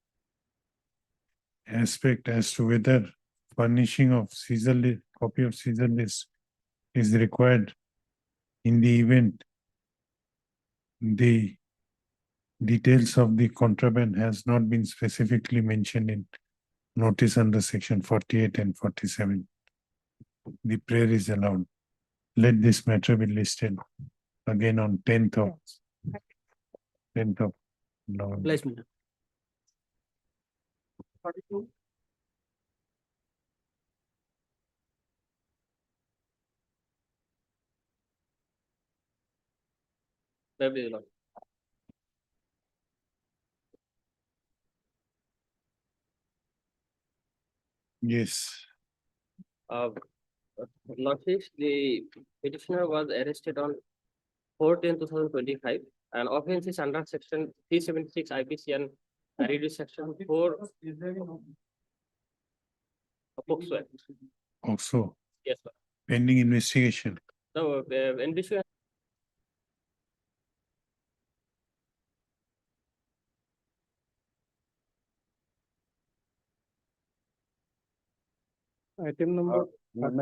aspect as to whether furnishing of seizure list, copy of seizure list is required in the event the details of the contraband has not been specifically mentioned in notice under section 48 and 47. The prayer is allowed. Let this matter be listed again on 10th of 10th of November. Last minute. That is not. Yes, Lordship, the petitioner was arrested on 4/10/2025 and offense is under section 376 IPC and reduced section 4. POCSO Act. also Yes, sir. pending investigation. So, NBC Item number, item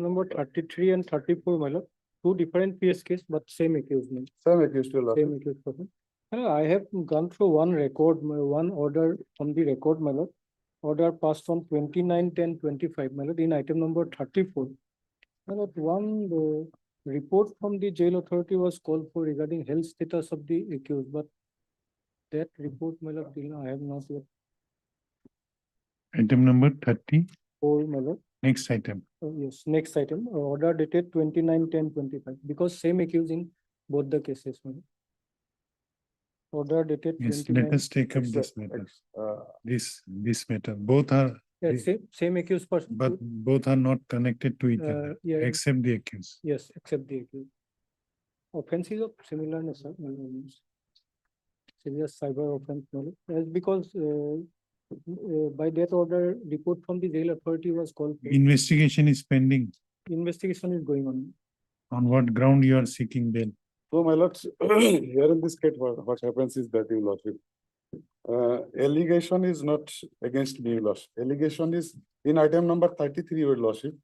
number 33 and 34, my lord. Two different PSKs, but same accused. Same accused, your Same accused person. I have gone through one record, one order from the record, my lord. Order passed on 29/10/25, my lord, in item number 34. My lord, one report from the jail authority was called for regarding health status of the accused, but that report, my lord, till now I have not yet. Item number 30, Oh, my lord. next item. Yes, next item, order dated 29/10/25, because same accused in both the cases. my lord. Order dated Yes, 29. let us take up this matter. This matter, both are, Yeah, same accused person. but both are not connected to each other, Yeah, except the accused. yes, except the accused. Offenses of similar nature. Serious cyber offense, because by that order, report from the jail authority was called. for. Investigation is pending. Investigation is going on. On what ground you are seeking bail? So my lords, here in this case, what happens is that, your lordship, allegation is not against me, your lordship. Allegation is in item number 33, your lordship.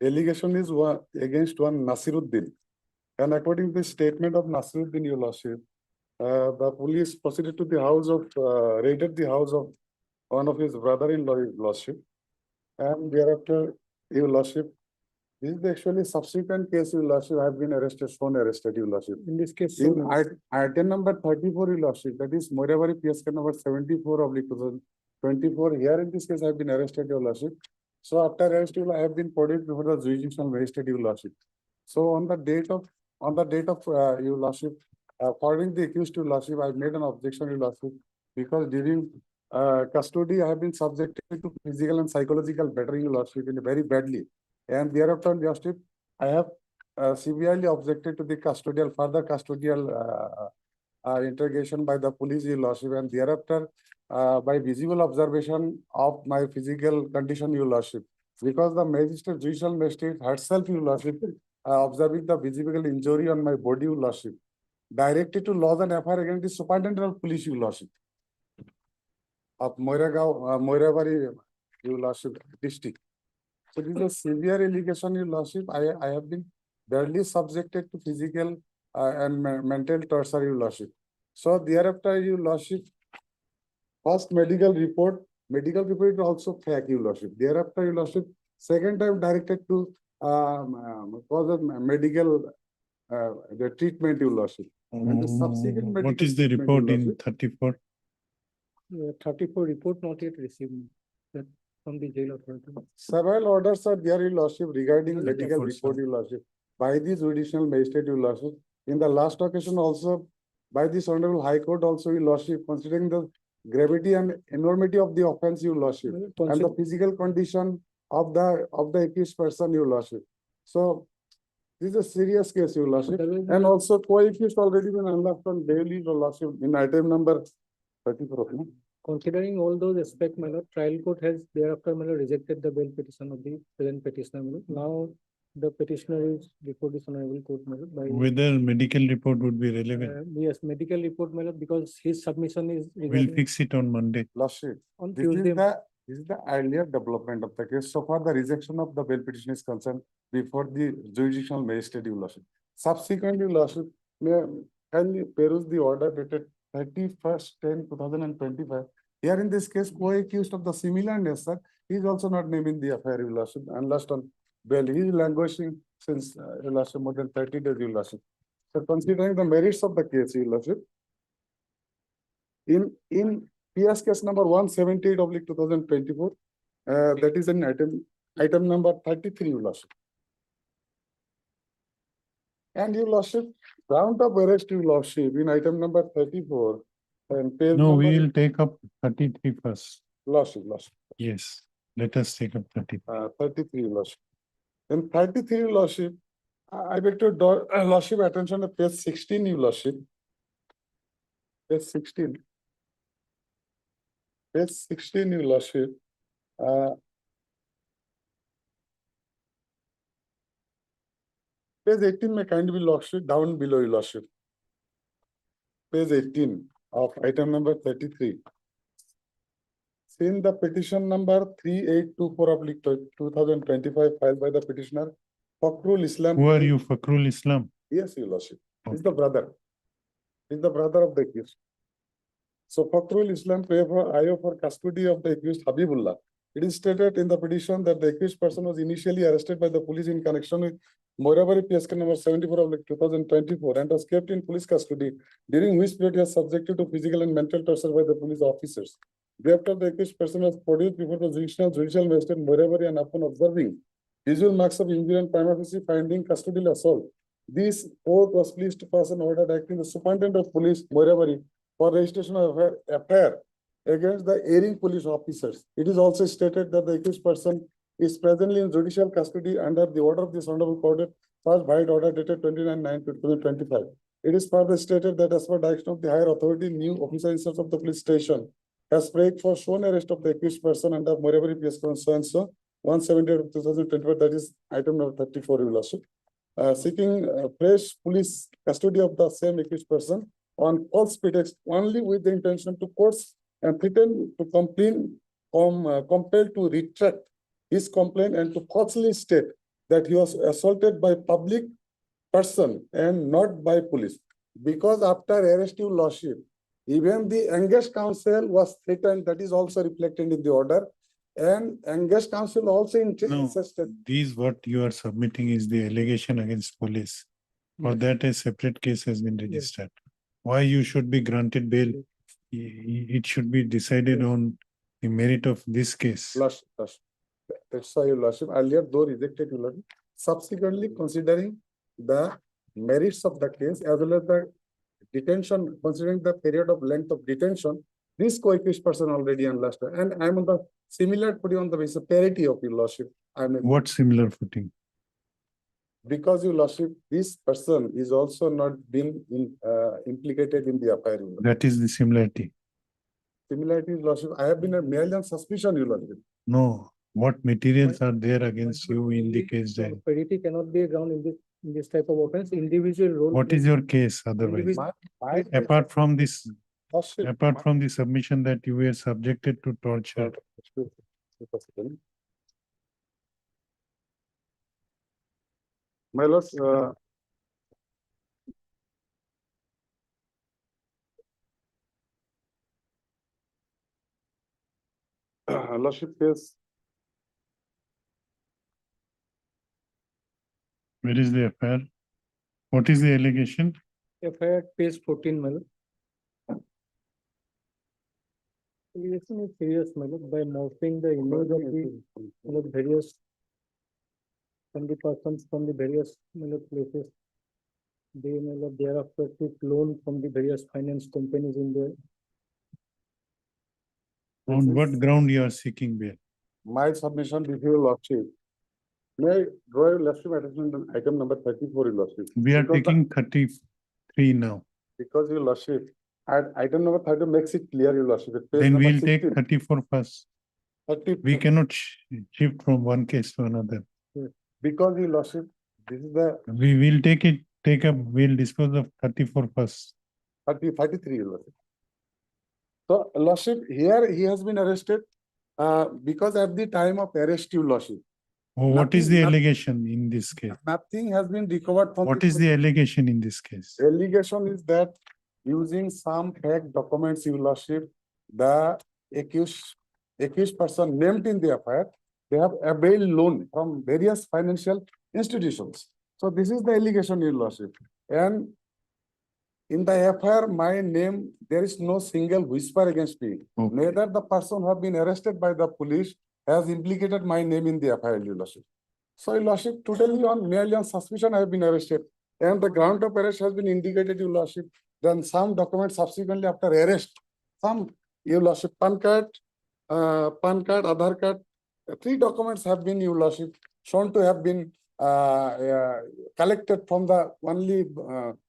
Allegation is against one Nasiruddin. And according to the statement of Nasiruddin, your lordship, the police proceeded to the house of, raided the house of one of his brother-in-law, your lordship. And thereafter, your lordship, this is actually subsequent case, your lordship, I have been arrested, shown arrested, your lordship. In this case. In item number 34, your lordship, that is Moiravari PSK number 74/2024, here in this case, I have been arrested, your lordship. So after arrest, I have been put before the judicial magistrate, your lordship. So on the date of, your lordship, according to the accused, your lordship, I made an objection, your lordship, because during custody, I have been subjected to physical and psychological battery, your lordship, very badly. And thereafter, lordship, I have severely objected to the further custodial interrogation by the police, your lordship, and thereafter, by visible observation of my physical condition, your lordship, because the magistrate, judicial magistrate herself, your lordship, observing the visible injury on my body, your lordship, directed to lodge an FIR against the superintendent of police, your lordship, of Moiravari, your lordship, district. So this is a severe allegation, your lordship. I have been barely subjected to physical and mental torture, your lordship. So thereafter, your lordship, first medical report is also fake, your lordship. Thereafter, your lordship, second time directed to cause of medical the treatment, your lordship. And the subsequent What medical is the treatment, report your in lordship. 34? 34 report not yet received. That from the jail authority. Several orders are there, your lordship, regarding medical 34, report, sir. your lordship, by the judicial magistrate, your lordship. In the last occasion also, by this honorable high court also, your lordship, considering the gravity and enormity of the offense, your lordship, and the physical condition of the accused person, your lordship. So this is a serious case, your lordship, and also co-accused already been unlocked on bail, your lordship, in item number 34. No? Considering all those aspects, my lord, trial court has thereafter, my lord, rejected the bail petition of the present petitioner. My lord. Now the petitioner is before this honorable court, my lord, by. Whether medical report would be relevant? Yes, medical report, my lord, because his submission is. We'll regarding fix it on Monday. Lordship, On this is Tuesday. this is the earlier development of the case. So far, the rejection of the bail petition is concerned before the judicial magistrate, your lordship. Subsequently, lordship, can you peruse the order dated 31/10/2025. Here in this case, co-accused of the similar nature, he is also not named in the affair, your lordship, unless on bail. He is languishing since, your lordship, more than 30 days, your lordship. So considering the merits of the case, Your Lordship, in PS case number 178 of 2024, that is an item number 33, Your Lordship. And Your Lordship, ground of arrest, Your Lordship, in item number 34 and page No, we number, will take up 33 first. Lordship. Yes, let us take up 30. 33, Your Lordship. In 33, Your Lordship, I beg to draw Lordship attention to page 16, Your Lordship. Page 16. Page 16, Your Lordship. Page 18 may kindly be Lordship, down below, Your Lordship. Page 18 of item number 33. In the petition number 3824 of 2025 filed by the petitioner, Fakhrul Islam. Who are you, Fakhrul Islam? Yes, Your Lordship. He's the brother. He's the brother of the accused. So Fakhrul Islam pay for IO for custody of the accused Habibullah. It is stated in the petition that the accused person was initially arrested by the police in connection with Moirabari PSK number 74 of 2024 and was kept in police custody, during which period he was subjected to physical and mental torture by the police officers. Thereafter, the accused person was produced before the judicial magistrate Moirabari, and upon observing visual marks of injury and prima facie finding custodial assault, this court was pleased to pass an order directing the superintendent of police Moirabari for registration of FIR against the erring police officers. It is also stated that the accused person is presently in judicial custody under the order of this honorable court, first by order dated 29/9/2025. It is further stated that as per direction of the higher authority, new officer in charge of the police station has prayed for shown arrest of the accused person under Moirabari PSK so and so 178 of 2025, that is item number 34, Your Lordship. Seeking fresh police custody of the same accused person on false pretext only with the intention to coerce and threaten to compel to retract his complaint and to falsely state that he was assaulted by public person and not by police. Because after arrest, Your Lordship, even the engaged counsel was threatened, that is also reflected in the order. And engaged counsel also insisted. These what you are submitting is the allegation against police. For that, a separate case has been registered. Why you should be granted bail? It should be decided on the merit of this case. Lordship. That's why, Your Lordship, earlier though rejected, Your Lordship, subsequently considering the merits of the case as well as the detention, considering the period of length of detention, this co-accused person already enlisted, and I'm on the similar footing on the basis of parity of Your Lordship. What similar footing? Because Your Lordship, this person is also not been implicated in the affair. That is the similarity. Similarity, Your Lordship, I have been a merely on suspicion, Your Lordship. No, what materials are there against you in the case then? Parity cannot be a ground in this type of offense. Individual role. What is your case otherwise? Apart from this, apart from the submission that you were subjected to torture. My lord, Lordship, yes. Where is the affair? What is the allegation? FIR page 14, my lord. Allegation is serious, my lord, by morphing the image of the various from the persons from the various places. They thereafter took loan from the various finance companies in there. On what ground you are seeking bail? My submission before Your Lordship. May I draw your lordship attention to item number 34, Your Lordship? We are Because the- taking 33 now. Because Your Lordship, item number 30 makes it clear, Your Lordship. It page Then number we'll take 16. 34 first. 30 We cannot shift from one case to another. Because Your Lordship, this is the We will we'll dispose of 34 first. 33, Your Lordship. So, Lordship, here he has been arrested because at the time of arrest, Your Lordship, What is the Nothing- allegation in this case? nothing has been recovered from. What is the allegation in this case? Allegation is that using some fake documents, Your Lordship, the accused person named in the affair, they have availed loan from various financial institutions. So this is the allegation, Your Lordship. And in the FIR, my name, there is no single whisper against me. Okay. Neither the person who have been arrested by the police has implicated my name in the FIR, Your Lordship. So, Your Lordship, totally on merely on suspicion, I have been arrested. And the ground of arrest has been indicated, Your Lordship. Then some documents subsequently after arrest, some, Your Lordship, PAN card, Aadhaar card, 3 documents have been, Your Lordship, shown to have been collected from the only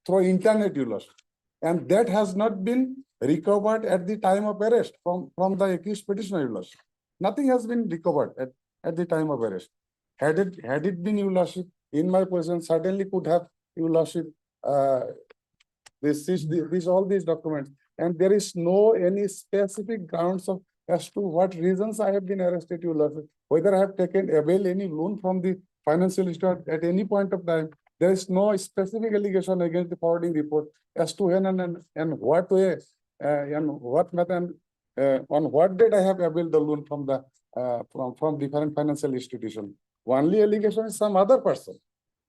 through internet, Your Lordship. And that has not been recovered at the time of arrest from the accused petitioner, Your Lordship. Nothing has been recovered at the time of arrest. Had it been, Your Lordship, in my position, certainly could have, Your Lordship, all these documents. And there is no any specific grounds of as to what reasons I have been arrested, Your Lordship. Whether I have taken avail any loan from the financial institution at any point of time, there is no specific allegation against the forwarding report as to when and what way and what method on what date I have availed the loan from the from different financial institution. Only allegation is some other person,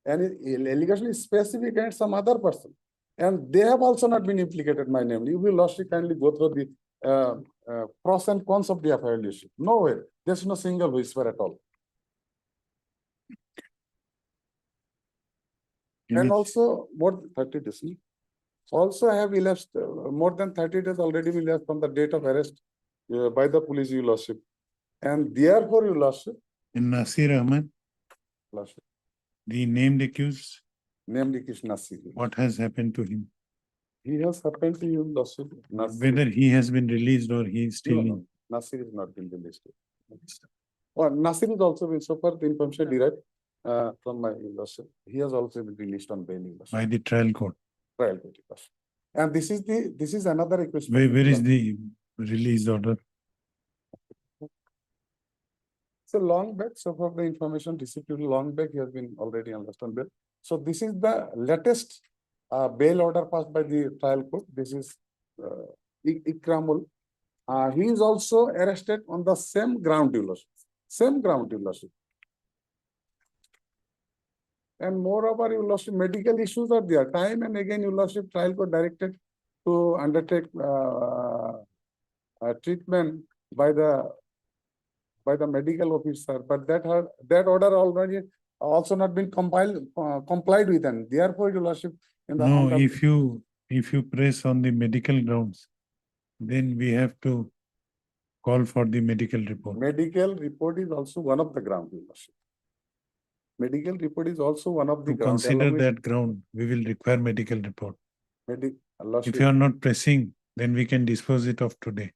and allegation is specific against some other person, and they have also not been implicated my name. You will lastly kindly go through the pros and cons of the FIR issue. No way. There's no single whisper at all. And also more than 30 days. Also, I have elapsed more than 30 days already elapsed from the date of arrest by the police, Your Lordship. And therefore, Your Lordship. In Nasir Ahmed, Lordship. the named accused, Named accused Nasir. what has happened to him? He has happened to you, Lordship. Whether he has been released or he is still in. Nasir has not been released. Or Nasir is also been so far the information derived from my Lordship. He has also been released on bail, Lordship. By the trial court. Trial court, Lordship. And this is another request. Where is the release order? It's a long back. So far the information received long back, he has been already on bail. So this is the latest bail order passed by the trial court. This is Ikramul. He is also arrested on the same ground, Your Lordship. Same ground, Your Lordship. And moreover, Your Lordship, medical issues are there. Time and again, Your Lordship, trial court directed to undertake treatment by the medical officer, but that order already also not been complied with, and therefore, Your Lordship. No, if you press on the medical grounds, then we have to call for the medical report. Medical report is also one of the ground, Your Lordship. Medical report is also one of the To ground. consider that ground, we will require medical report. Lordship. If you are not pressing, then we can dispose it of today.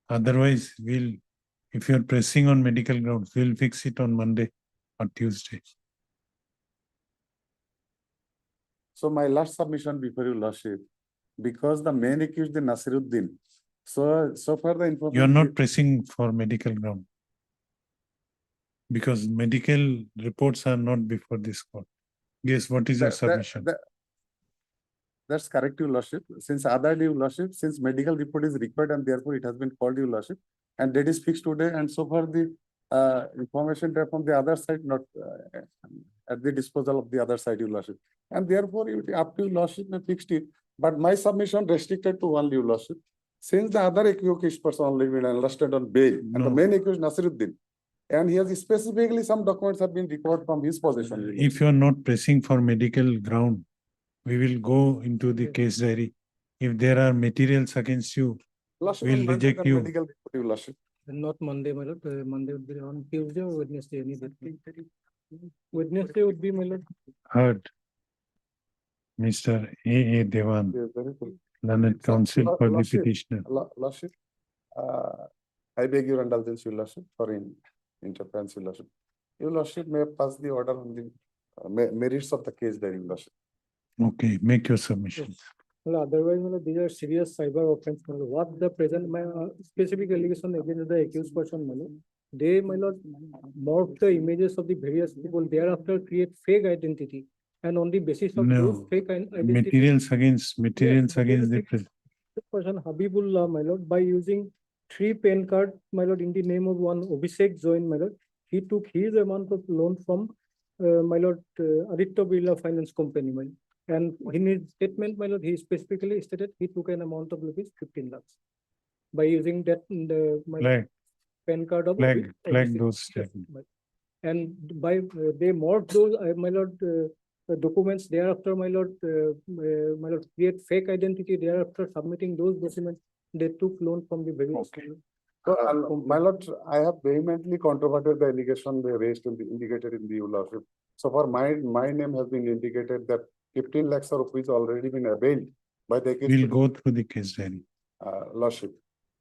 Otherwise, if you are pressing on medical grounds, we'll fix it on Monday or Tuesday. So my last submission before you, Lordship, because the main accused, the Nasiruddin. So far the information. You are not pressing for medical ground. Because medical reports are not before this court. Yes, what is your submission? That's correct, Your Lordship. Since other Your Lordship, since medical report is required and therefore it has been called, Your Lordship, and that is fixed today, and so far the information there from the other side not at the disposal of the other side, Your Lordship. And therefore, up to Your Lordship may fixed it. But my submission restricted to one, Your Lordship. Since the other accused person already been arrested on bail, and the main accused Nasiruddin, and he has specifically some documents have been recovered from his possession. If you are not pressing for medical ground, we will go into the case diary. If there are materials against you, we'll reject you. Medical report, Your Lordship. Not Monday, my lord. Monday would be on Tuesday or Wednesday, any day. Wednesday would be, my lord. Heard. Mr. A. Devan, Yes, very good. Learned Counsel for the Lordship, petitioner. Lordship, I beg your indulgence, Your Lordship, for interference, Your Lordship. Your Lordship may pass the order on the merits of the case there, Your Lordship. Okay, make your submission. Well, otherwise, my lord, these are serious cyber offense. My lord. What the present, my specific allegation against the accused person, my lord. They, my lord, morph the images of the various people, thereafter create fake identity. And on the basis of those No, fake identity. materials against the president. Person Habibullah, my lord, by using 3 PAN cards, my lord, in the name of one Abhishek Jain, my lord, he took his amount of loan from, my lord, Aditya Birla Finance Company, my lord. And in his statement, my lord, he specifically stated he took an amount of rupees 15 lakhs by using that my Flag, PAN card of flag, OBC. flag those Yes, statements. and by they morphed those, my lord, documents thereafter, my lord, create fake identity thereafter submitting those documents. They took loan from the various. So, my lord, I have vehemently controverted the allegation they raised in the indicated in the your lordship. So for my name has been indicated that 15 lakhs of rupees already been availed by the We'll go through the case diary. lordship.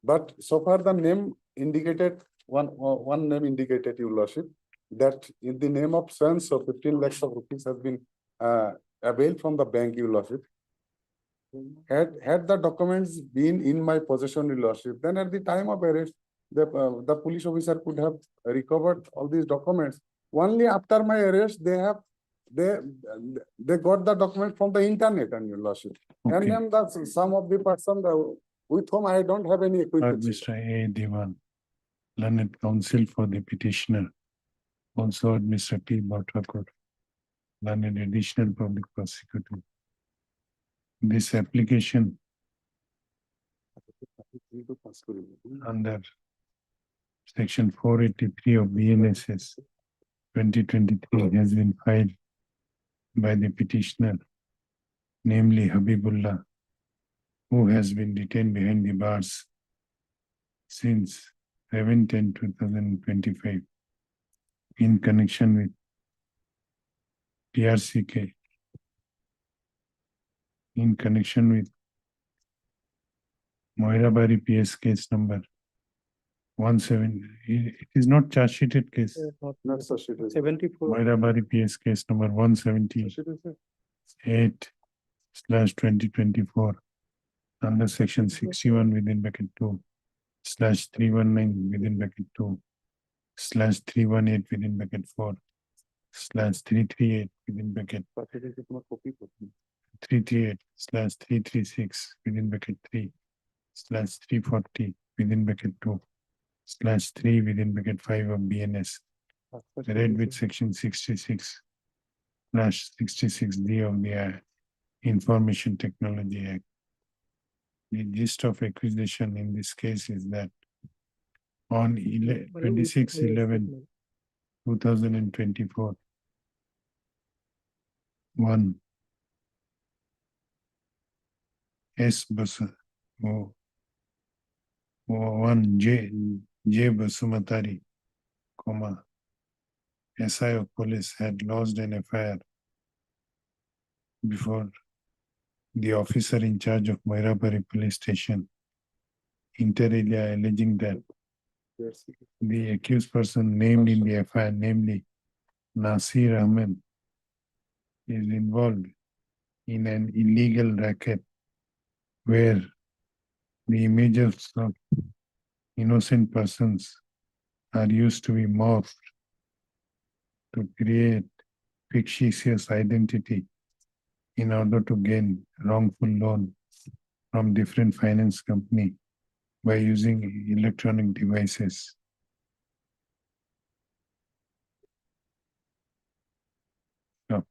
But so far the name indicated, one name indicated your lordship, that in the name of son, so 15 lakhs of rupees has been availed from the bank, your lordship. Had the documents been in my possession, your lordship, then at the time of arrest, the police officer could have recovered all these documents. Only after my arrest, they got the document from the internet, and your lordship. And Okay. then that's some of the person with whom I don't have any equivalence. Mr. A. Devan, learned counsel for the petitioner. Also Mr. P. Bhattakur, learned additional public prosecutor. This application under section 483 of BNSS 2023 has been filed by the petitioner, namely Habibullah, who has been detained behind the bars since 11/10/2025 in connection with PRCK, in connection with Moirabari PS case number 17. It is not charge sheeted case. Not such it is. 74. Moirabari PS case number 178/2024 under section 61 within bracket 2/319 within bracket 2/318 within bracket 4/338 within bracket 338/336 within bracket 3/340 within bracket 2/3 within bracket 5 of BNS, read with section 66/66D of the Information Technology Act. The gist of accusation in this case is that on 26/11/2024, one S. One J. Basumatari, SI of police had lodged an FIR before the officer in charge of Moirabari police station, inter alia, alleging that the accused person named in the FIR, namely Nasir Ahmed, is involved in an illegal racket where the images of innocent persons are used to be morphed to create fictitious identity in order to gain wrongful loan from different finance company by using electronic devices. So,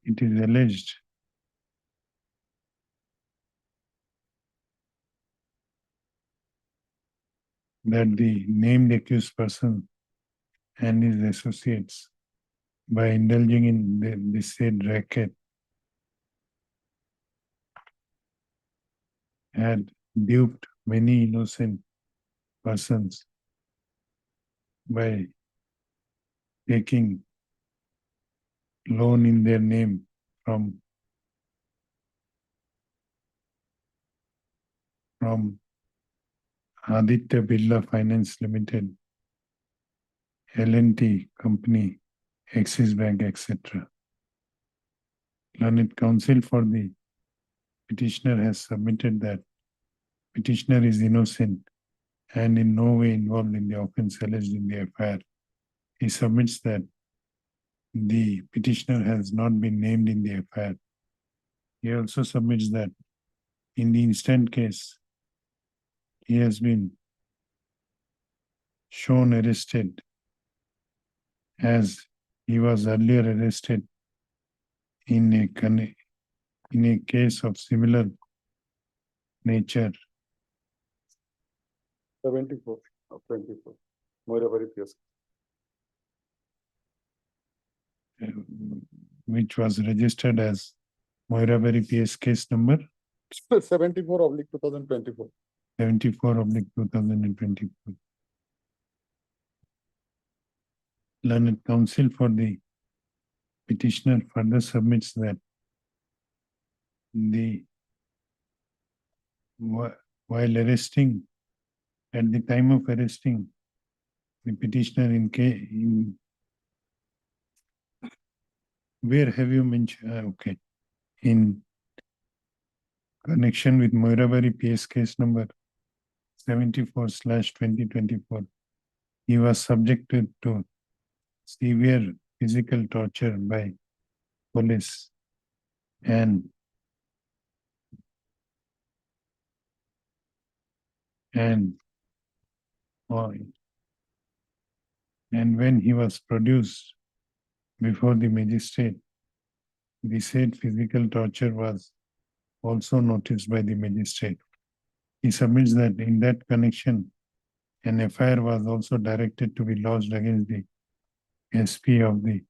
it is alleged that the named accused person and his associates, by indulging in the said racket, had duped many innocent persons by taking loan in their name from Aditya Birla Finance Limited, L&T Company, Axis Bank, etc. Learned counsel for the petitioner has submitted that petitioner is innocent and in no way involved in the offence alleged in the FIR. He submits that the petitioner has not been named in the FIR. He also submits that in the instant case, he has been shown arrested as he was earlier arrested in a case of similar nature, 74 of 24. Moirabari PS. which was registered as Moirabari PS case number 74/2024. 74/2024. Learned counsel for the petitioner further submits that while arresting, at the time of arresting, the petitioner in where have you mentioned, okay, in connection with Moirabari PS case number 74/2024, he was subjected to severe physical torture by police and when he was produced before the magistrate, the said physical torture was also noticed by the magistrate. He submits that in that connection, an FIR was also directed to be lodged against the SP of the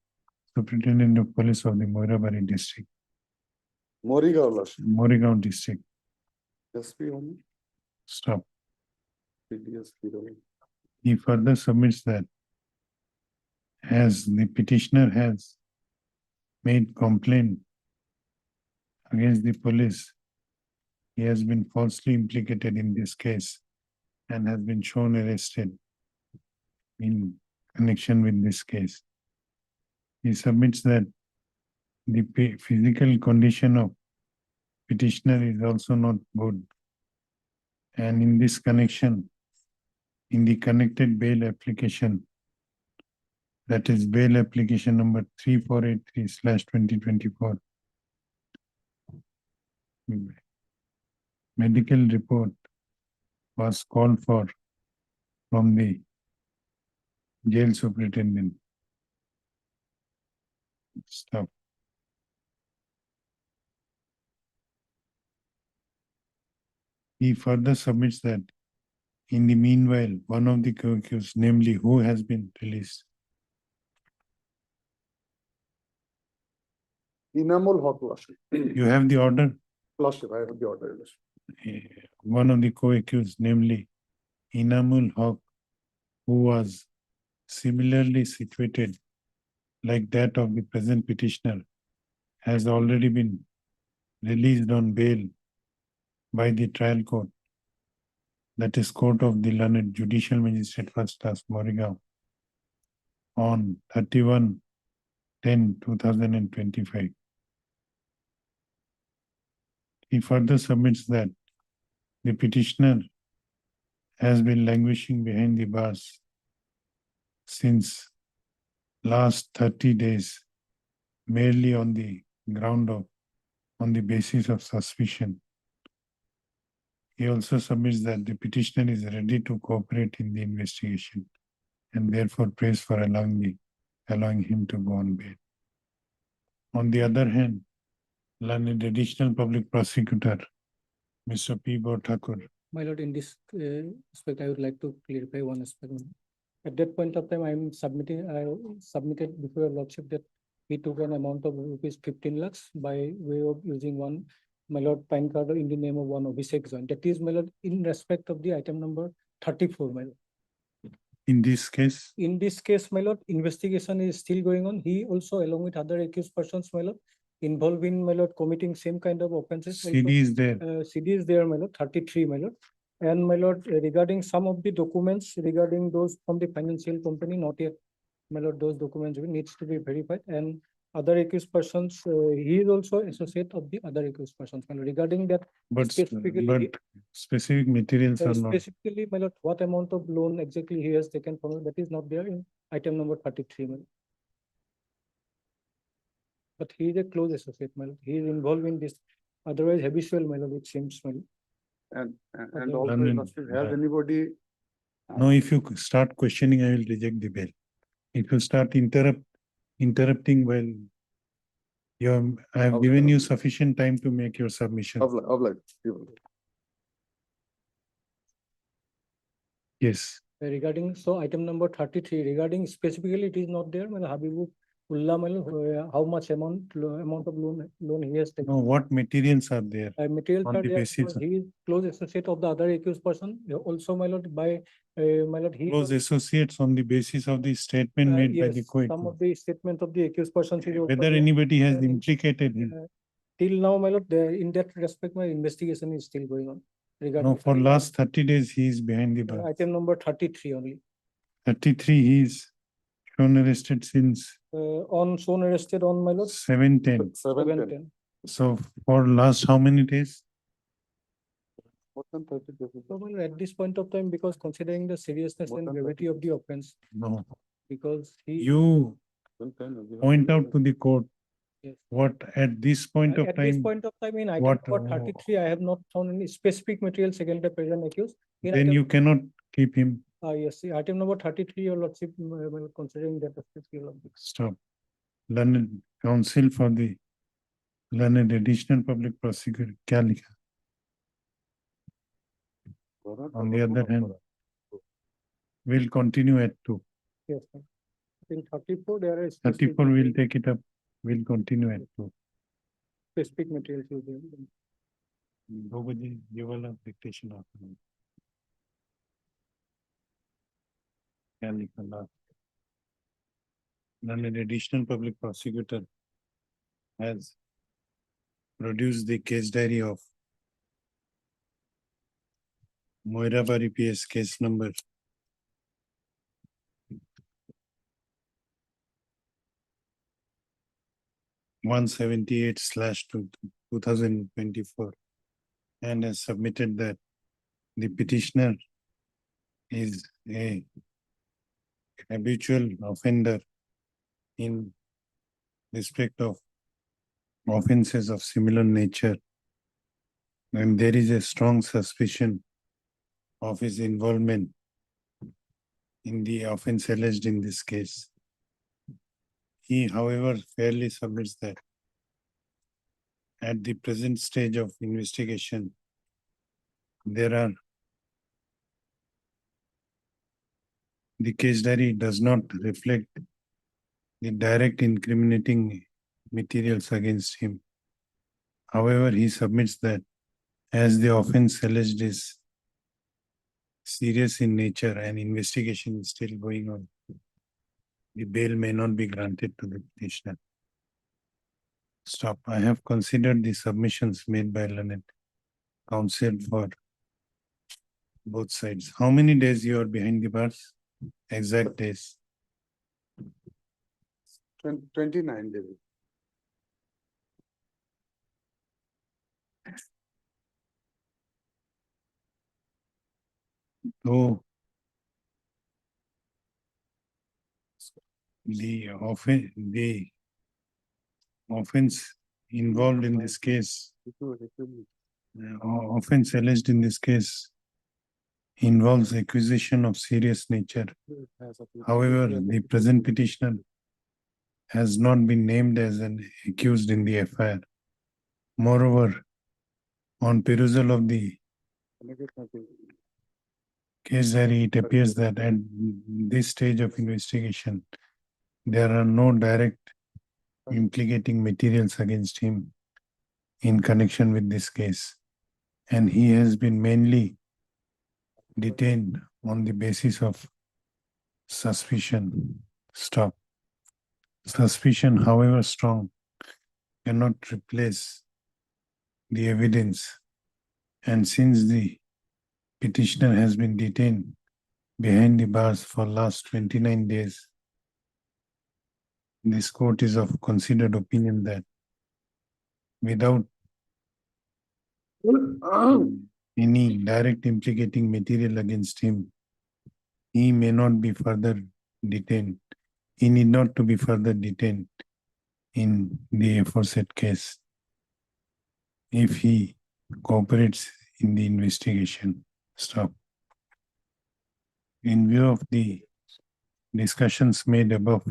Superintendent of Police of the Moirabari district, Morigaon Lordship. Morigaon district. SP only. Stop. PDS 0. He further submits that as the petitioner has made complaint against the police, he has been falsely implicated in this case and has been shown arrested in connection with this case. He submits that the physical condition of petitioner is also not good. And in this connection, in the connected bail application, that is bail application number 3483/2024, medical report was called for from the jail superintendent. Stop. He further submits that in the meanwhile, one of the co-accused, namely who has been released, Inamul Haq Lordship. you have the order? Lordship, I have the order. Lordship. One of the co-accused, namely Inamul Haq, who was similarly situated like that of the present petitioner, has already been released on bail by the trial court, that is Court of the Learned Judicial Magistrate First Class Morigaon, on 31/10/2025. He further submits that the petitioner has been languishing behind the bars since last 30 days, merely on the basis of suspicion. He also submits that the petitioner is ready to cooperate in the investigation and therefore prays for allowing him to go on bail. On the other hand, learned additional public prosecutor, Mr. P. Thakur. My lord, in this aspect, I would like to clarify one aspect. At that point of time, I submitted before your lordship that he took an amount of rupees 15 lakhs by way of using one, my lord, PAN card in the name of one Abhishek Jain. That is, my lord, in respect of the item number 34, my lord. In this case? In this case, my lord, investigation is still going on. He also, along with other accused persons, my lord, involved in, my lord, committing same kind of offenses. CD is there. CD is there, my lord, 33, my lord. And my lord, regarding some of the documents regarding those from the financial company, not yet, my lord, those documents needs to be verified. And other accused persons, he is also associate of the other accused persons. My lord, regarding that, But specifically, specific materials are not. specifically, my lord, what amount of loan exactly he has taken from it, that is not there in item number 33, my lord. But he is a close associate, my lord. He is involved in this, otherwise habitual, my lord, it seems, my lord. And Okay. also, Lordship, has anybody? No, if you start questioning, I will reject the bail. If you start interrupting while I have given you sufficient time to make your submission. Yes, Regarding, so item number 33, regarding specifically, it is not there, Habibullah, how much amount of loan he has taken. no, what materials are there? Materials On are the there, basis because of- he is close associate of the other accused person, also, my lord, by, my lord, he. Close associates on the basis of the statement made by the Yes, co some of the statement of the accused person. is also Whether there. anybody has Uh, implicated him. Till now, my lord, in that respect, my investigation is still going on. No, Regarding for last 30 days, he is behind the bar. item number 33 only. 33, he is shown arrested since On shown arrested on, my lord. 7/10. 7/10. So for last how many days? So, my lord, at this point of time, because considering the seriousness and gravity of the offense, No, because he. you point out to the court Yes. what at this point of At this time, point of time, in item what, number 33, I have not found any specific materials against the present accused. In then item- you cannot keep him. Yes, see, item number 33, your lordship, well, considering that aspect, your lordship. Stop. Learned counsel for the learned additional public prosecutor, क्या लिखा? On the other hand, we'll continue at 2. Yes, sir. In 34, there is. 34, we'll take it up. We'll continue at 2. Specific materials. you will- 2 बजे ये वाला dictation आपका क्या लिखा last? Then an additional public prosecutor has produced the case diary of Moirabari PS case number 178/2024 and has submitted that the petitioner is a habitual offender in respect of offenses of similar nature. And there is a strong suspicion of his involvement in the offense alleged in this case. He, however, fairly submits that at the present stage of investigation, the case diary does not reflect the direct incriminating materials against him. However, he submits that as the offense alleged is serious in nature and investigation is still going on, the bail may not be granted to the petitioner. Stop. I have considered the submissions made by learned counsel for both sides. How many days you are behind the bars? Exact days. 29 days. So the offense involved in this case, offense alleged in this case involves accusation of serious nature. However, the present petitioner has not been named as an accused in the FIR. Moreover, on perusal of the case diary, it appears that at this stage of investigation, there are no direct implicating materials against him in connection with this case. And he has been mainly detained on the basis of suspicion. Stop. Suspicion, however strong, cannot replace the evidence. And since the petitioner has been detained behind the bars for last 29 days, this court is of considered opinion that without any direct implicating material against him, he may not be further detained. He need not to be further detained in the aforesaid case if he cooperates in the investigation. Stop. In view of the discussions made above,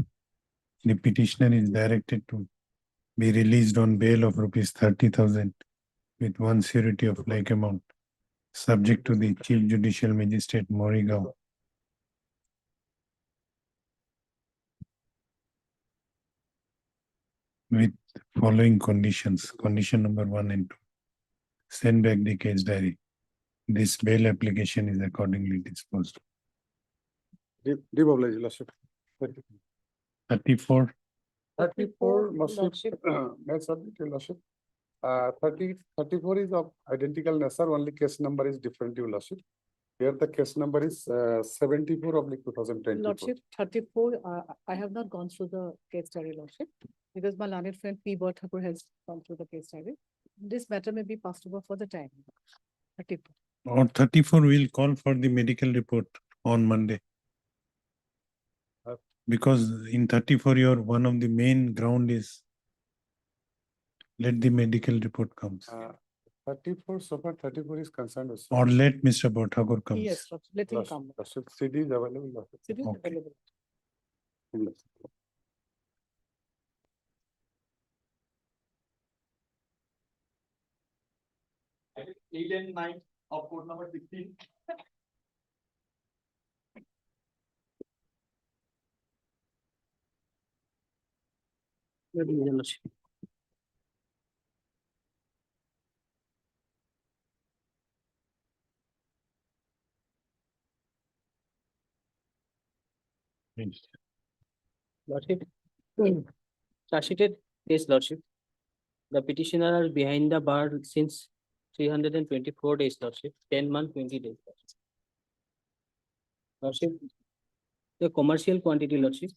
the petitioner is directed to be released on bail of rupees 30,000 with one surety of like amount, subject to the Chief Judicial Magistrate Morigaon. With following conditions, condition number 1 and 2. Send back the case diary. This bail application is accordingly disposed. Demobilize, Your Lordship. 34, 34, Lordship, may I submit, Your Lordship? 34 is of identical nature, only case number is different, Your Lordship. Here the case number is 74/2024. Lordship, 34, I have not gone through the case diary, Lordship, because my learned friend P. Thakur has gone through the case diary. This matter may be passed over for the time. 34. or 34 will call for the medical report on Monday. Because in 34, your one of the main ground is let the medical report comes. 34, so far 34 is concerned with. Or let Mr. Bhattakur comes. Yes, Lordship, let him come. Lordship, CD is available, Lordship. It is Okay. available. Yes. Eight and nine of code number 16. Let me, Your Lordship. Lordship, charge-sheeted case, Lordship. The petitioner are behind the bar since 324 days, Lordship, 10 months, 20 days. Lordship, the commercial quantity, Lordship.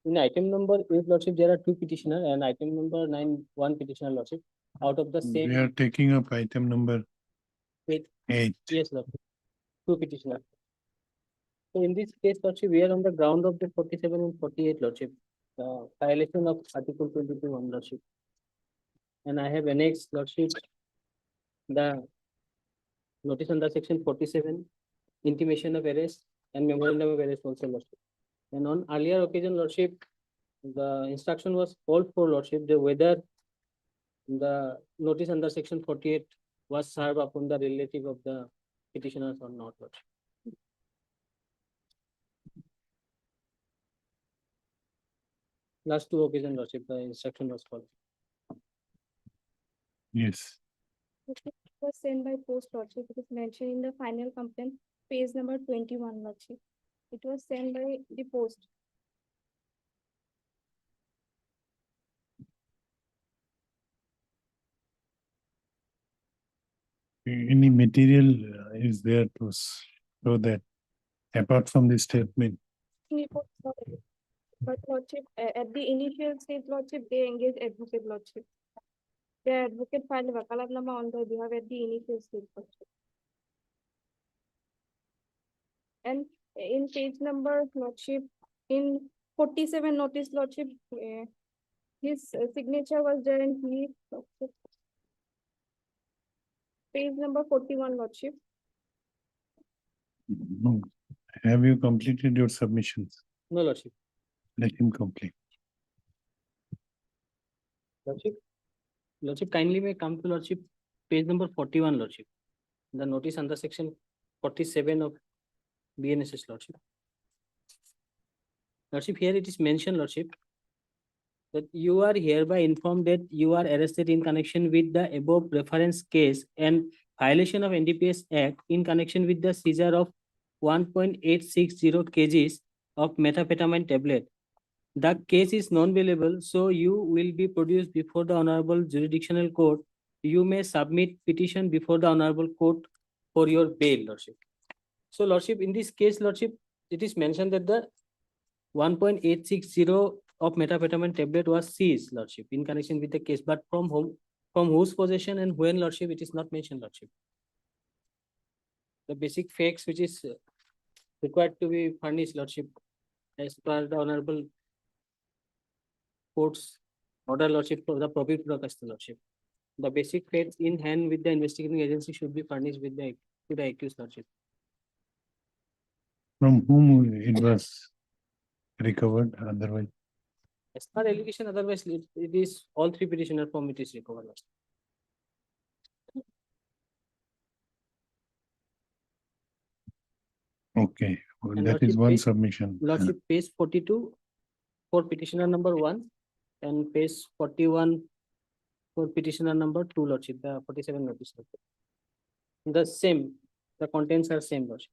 In item number 8, Lordship, there are 2 petitioner, and item number 9, 1 petitioner, Lordship. Out of the We same are taking up item number 8. 8. Yes, Lordship. 2 petitioner. So in this case, Lordship, we are on the ground of the 47 and 48, Lordship. Violation of Article 22(1), Lordship. And I have annexed, Lordship, the notice under section 47, intimation of arrest and memorandum of arrest also, Lordship. And on earlier occasion, Lordship, the instruction was called for, Lordship, whether the notice under section 48 was served upon the relative of the petitioners or not, Lordship. Last 2 occasions, Lordship, the instruction was called. Yes. It was sent by post, Lordship. It is mentioned in the final complaint, page number 21, Lordship. It was sent by the post. Any material is there to show that apart from the statement? Report is not available. But Lordship, at the initial stage, Lordship, they engage advocate, Lordship. The advocate filed a wakalatnama on their behalf at the initial stage, Lordship. And in page number, Lordship, in 47 notice, Lordship, his signature was there and he, Lordship. Page number 41, Lordship. No. Have you completed your submissions? No, Lordship. Let him complete. Lordship, Lordship, kindly may come to Lordship, page number 41, Lordship. The notice under section 47 of BNSS, Lordship. Lordship, here it is mentioned, Lordship, that you are hereby informed that you are arrested in connection with the above reference case and violation of NDPS Act in connection with the seizure of 1.860 kgs of methamphetamine tablet. The case is non-bailable, so you will be produced before the Honorable Jurisdictional Court. You may submit petition before the Honorable Court for your bail, Lordship. So, Lordship, in this case, Lordship, it is mentioned that the 1.860 of methamphetamine tablet was seized, Lordship, in connection with the case, but from whom, from whose possession and when, Lordship, it is not mentioned, Lordship. The basic facts which is required to be furnished, Lordship, as per the Honorable Court's order, Lordship, for the probate process, Lordship. The basic facts in hand with the investigating agency should be furnished with the to the accused, Lordship. From whom it was recovered otherwise? As per allegation, otherwise it is all three petitioner from it is recovered. Okay, well, And that is Lordship one page- submission. Lordship, page 42 for petitioner number 1 and page 41 for petitioner number 2, Lordship, the 47 notice. The same, the contents are same, Lordship.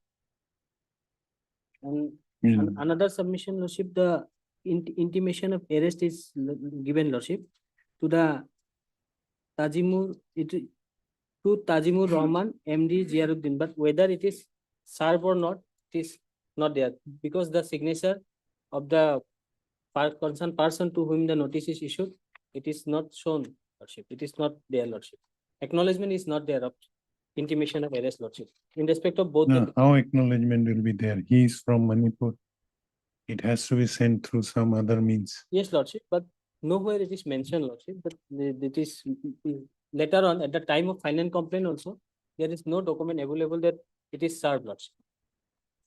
And Mm. another submission, Lordship, the intimation of arrest is given, Lordship, to the Tajimur, to Tajimur Rahman, MD Ziaruddin, but whether it is served or not, it is not there, because the signature of the concerned person to whom the notice is issued, it is not shown, Lordship, it is not there, Lordship. Acknowledgement is not there of intimation of arrest, Lordship, in respect of both. No, the- how acknowledgement will be there? He is from Manipur. It has to be sent through some other means. Yes, Lordship, but nowhere it is mentioned, Lordship, but it is later on, at the time of final complaint also, there is no document available that it is served, Lordship.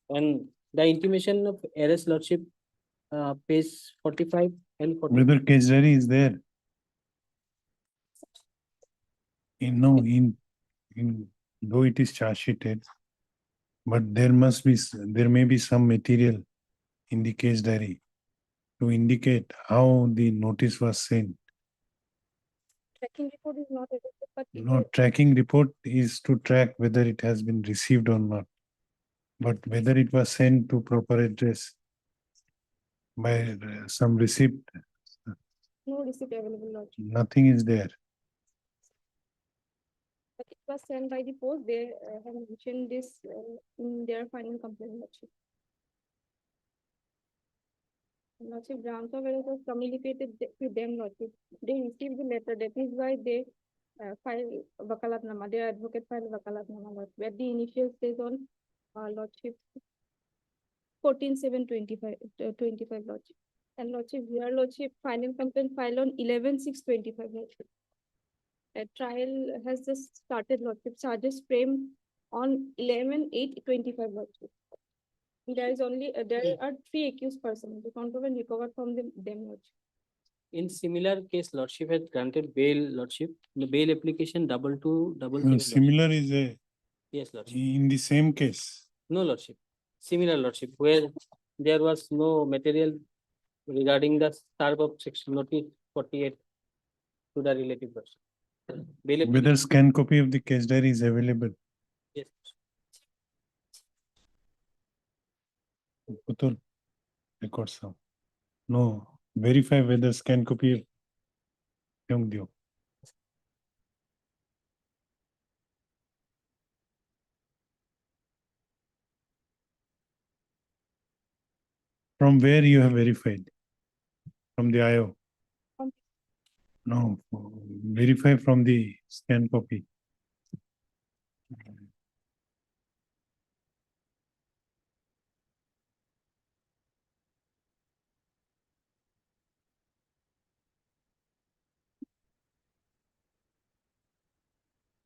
And the intimation of arrest, Lordship, page 45 and 40. Whether case diary is there? Though it is charge sheeted, but there must be, there may be some material in the case diary to indicate how the notice was sent. Tracking report is not available, but it No, tracking report is to track whether it has been received or not. But whether it was sent to proper address by some receipt, no receipt available, Lordship. nothing is there. But it was sent by the post. They have mentioned this in their final complaint, Lordship. Lordship, grounds of arrest was communicated with them, Lordship. They received the letter. That is why they filed Vakalatnama. Their advocate filed Vakalatnama, Lordship. At the initial stage on Lordship 14/7/25, Lordship. And Lordship, here, Lordship, final complaint filed on 11/6/25, Lordship. A trial has just started, Lordship. Charges framed on 11/8/25, Lordship. There is only, there are 3 accused persons. The contraband recovered from them, Lordship. In similar case, Lordship had granted bail, Lordship, the bail application 2277. Lordship. Similar is a, Yes, Lordship. in the same case. No, Lordship. Similar, Lordship, where there was no material regarding the serve of section notice 48 to the relative person. Bail Whether application- scan copy of the case diary is available. Yes. Putul, record some. No, verify whether scan copy. Kyung diyo? From where you have verified? From the IO? From- No, verify from the scan copy.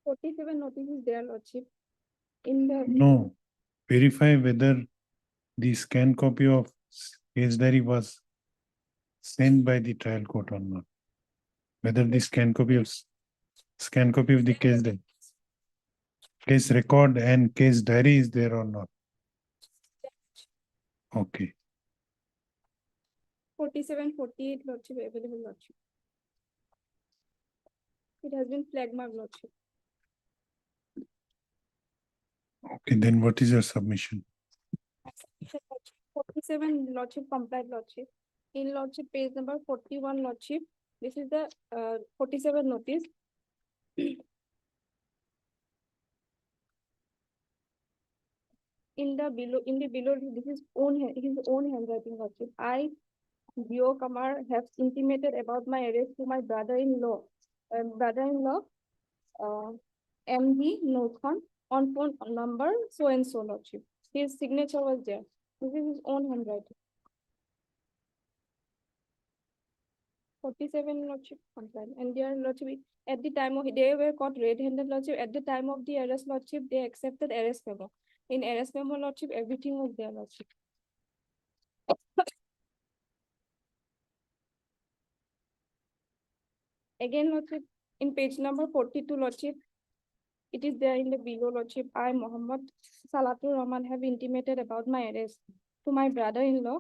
Forty-seven notices there, Lordship. In the No, verify whether the scan copy of case diary was sent by the trial court or not. Whether the scan copy of the case diary, case record and case diary is there or not. Okay, 47, 48, Lordship, available, Lordship. It has been flag marked, Lordship. okay, then what is your submission? 47, Lordship, complied, Lordship. In Lordship, page number 41, Lordship. This is the 47 notice. In the below, this is his own handwriting, Lordship. I, Dio Kamar, have intimated about my arrest to my brother-in-law, MD Nurkhan, on phone number so and so, Lordship. His signature was there. This is his own handwriting. 47, Lordship, compliant. And their Lordship, at the time of, they were caught red-handed, Lordship. At the time of the arrest, Lordship, they accepted arrest memo. In arrest memo, Lordship, everything was there, Lordship. Again, Lordship, in page number 42, Lordship, it is there in the below, Lordship, I, Mohammed Salatur Rahman, have intimated about my arrest to my brother-in-law,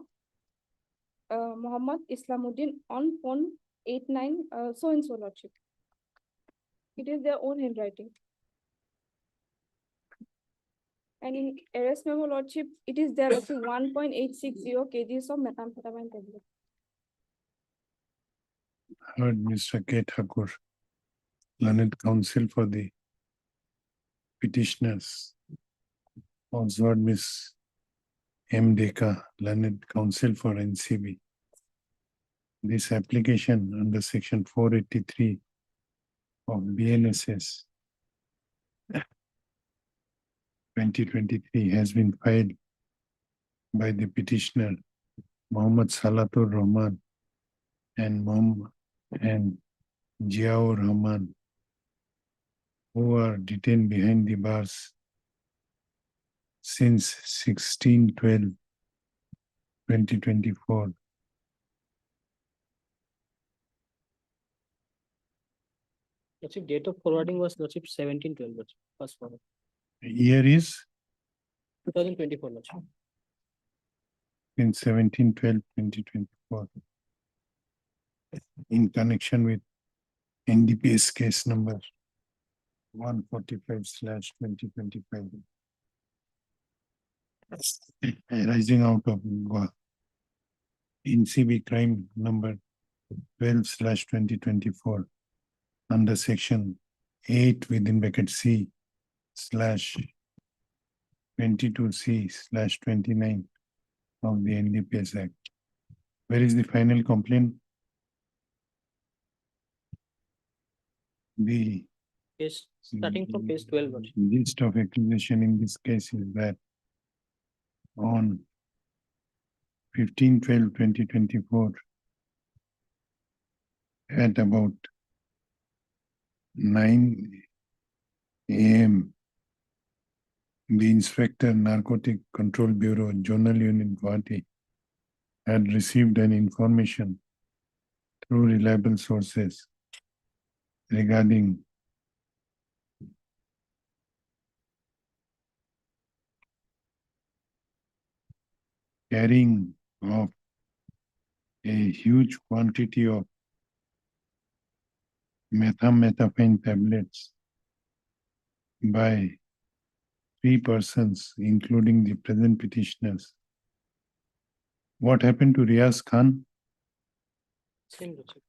Mohammed Islamuddin, on phone 89, so-and-so, Lordship. It is their own handwriting. And in arrest memo, Lordship, it is there, Lordship, 1.860 kgs of methamphetamine tablet. Heard Mr. K. Thakur, learned counsel for the petitioners. Also heard Miss M. Deka, learned counsel for NCB. This application under section 483 of BNSS 2023 has been filed by the petitioner Mohammed Salatur Rahman and Jiaur Rahman, who are detained behind the bars since 16/12/2024. Lordship, date of forwarding was Lordship 17/12, Lordship, first forward, Year is 2024, Lordship. in 17/12/2024. In connection with NDPS case number 145/2025. Arising out of NCB crime number 12/2024 under section 8 within bracket C/22C/29 of the NDPS Act. Where is the final complaint? The Yes, starting from page 12, Lordship. list of accusation in this case is that on 15/12/2024 at about 9 AM, the Inspector Narcotic Control Bureau, Zonal Unit Guwahati, had received an information through reliable sources regarding carrying of a huge quantity of methamphetamine tablets by 3 persons, including the present petitioners. What happened to Riaz Khan? Same, Lordship.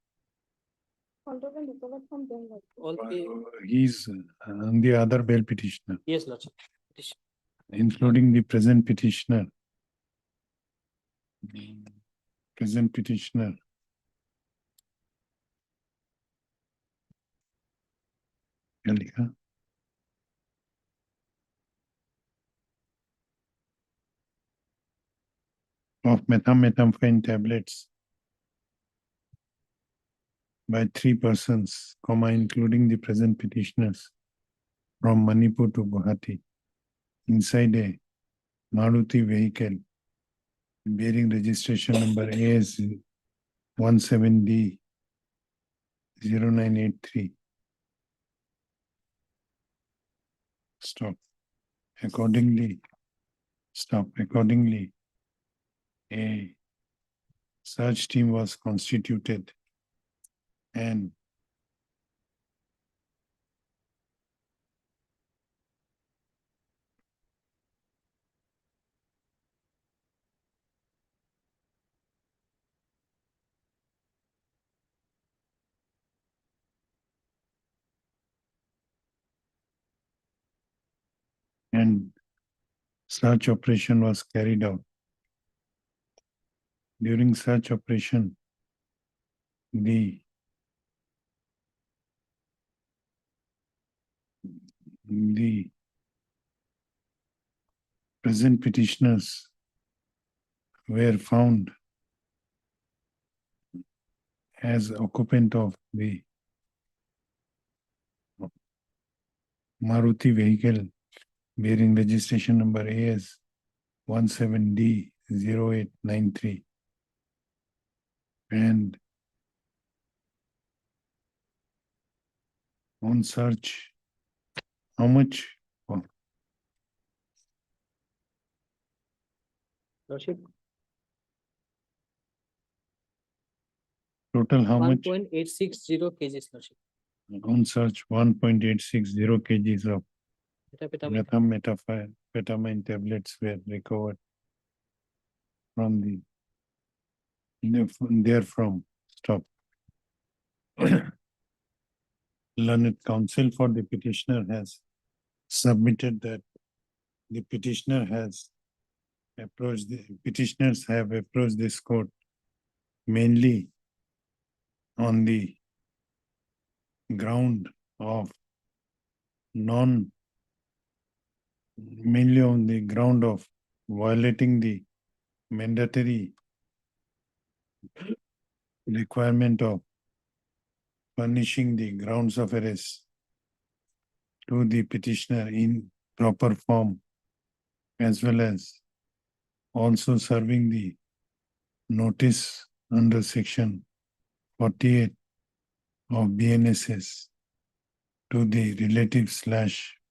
Control and recovered from them, Lordship. All three, He's the other bail petitioner, yes, Lordship. including the present petitioner. Present petitioner. क्या लिखा? Of methamphetamine tablets by 3 persons, including the present petitioners from Manipur to Guwahati inside a Maruti vehicle bearing registration number AS 17D 0983. Stop. Accordingly, a search team was constituted and search operation was carried out. During search operation, the present petitioners were found as occupant of the Maruti vehicle bearing registration number AS 17D 0893. And on search, how much? Oh, Lordship, total how much? 1.860 kgs, Lordship. On search, 1.860 kgs of methamphetamine tablets were recovered from therefrom. Stop. Learned counsel for the petitioner has submitted that the petitioners have approached this court mainly on the ground of mainly on the ground of violating the mandatory requirement of furnishing the grounds of arrest to the petitioner in proper form, as well as also serving the notice under section 48 of BNSS to the relatives /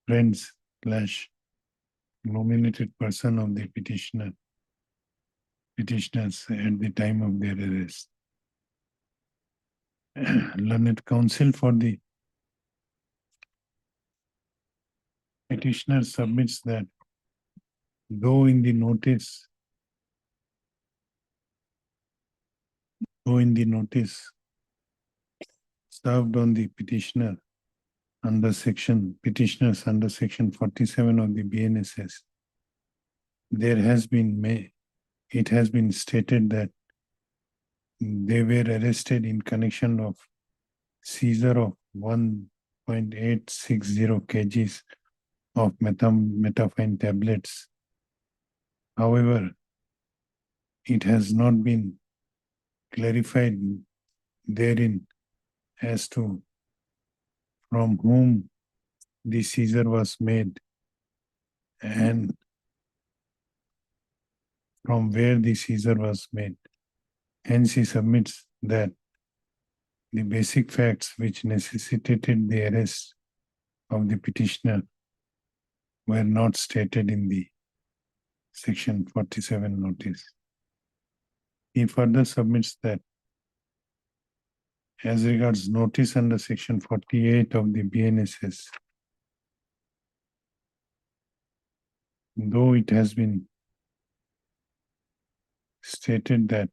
friends / nominated person of the petitioners at the time of their arrest. Learned counsel for the petitioner submits that though in the notice served on the petitioners under section 47 of the BNSS, it has been stated that they were arrested in connection of seizure of 1.860 kgs of methamphetamine tablets. However, it has not been clarified therein as to from whom the seizure was made and from where the seizure was made. Hence, he submits that the basic facts which necessitated the arrest of the petitioner were not stated in the section 47 notice. He further submits that as regards notice under section 48 of the BNSS, though it has been stated that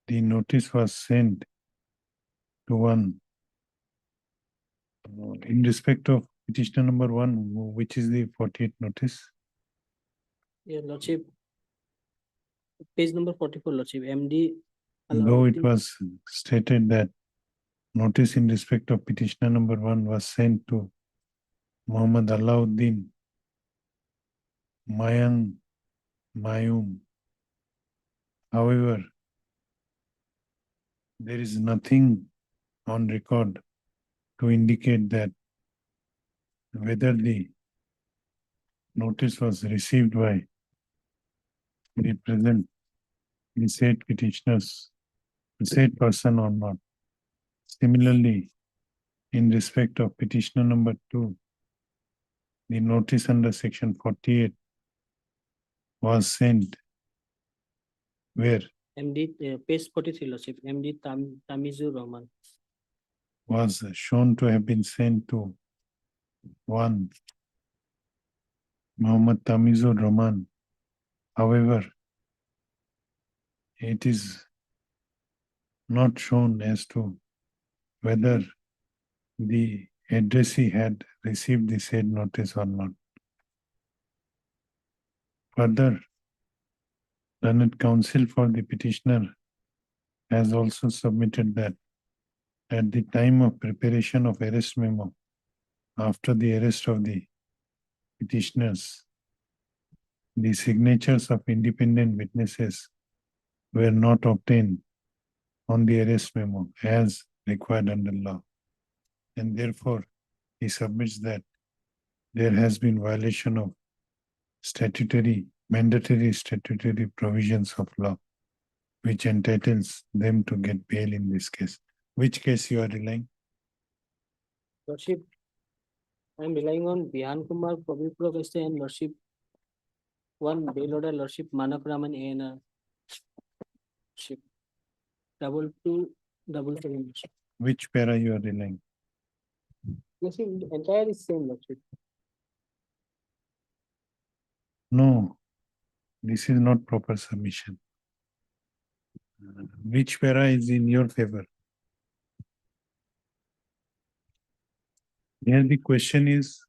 the notice was sent to one in respect of petitioner number 1, which is the 48 notice. Yeah, Lordship. Page number 44, Lordship, MD. Though it was stated that notice in respect of petitioner number 1 was sent to Muhammad Alauddin Mayum. However, there is nothing on record to indicate that whether the notice was received by the said petitioners, the said person or not. Similarly, in respect of petitioner number 2, the notice under section 48 was sent where MD, page 43, Lordship, MD Tamizur Rahman. was shown to have been sent to one Muhammad Tamizur Rahman. However, it is not shown as to whether the addressee had received the said notice or not. Further, learned counsel for the petitioner has also submitted that at the time of preparation of arrest memo, after the arrest of the petitioners, the signatures of independent witnesses were not obtained on the arrest memo as required under law. And therefore, he submits that there has been violation of mandatory statutory provisions of law, which entitles them to get bail in this case. Which case you are relying? Lordship, I am relying on Bihan Kumar, Public Provost and Lordship. One bail order, Lordship Manak Raman and ship 2277. Which para you are relying? Lordship, the entire is same, Lordship. No, this is not proper submission. Which para is in your favor? Here the question is,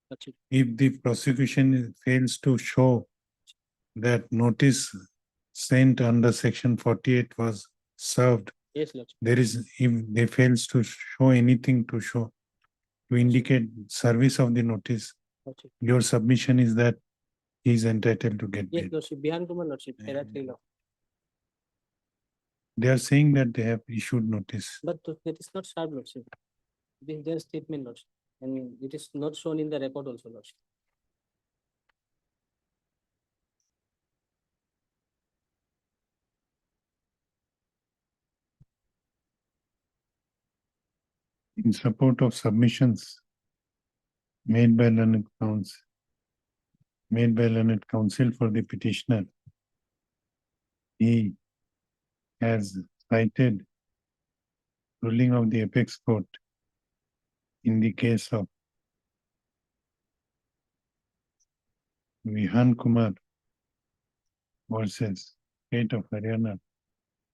Lordship. if the prosecution fails to show that notice sent under section 48 was served, Yes, Lordship. there is, if they fails to show anything to show, to indicate service of the notice, Lordship. your submission is that he is entitled to get Yes, bail. Lordship, Bihan Kumar, Lordship, para 3 law. They are saying that they have issued notice. But that is not served, Lordship. This is their statement, Lordship, and it is not shown in the record also, Lordship. In support of submissions made by learned counsel for the petitioner, he has cited ruling of the apex court in the case of Vihan Kumar versus State of Haryana,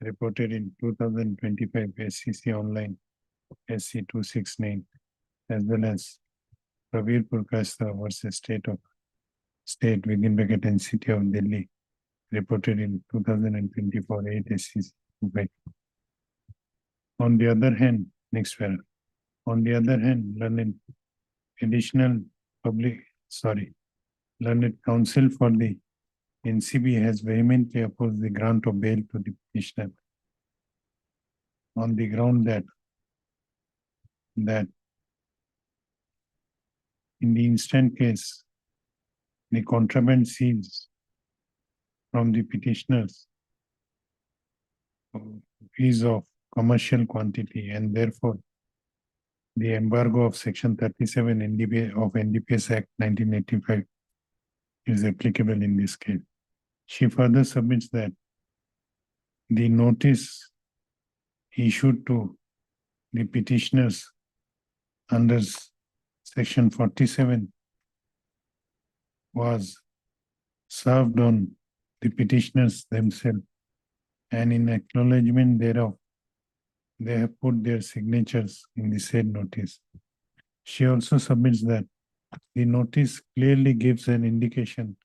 reported in 2025 SCC Online SC 269, as well as Pravir Purkasta versus State within bracket and City of Delhi, reported in 2024 8 SCC 25. On the other hand, next para. On the other hand, learned counsel for the NCB has vehemently opposed the grant of bail to the petitioner on the ground that in the instant case, the contraband seized from the petitioners is of commercial quantity, and therefore the embargo of section 37 of NDPS Act 1985 is applicable in this case. She further submits that the notice issued to the petitioners under section 47 was served on the petitioners themselves, and in acknowledgement thereof, they have put their signatures in the said notice. She also submits that the notice clearly gives an indication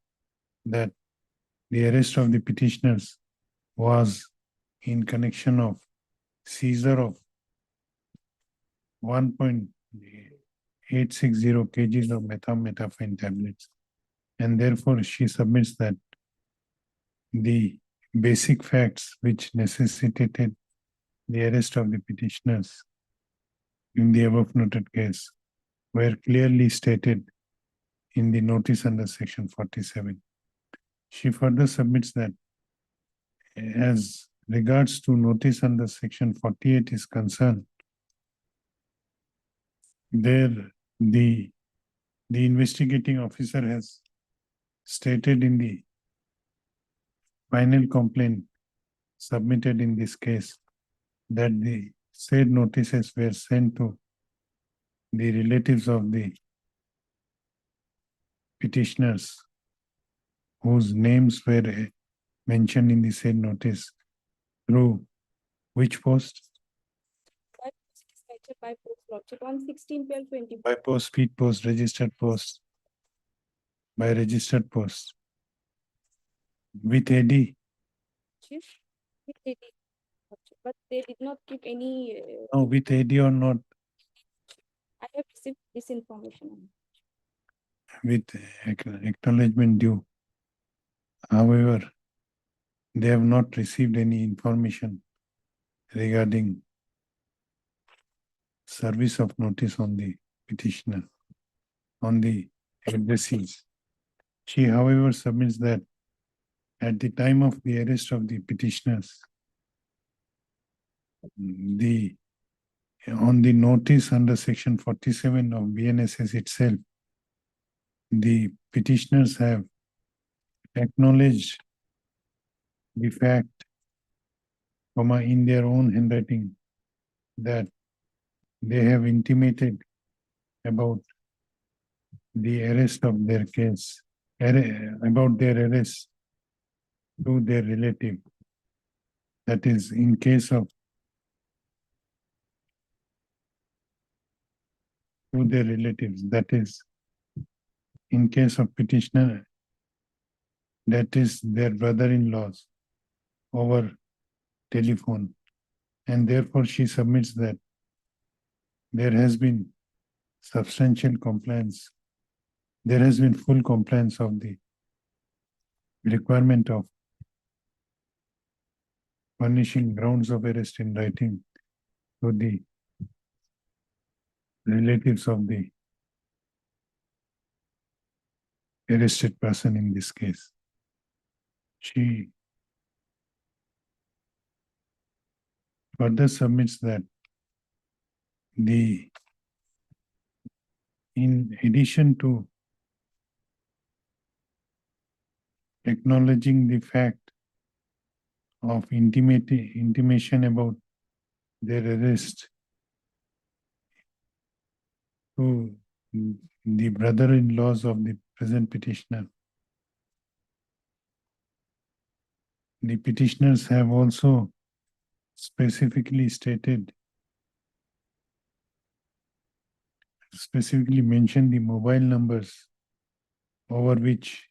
that the arrest of the petitioners was in connection of seizure of 1.860 kgs of methamphetamine tablets. And therefore, she submits that the basic facts which necessitated the arrest of the petitioners in the above noted case were clearly stated in the notice under section 47. She further submits that as regards to notice under section 48 is concerned, there the investigating officer has stated in the final complaint submitted in this case that the said notices were sent to the relatives of the petitioners whose names were mentioned in the said notice through which post? By post, Lordship, on 16/12/20. By post, speed post, registered post, by registered post. With AD, Chief, they did, Lordship, but they did not give any. no, with AD or not, I have received this information. with acknowledgement due. However, they have not received any information regarding service of notice on the petitioner, on the addressees. She, however, submits that at the time of the arrest of the petitioners, the on the notice under section 47 of BNSS itself, the petitioners have acknowledged the fact, in their own handwriting, that they have intimated about the arrest of their case, about their arrest to their relative. That is, in case of to their relatives, that is, in case of petitioner, that is their brother-in-laws over telephone. And therefore she submits that there has been substantial compliance. There has been full compliance of the requirement of furnishing grounds of arrest in writing to the relatives of the arrested person in this case. She further submits that in addition to acknowledging the fact of intimation about their arrest to the brother-in-laws of the present petitioner, the petitioners have also specifically mentioned the mobile numbers over which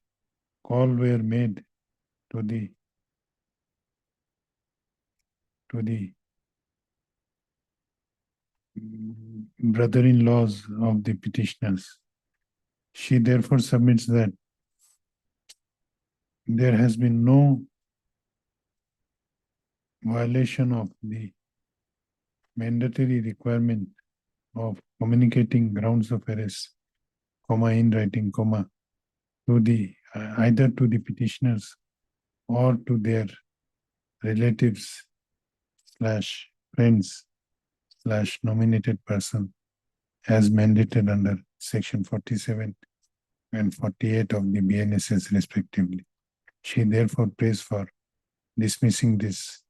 call were made to the brother-in-laws of the petitioners. She therefore submits that there has been no violation of the mandatory requirement of communicating grounds of arrest, in writing, to the either to the petitioners or to their relatives / friends / nominated person as mandated under section 47 and 48 of the BNSS respectively. She therefore prays for dismissing this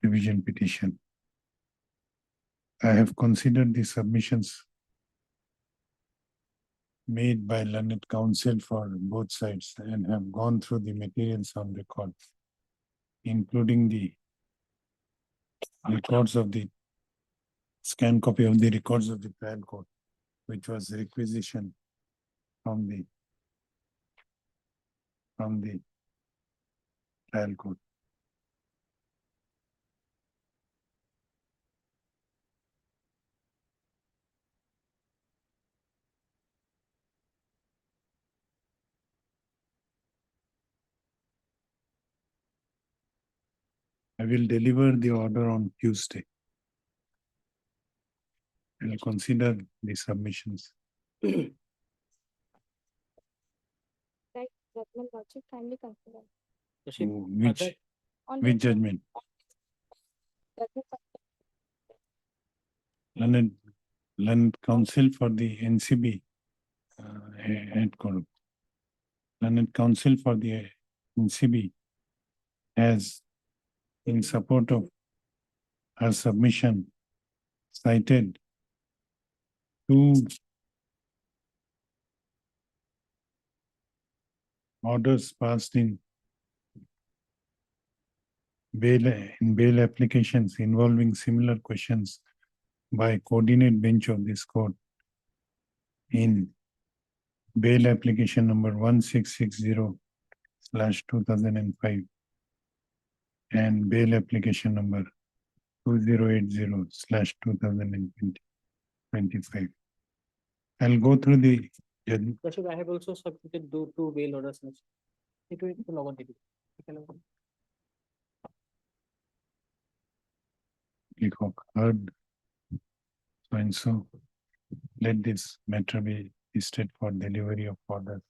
revision petition. I have considered the submissions made by learned counsel for both sides and have gone through the materials on record, including the records of the scanned copy of the records of the trial court, which was requisitioned from the trial court. I will deliver the order on Tuesday. I will consider the submissions. Right, judgment logic, kindly consider. On Which judgment? Learned counsel for the NCB headquarters. Learned counsel for the NCB has, in support of her submission, cited two orders passed in bail applications involving similar questions by coordinate bench of this court in bail application number 1660/2005 and bail application number 2080/2025. I'll go through the judgment. Rashid, I have also submitted two bail orders. It will log on. Leacock heard. So and so, let this matter be listed for delivery of orders.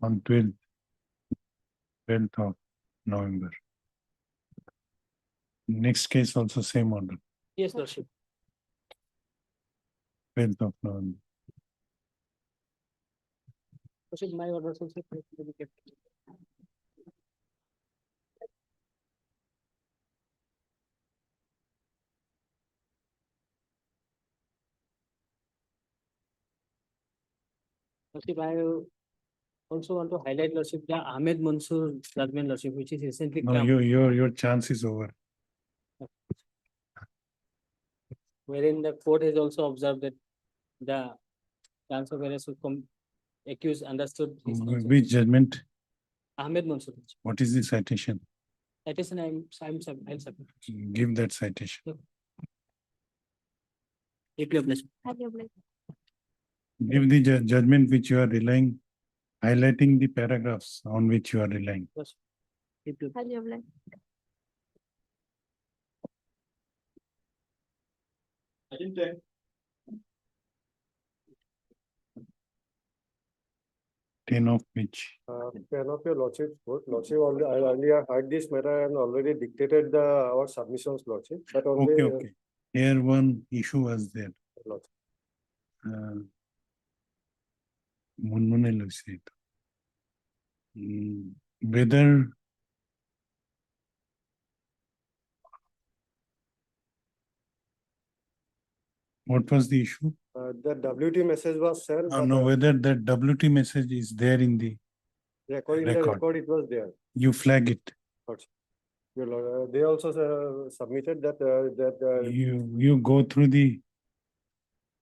On 12th 12th of November. Next case also same order, Yes, Lordship. 12th of November. Lordship, my orders also need to be kept. Lordship, I also want to highlight, Lordship, the Ahmed Mansoor judgment, Lordship, which is recently No, come, your chance is over. wherein the court has also observed that the chance of arrest of accused understood his consent. Which judgment? Ahmed Mansoor. What is the citation? That is an I'll submit. Give that citation. If you have blessed. Have your blessing. Give the judgment which you are relying, highlighting the paragraphs on which you are relying. If you Have your blessing. Ten of which. Ten of your lordship, lordship already, I earlier heard this matter and already dictated our submissions, lordship, but only. Okay, okay. Here one issue was there. Lordship. Munmune lagse ito. Whether what was the issue? The WT message was sent. but, No, whether that WT message is there in the Record in the record. record, it was there. You flag it. Lordship. Your lord, they also submitted that. You go through the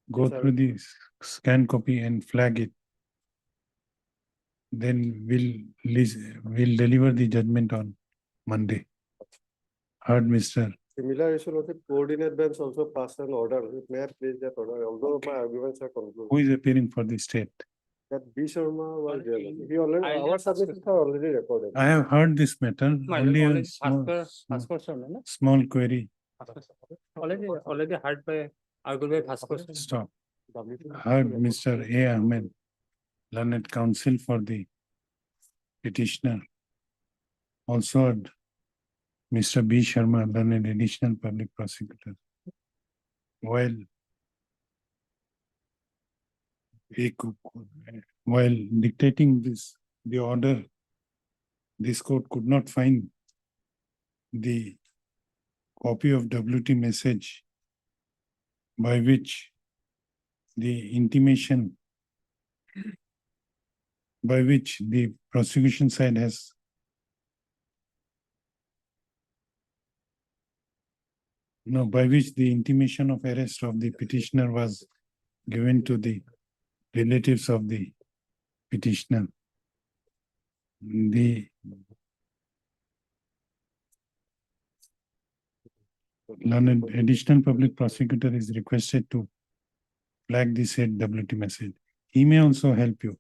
Yes, I will. the scan copy and flag it. Then we'll deliver the judgment on Monday. Heard, Mr. Similar issue, lordship, coordinate bench also passed an order. May I please that order, although my arguments are concluded. Who is appearing for the state? That B. Sharma was there. He already, I'll our just- submissions are already recorded. I have heard this matter, My only a knowledge, small, small query. Already heard by Argul Bhaskar. Stop. Heard Mr. A. Ahmed, learned counsel for the petitioner. Also heard Mr. B. Sharma, learned additional public prosecutor. While dictating the order, this court could not find the copy of WT message by which the intimation by which the prosecution side has by which the intimation of arrest of the petitioner was given to the relatives of the petitioner. The learned additional public prosecutor is requested to flag the said WT message. He may also help you.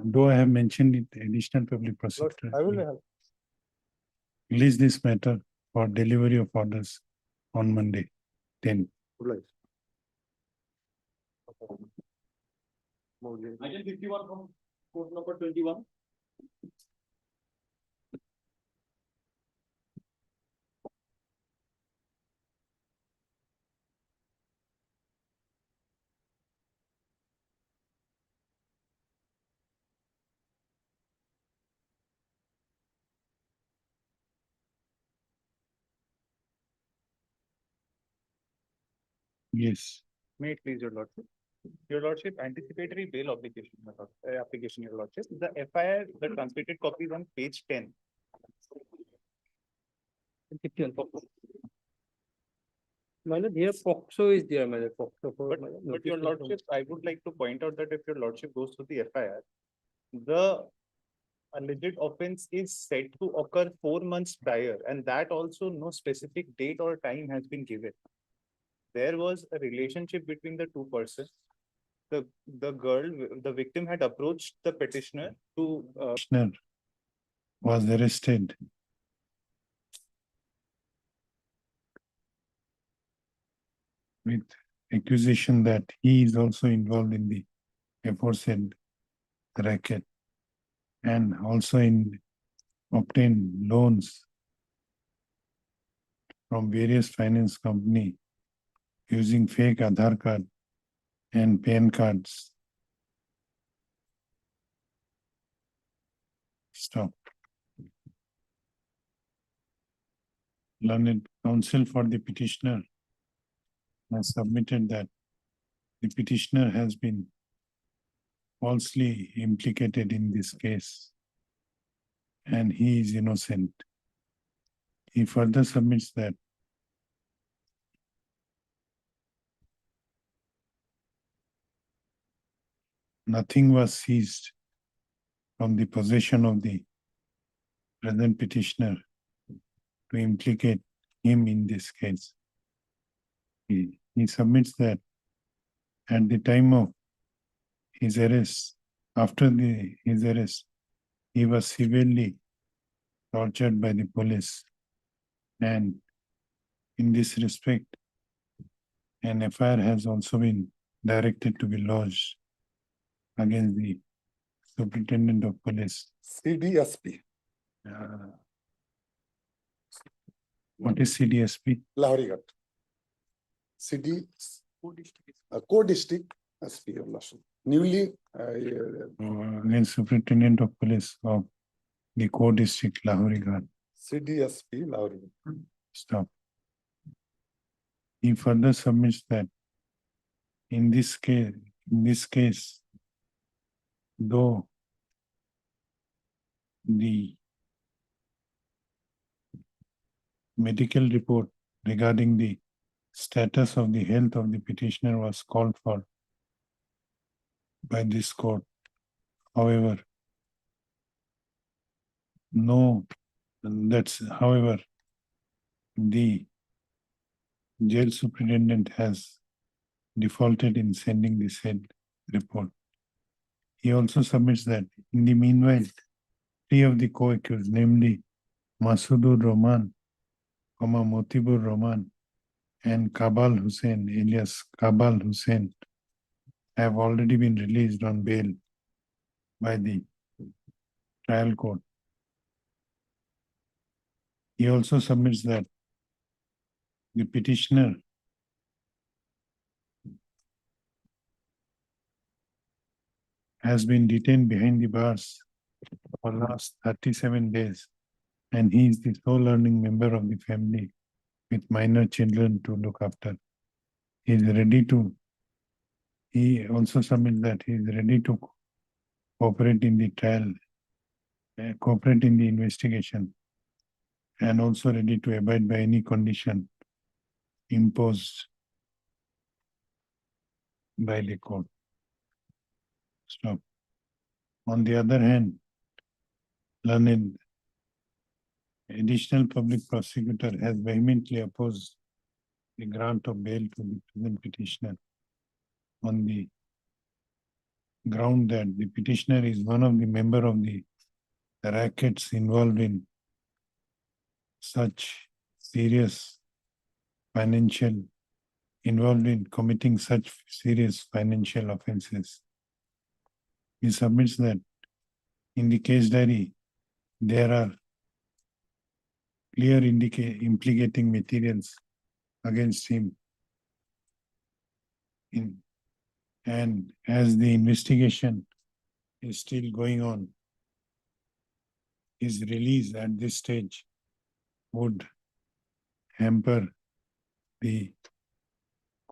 Though I have mentioned it, additional public prosecutor. I will help. Release this matter for delivery of orders on Monday, 10. Right. Item 51 from court number 21. Yes. May it please your lordship. Your lordship, anticipatory bail application, your lordship. The FIR, the transmitted copy is on page 10. My lord, here FOXO is there, my lord, FOXO. But your lordship, I would like to point out that if your lordship goes to the FIR, the alleged offense is said to occur 4 months prior, and that also no specific date or time has been given. There was a relationship between the two persons. The girl, the victim had approached the petitioner to Petitioner was arrested with accusation that he is also involved in the aforesaid racket. and also obtain loans from various finance company using fake Aadhaar card and PAN cards. Stop. Learned counsel for the petitioner has submitted that the petitioner has been falsely implicated in this case and he is innocent. He further submits that nothing was seized from the possession of the present petitioner to implicate him in this case. He submits that at the time of his arrest, after his arrest, he was severely tortured by the police. And in this respect, an FIR has also been directed to be lodged against the Superintendent of Police. CDSP, What is CDSP? Lahori Ghat. CD, co-district SP, Your Lordship. Newly, Against Superintendent of Police of the Co-District Lahori Ghat. CDSP, Lahori Ghat. Stop. He further submits that in this case, though the medical report regarding the status of the health of the petitioner was called for by this court. However, the jail superintendent has defaulted in sending the said report. He also submits that in the meanwhile, three of the co-accused, namely Masudur Rahman, Motibur Rahman, and Kabal Hussain, alias Kabal Hussain, have already been released on bail by the trial court. He also submits that the petitioner has been detained behind the bars for last 37 days, and he is the sole earning member of the family with minor children to look after. He also submits that he is ready to cooperate in the trial, cooperate in the investigation, and also ready to abide by any condition imposed by the court. Stop. On the other hand, learned additional public prosecutor has vehemently opposed the grant of bail to the present petitioner on the ground that the petitioner is one of the member of the rackets involved in such serious committing such serious financial offenses. He submits that in the case diary, there are clear implicating materials against him. And as the investigation is still going on, his release at this stage would hamper the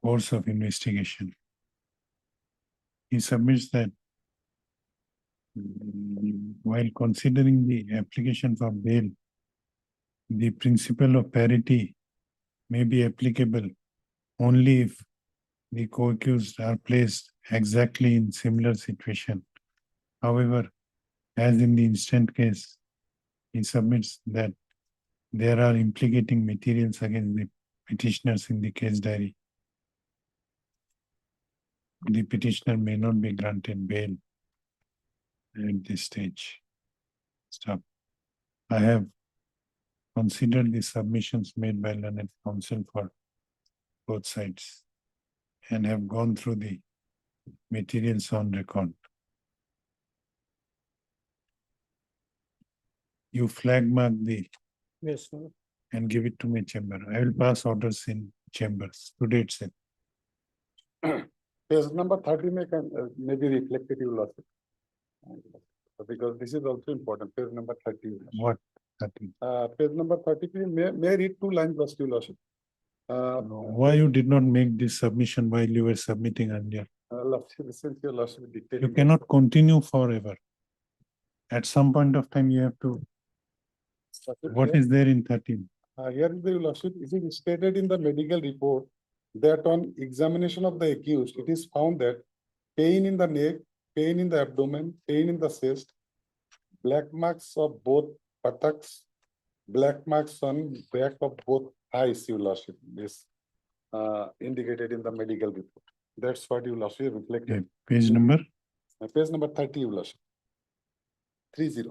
course of investigation. He submits that while considering the application for bail, the principle of parity may be applicable only if the co-accused are placed exactly in similar situation. However, as in the instant case, he submits that there are implicating materials against the petitioners in the case diary. The petitioner may not be granted bail at this stage. Stop. I have considered the submissions made by learned counsel for both sides and have gone through the materials on record. you flag mark the Yes, my lord. and give it to my chamber. I will pass orders in chambers today itself. Page number 30 may be reflected, you lost it. Because this is also important, page number 30. What? 30? Page number 33, may I read 2 lines, Last you lost it. Why you did not make this submission while you were submitting earlier? Since you lost it, You dictating. cannot continue forever. At some point of time, you have to, what is there in 13? Here is the lordship, it is stated in the medical report that on examination of the accused, it is found that pain in the neck, pain in the abdomen, pain in the chest, black marks of both buttocks, black marks on back of both thighs, your lordship, is indicated in the medical report. That's what you lordship reflected. Page number? Page number 30, your lordship. 30.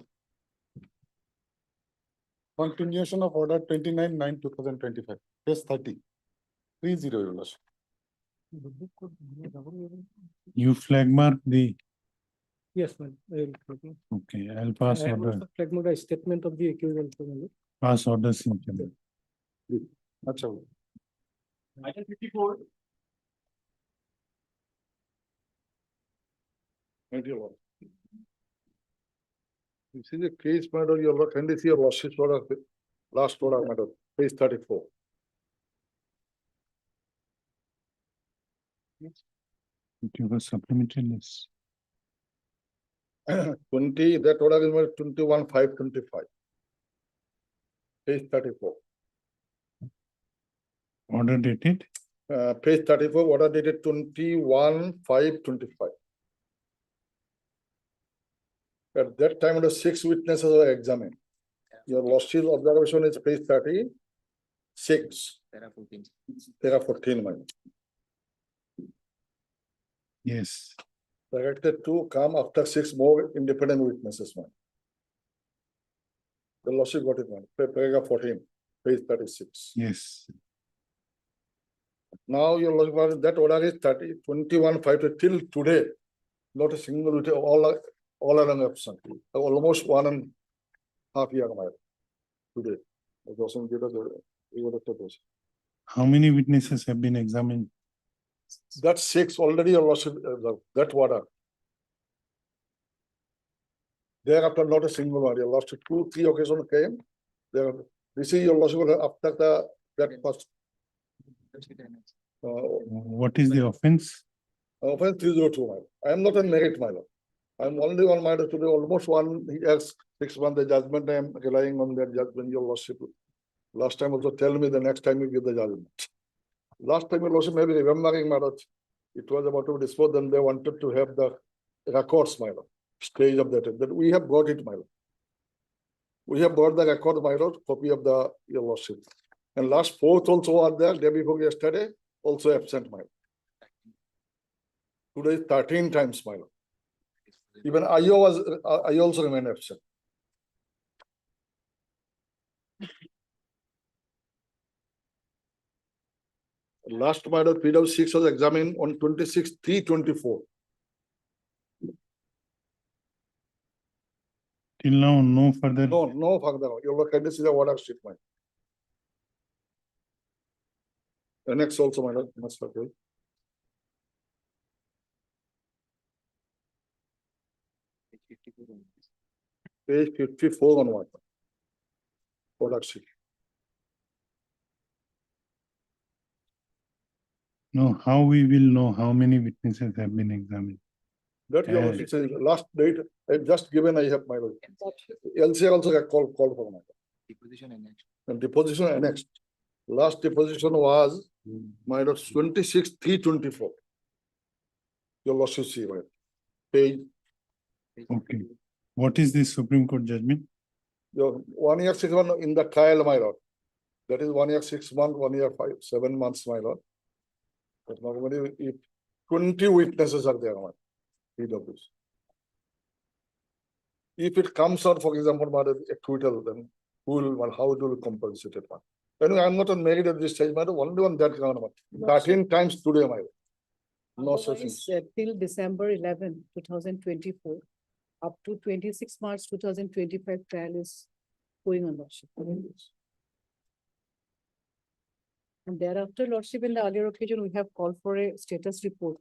Continuation of order 29/9/2025, page 30. 30, your lordship. You flag mark the, Yes, my lord. I will flag mark. okay, I'll pass I have order, also flag marked a statement of the accused also, my lord. pass orders in chamber. Acha. Item 54. My dear Lord. This is a case matter, your Lord, kindly see your lordship's order, last order matter, page 34. Give a supplementary list. 20, that order is my 21/5/25. Page 34. Order dated? Page 34, order dated 21/5/25. At that time, the 6 witnesses were examined. Your lordship's observation is page 36. There are 14, my lord. Yes. Directed to come after 6 more independent witnesses, man. The lordship got it, man. Paragraph 14, page 36. Yes. Now your lordship, that order is 21/5 till today. Not a single witness, all are absent. Almost 1.5 years, my today. It wasn't good, we would have told us. How many witnesses have been examined? That's 6 already, your lordship, that order. Thereafter, not a single one, your lordship, 2-3 occasions came. There, this is your lordship after that first. What is the offense? Offense 302, my lord. I am not a merit, my lord. I am only on my today, almost 1 year, 6 months, the judgment, I am relying on that judgment, your lordship. Last time also tell me the next time you give the judgment. Last time your lordship may be remembering, my lord. It was about to be disposed, then they wanted to have the records, my lord. Stage of that we have got it, my lord. We have got the record, my lord, copy of the your lordship. And last 4th also are there, day before yesterday, also absent, my lord. Today 13 times, my lord. Even I also remain absent. Last my lord, PW6 was examined on 26/3/24. Till now, no further. No further. Your lord, can you see the order sheet, my lord? Annex also, my lord, must have been. Page 54 on what? Order sheet. No, how we will know how many witnesses have been examined? That your lord, it says last date, I just given, I have, my lord. LC also got call for my lord. Deposition annexed. And deposition annexed. Last deposition was, my lord, 26/3/24. Your lordship see, my lord. Page, Okay. What is this Supreme Court judgment? your 1 year 6 months in the trial, my lord. That is 1 year 6 months, 1 year 7 months, my lord. But normally, if 20 witnesses are there, my lord, PWs. If it comes out, for example, my lord, acquittal, then who will, how it will compensate it, man. Anyway, I'm not married at this stage, my lord, only on that ground, man. 13 times today, my lord. No such thing. Otherwise, till December 11, 2024, up to 26 March 2025 trial is going on, Lordship. And thereafter, Lordship, in the earlier occasion, we have called for a status report.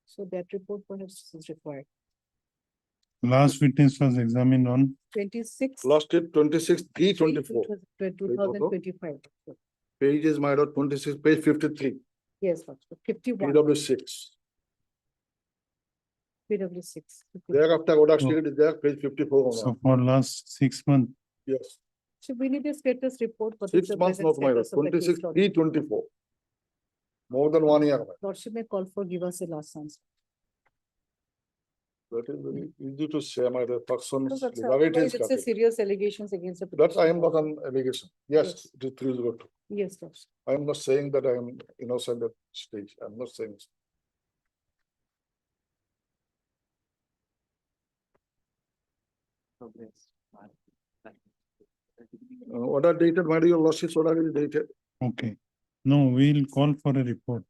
So that report perhaps is required. Last witness was examined on 26. Last date 26/3/24. 2025. Page is my dot 26, page 53, Yes, Lordship. 51, PW6. PW6. Thereafter, order stated is there, page 54. so for last 6 months. Yes, So we need a status report. What is 6 the months, present not my dot, status of the case, 26/3/24. More than 1 year. Lordship may call for give us a last answer. That is very easy to say, my the person's Because that's legality otherwise is it's a started. serious allegations against the. That I am petitioner. not an allegation. Yes, Yes. it is 302. Yes, Lordship. I am not saying that I am innocent at stage. I am not saying. What are dated, my dear losses, what are dated? Okay. No, we'll call for a report.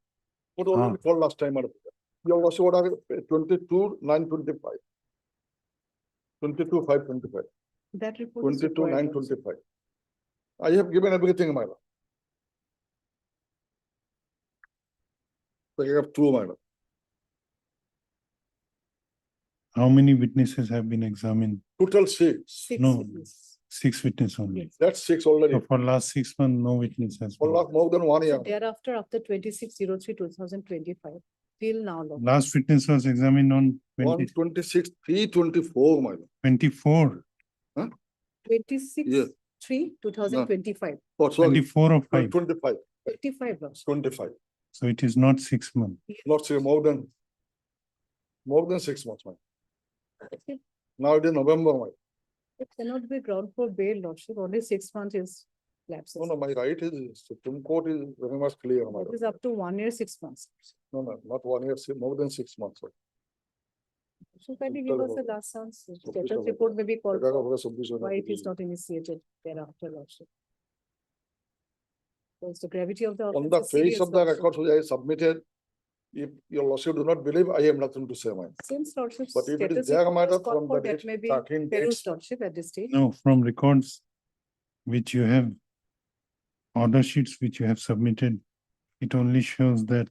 What already called last time, madam. Your loss, what are 22/9/25. 22/5/25. That report is 22/9/25. I have given everything, madam. I have two, madam. How many witnesses have been examined? Total six. No, 6 witnesses only. Yes. That's six already. So for last 6 months, no witness has For been. last more than 1 year. So thereafter, after 26/03/2025, till now. Lord. Last witness was examined on 126/3/24, madam. 24, 26, Yes. 3/2025, Oh, sorry. 24 of 5. 25, 25, Lordship. 25. So it is not 6 months. Not say more than 6 months, madam. Now it is November, madam. It cannot be ground for bail, Lordship. Only 6 months is lapses. No, my right is, Supreme Court is very much clear, That madam. is up to 1 year, 6 months. No, not 1 year, more than 6 months. So kindly give us a last chance. Status report may be called for. Why it is not initiated thereafter, Lordship. Because the gravity of the. On the offense is serious, face of the Lordship. records which I submitted, if your lordship do not believe, I have nothing to say, madam. Since Lordship's But if it is status there, report madam, was called from for, the that date may be 13 perused, dates. Lordship, at this stage. No, from records which you have, order sheets which you have submitted, it only shows that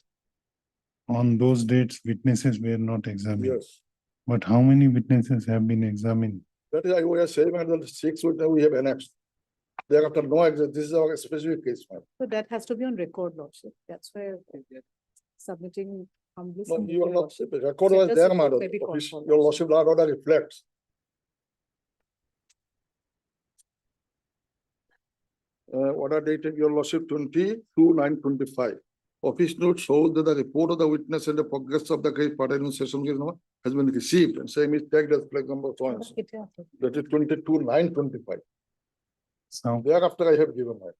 on those dates, witnesses were not examined. Yes, But how many witnesses have been examined? that is, I was saying, madam, 6 we have annexed. Thereafter, no, this is our specific case, madam. So that has to be on record, Lordship. That's why submitting humbly. No, you are not, Lordship. record was Status there, report madam. may be called for, Your lordship, that order reflects. What are dated, your lordship, 22/9/25. Office note shows that the report of the witness and the progress of the case pertaining to session has been received and same is tagged as flag number so and so. That is 22/9/25. So Thereafter, I have given my.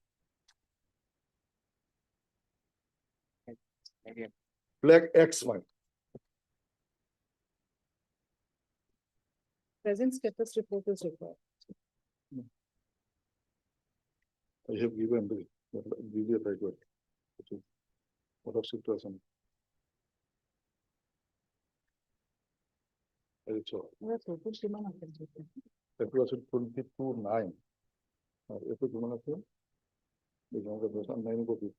Flag X, my. Present status report is required. I have given the, give it right away. What of situation? It's all. That's what we demand of them. That was 22/9. If you want to. The younger person, 9 copy.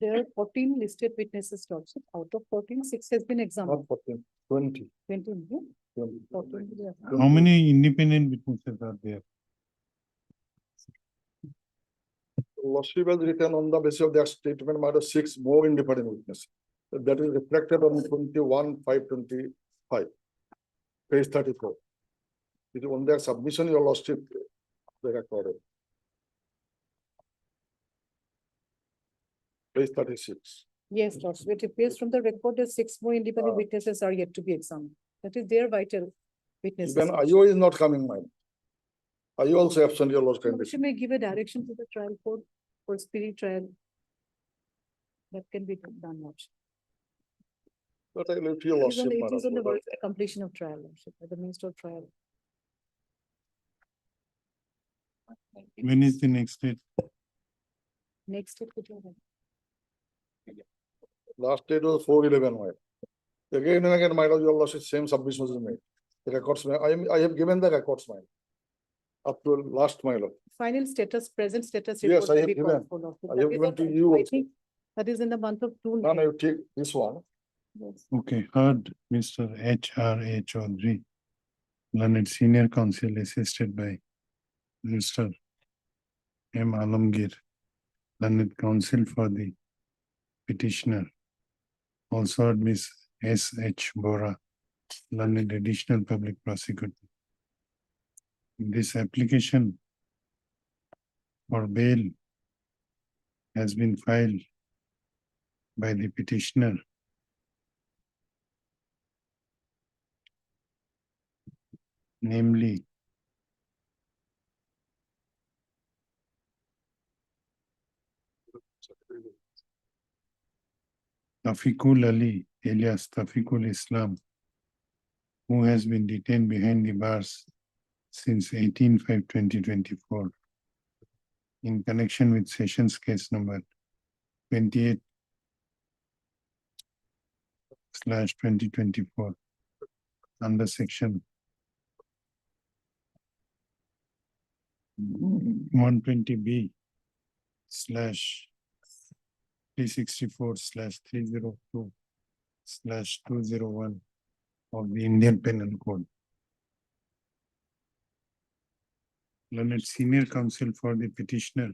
There are 14 listed witnesses, Lordship. Out of 14, 6 has been examined. Not 14, 20. 20, yeah? 20. 14, yeah. how many independent witnesses are there? Lordship has written on the basis of their statement, matter 6 more independent witnesses. That is reflected on 21/5/25. Page 34. It is on their submission, your lordship, they recorded. Page 36. Yes, Lordship. It appears from the record that 6 more independent witnesses are yet to be examined. That is their vital witnesses. Even IO is not coming, mine. IO also absent, your lordship. Lordship may give a direction to the trial court for speedy trial. That can be done, Lordship. But I leave to your It is lordship, on the madam. verge of completion of trial, Lordship, by the Minister of Trial. When is the next date? Next step. which one? Last date was 4/11, my. Again and again, my lord, your lordship, same submission was made. The records, I have given the records, my. Up to last, my lord. Final status, present status. Yes, report I will have be given. called for now. I That have is given on- to you I also. think that is in the month of June. Now you take this one. Yes. Okay, heard Mr. H.R.A. Chaudhary, learned senior counsel assisted by Mr. M. Alamgir, learned counsel for the petitioner. Also heard Ms. S.H. Bora, learned additional public prosecutor. This application for bail has been filed by the petitioner. Namely, Tafiqul Ali alias Tafiqul Islam, who has been detained behind the bars since 18/5/2024 in connection with Sessions case number 28/2024 under section 120B/364/302/2023 /201 of the Indian Penal Code. Learned senior counsel for the petitioner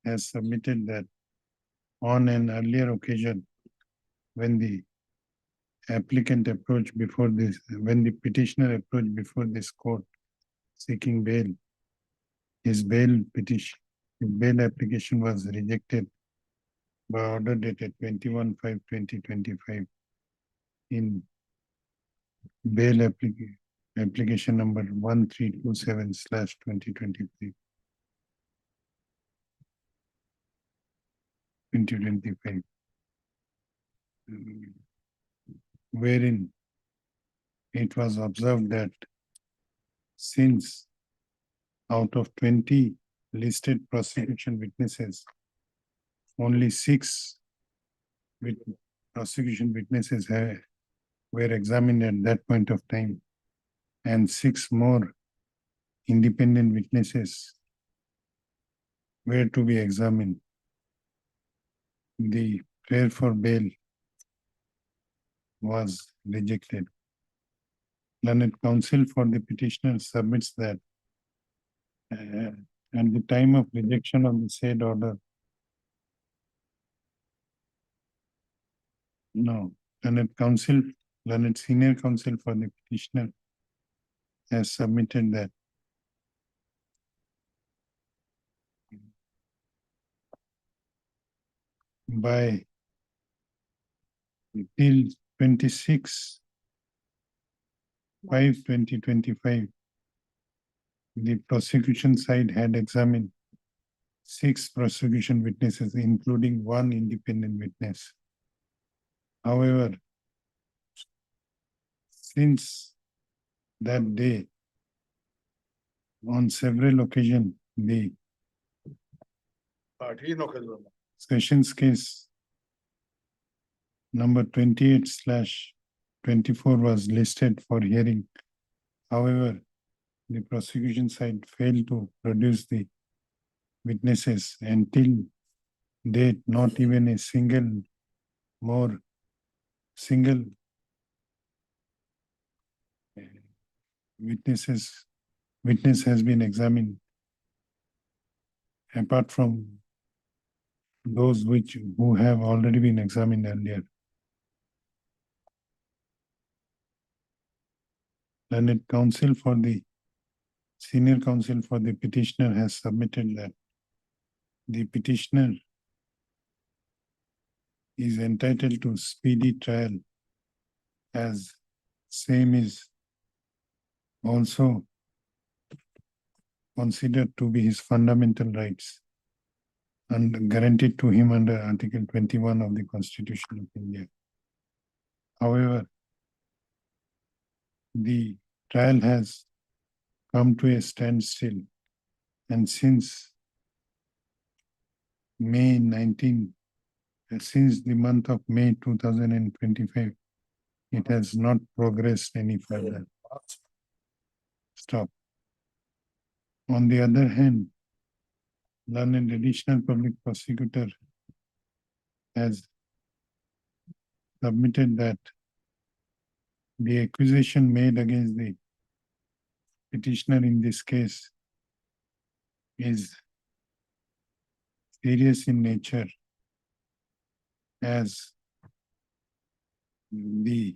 has submitted that on an earlier occasion, when the applicant approached before this, when the petitioner approached before this court seeking bail, his bail application was rejected by order dated 21/5/2025 in bail application number 1327/2023. 2025. Wherein it was observed that since out of 20 listed prosecution witnesses, only 6 prosecution witnesses were examined at that point of time, and 6 more independent witnesses were to be examined. The prayer for bail was rejected. Learned counsel for the petitioner submits that at the time of rejection of the said order, learned senior counsel for the petitioner has submitted that by till 26/5/2025, the prosecution side had examined 6 prosecution witnesses, including 1 independent witness. However, since that day, on several occasions, the Sessions case number 28/24 was listed for hearing. However, the prosecution side failed to produce the witnesses until date. Not even a single witness has been examined apart from those who have already been examined earlier. Learned senior counsel for the petitioner has submitted that the petitioner is entitled to speedy trial, as same is also considered to be his fundamental rights and guaranteed to him under Article 21 of the Constitution of India. However, the trial has come to a standstill And since May 19, since the month of May 2025, it has not progressed any further. Stop. On the other hand, learned additional public prosecutor has submitted that the accusation made against the petitioner in this case is serious in nature, as the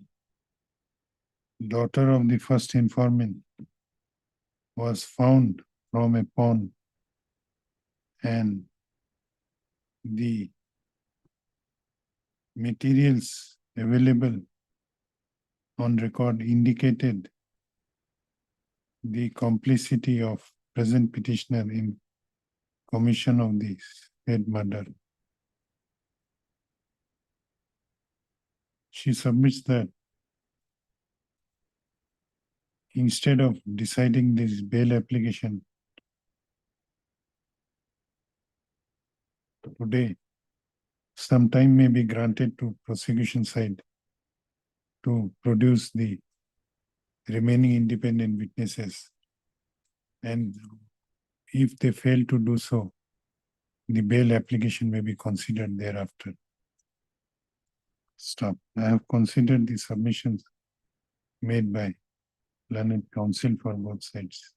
daughter of the first informant was found from a pond, and the materials available on record indicated the complicity of present petitioner in commission of the said murder. She submits that instead of deciding this bail application today, some time may be granted to prosecution side to produce the remaining independent witnesses. And if they fail to do so, the bail application may be considered thereafter. Stop. I have considered the submissions made by learned counsel for both sides.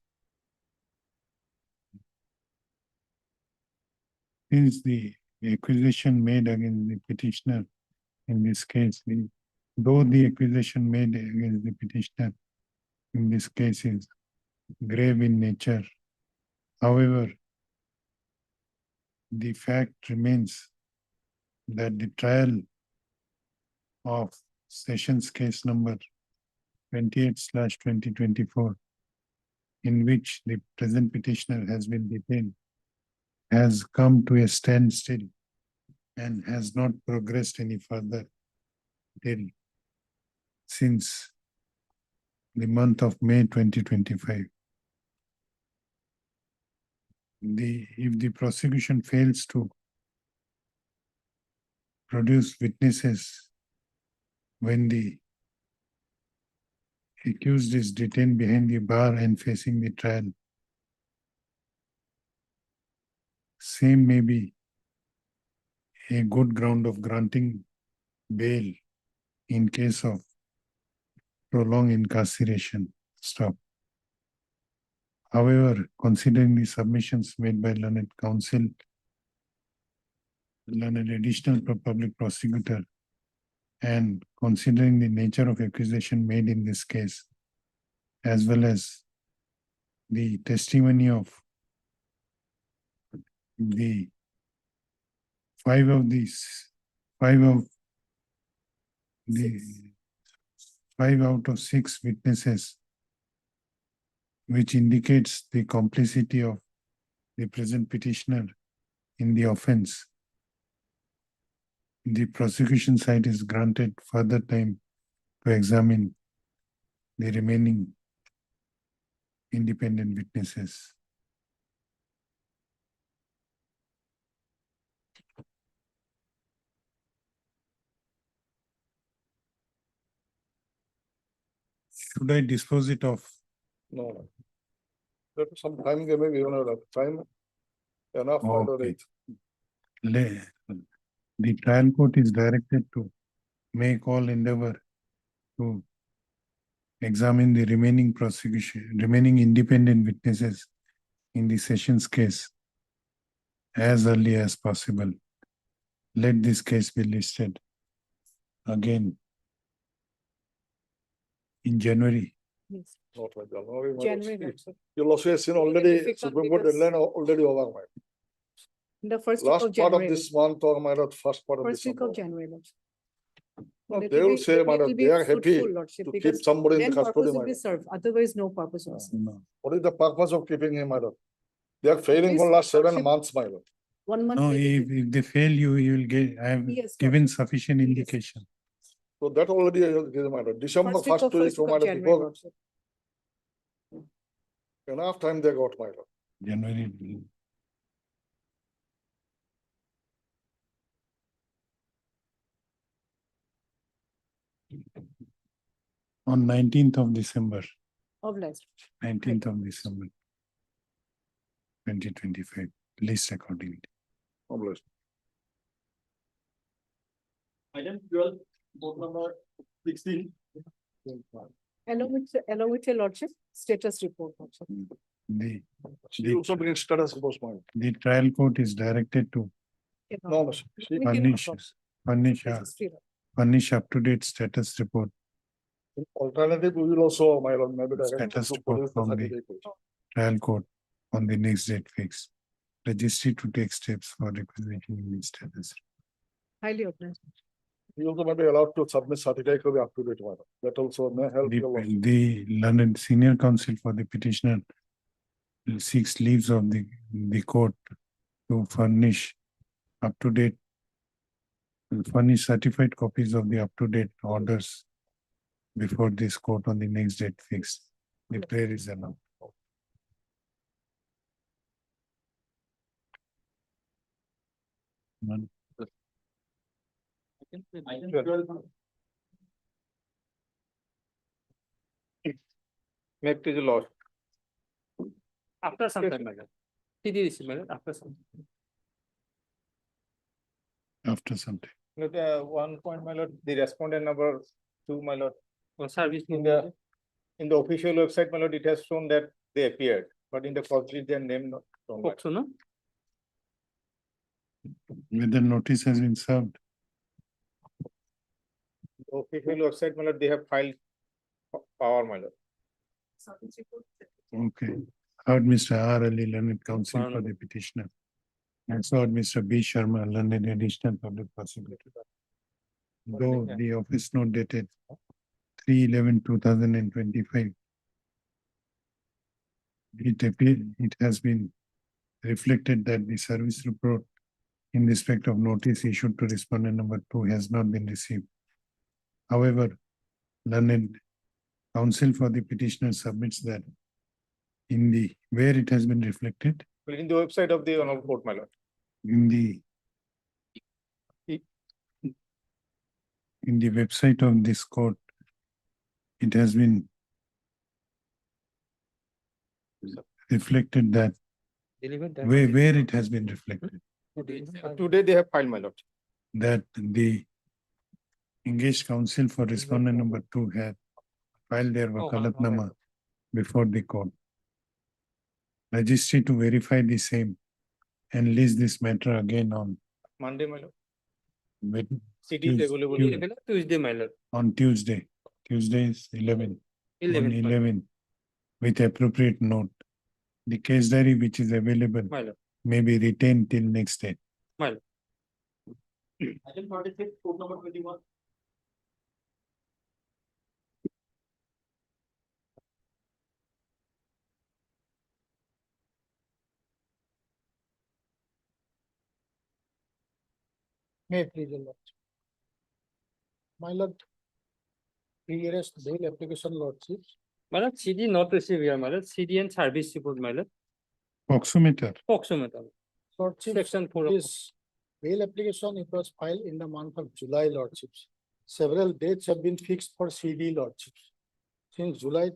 Since the accusation made against the petitioner in this case, though the accusation made against the petitioner in this case is grave in nature, however, the fact remains that the trial of Sessions case number 28/2024, in which the present petitioner has been detained, has come to a standstill and has not progressed any further till since the month of May 2025. If the prosecution fails to produce witnesses when the accused is detained behind the bar and facing the trial, same may be a good ground of granting bail in case of prolonged incarceration. Stop. However, considering the submissions made by learned counsel, learned additional public prosecutor, and considering the nature of accusation made in this case, as well as the testimony of the five out of 6 witnesses, which indicates the complicity of the present petitioner in the offense, the prosecution side is granted further time to examine the remaining independent witnesses. Should I dispose it off? No. That some time give me, even have time. Enough, I don't Okay. need. The trial court is directed to make all endeavor to examine the remaining independent witnesses in the Sessions case as early as possible. Let this case be listed again in January. Yes. Not like January. January, that's it. You'll also have seen already, difficult Supreme Court because- deadline already over, my. The first week Last of part of January. this month or my lord, first part of First week December. of January. Lordship. No, That they will will be- say, that my will lord, be they are happy fruitful, Lordship, to keep because somebody in then the purpose custody, will my be lord. served, otherwise no purpose was. What is the purpose of keeping him, my lord? They are failing for Please, last 7 Lordship. months, my lord. 1 month. No, waiting. if they fail, you will get, I have Yes, given Lordship. sufficient indication. So that already is my lord. December First week first of week, my lord, January, before Lordship. enough time they got, my lord. January. On 19th of December, Of last. 19th of December. 2025, list accordingly. Obliged. Item 12, board number 16. Along with your lordship, status report also. The, She also brings status report point. the trial court is directed to No, no, she furnish up-to-date status report, alternative, we will also, my lord, maybe. status report from the trial court on the next date fixed. Registry to take steps for requisition in the status. Highly organized. You also may be allowed to submit certificate of up to date one. That also may help you. a lot. The learned senior counsel for the petitioner seeks leaves of the court to furnish up-to-date, furnish certified copies of the up-to-date orders before this court on the next date fixed. The prayer is allowed. None. Item 12. May it please the Lord. After some time, madam. CD receipt, madam, after some. After some time. Look, 1 point, my lord, the respondent number 2, my lord. Service in the official website, my lord, it has shown that they appeared, but in the public, their name not shown. No? Whether notice has been served. The official website, my lord, they have filed power, my lord. Okay. Heard Mr. R. Ali, learned counsel for the petitioner. And so heard Mr. B. Sharma, learned additional public prosecutor. Though the office note dated 3/11/2025. It has been reflected that the service report in respect of notice issued to respondent number 2 has not been received. However, learned counsel for the petitioner submits that in the, where it has been reflected, In the website of the honorable court, my lord. in the website of this court, it has been reflected that, where it has been reflected, Today they have filed, my lord. that the engaged counsel for respondent number 2 had filed their wakalatnama before the court. Registry to verify the same and list this matter again on Monday, my lord. Wed- CD is available. Tuesday, my lord. on Tuesday. Tuesday is 11. On 11th, my lord. 11 with appropriate note. The case diary which is available My lord. may be retained till next day. My lord. Item 46, court number 21. May please the lord. My lord. Pre-arrest bail application lordship. My lord, CD not received here, my lord. CD and service report, my lord. Proxometer. Proxometer. Lordship, Section 4 of- this bail application, it was filed in the month of July lordships. Several dates have been fixed for CD lordships. Since July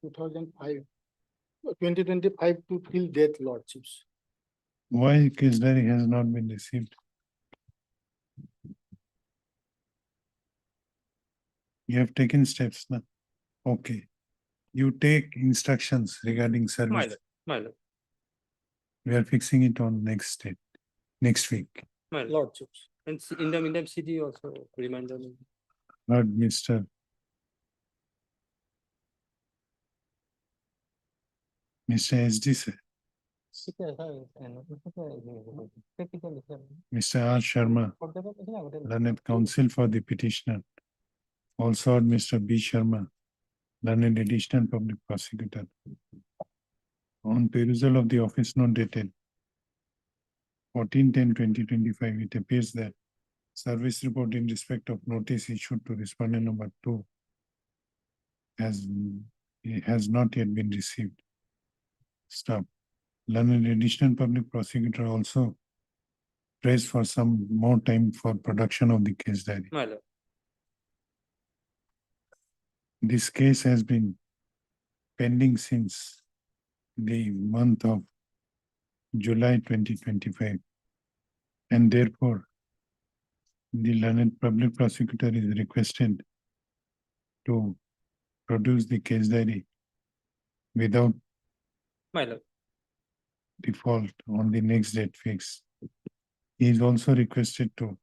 2005, 2025 to till date lordships. Why case diary has not been received? You have taken steps now. Okay. You take instructions regarding My service. lord, my lord, We are fixing it on next date, next week. my lord. Lordships. And in the meantime, CD also reminder. Heard Mr. SD sir. Mr. R. Sharma, learned counsel for the petitioner. Also heard Mr. B. Sharma, learned additional public prosecutor. On perusal of the office note dated 14/10/2025, it appears that service report in respect of notice issued to respondent number 2 has not yet been received. Stop. learned additional public prosecutor also praised for some more time for production of the case diary. My lord. This case has been pending since the month of July 2025. And therefore, the learned public prosecutor is requested to produce the case diary without My lord. default on the next date fixed. He is also requested to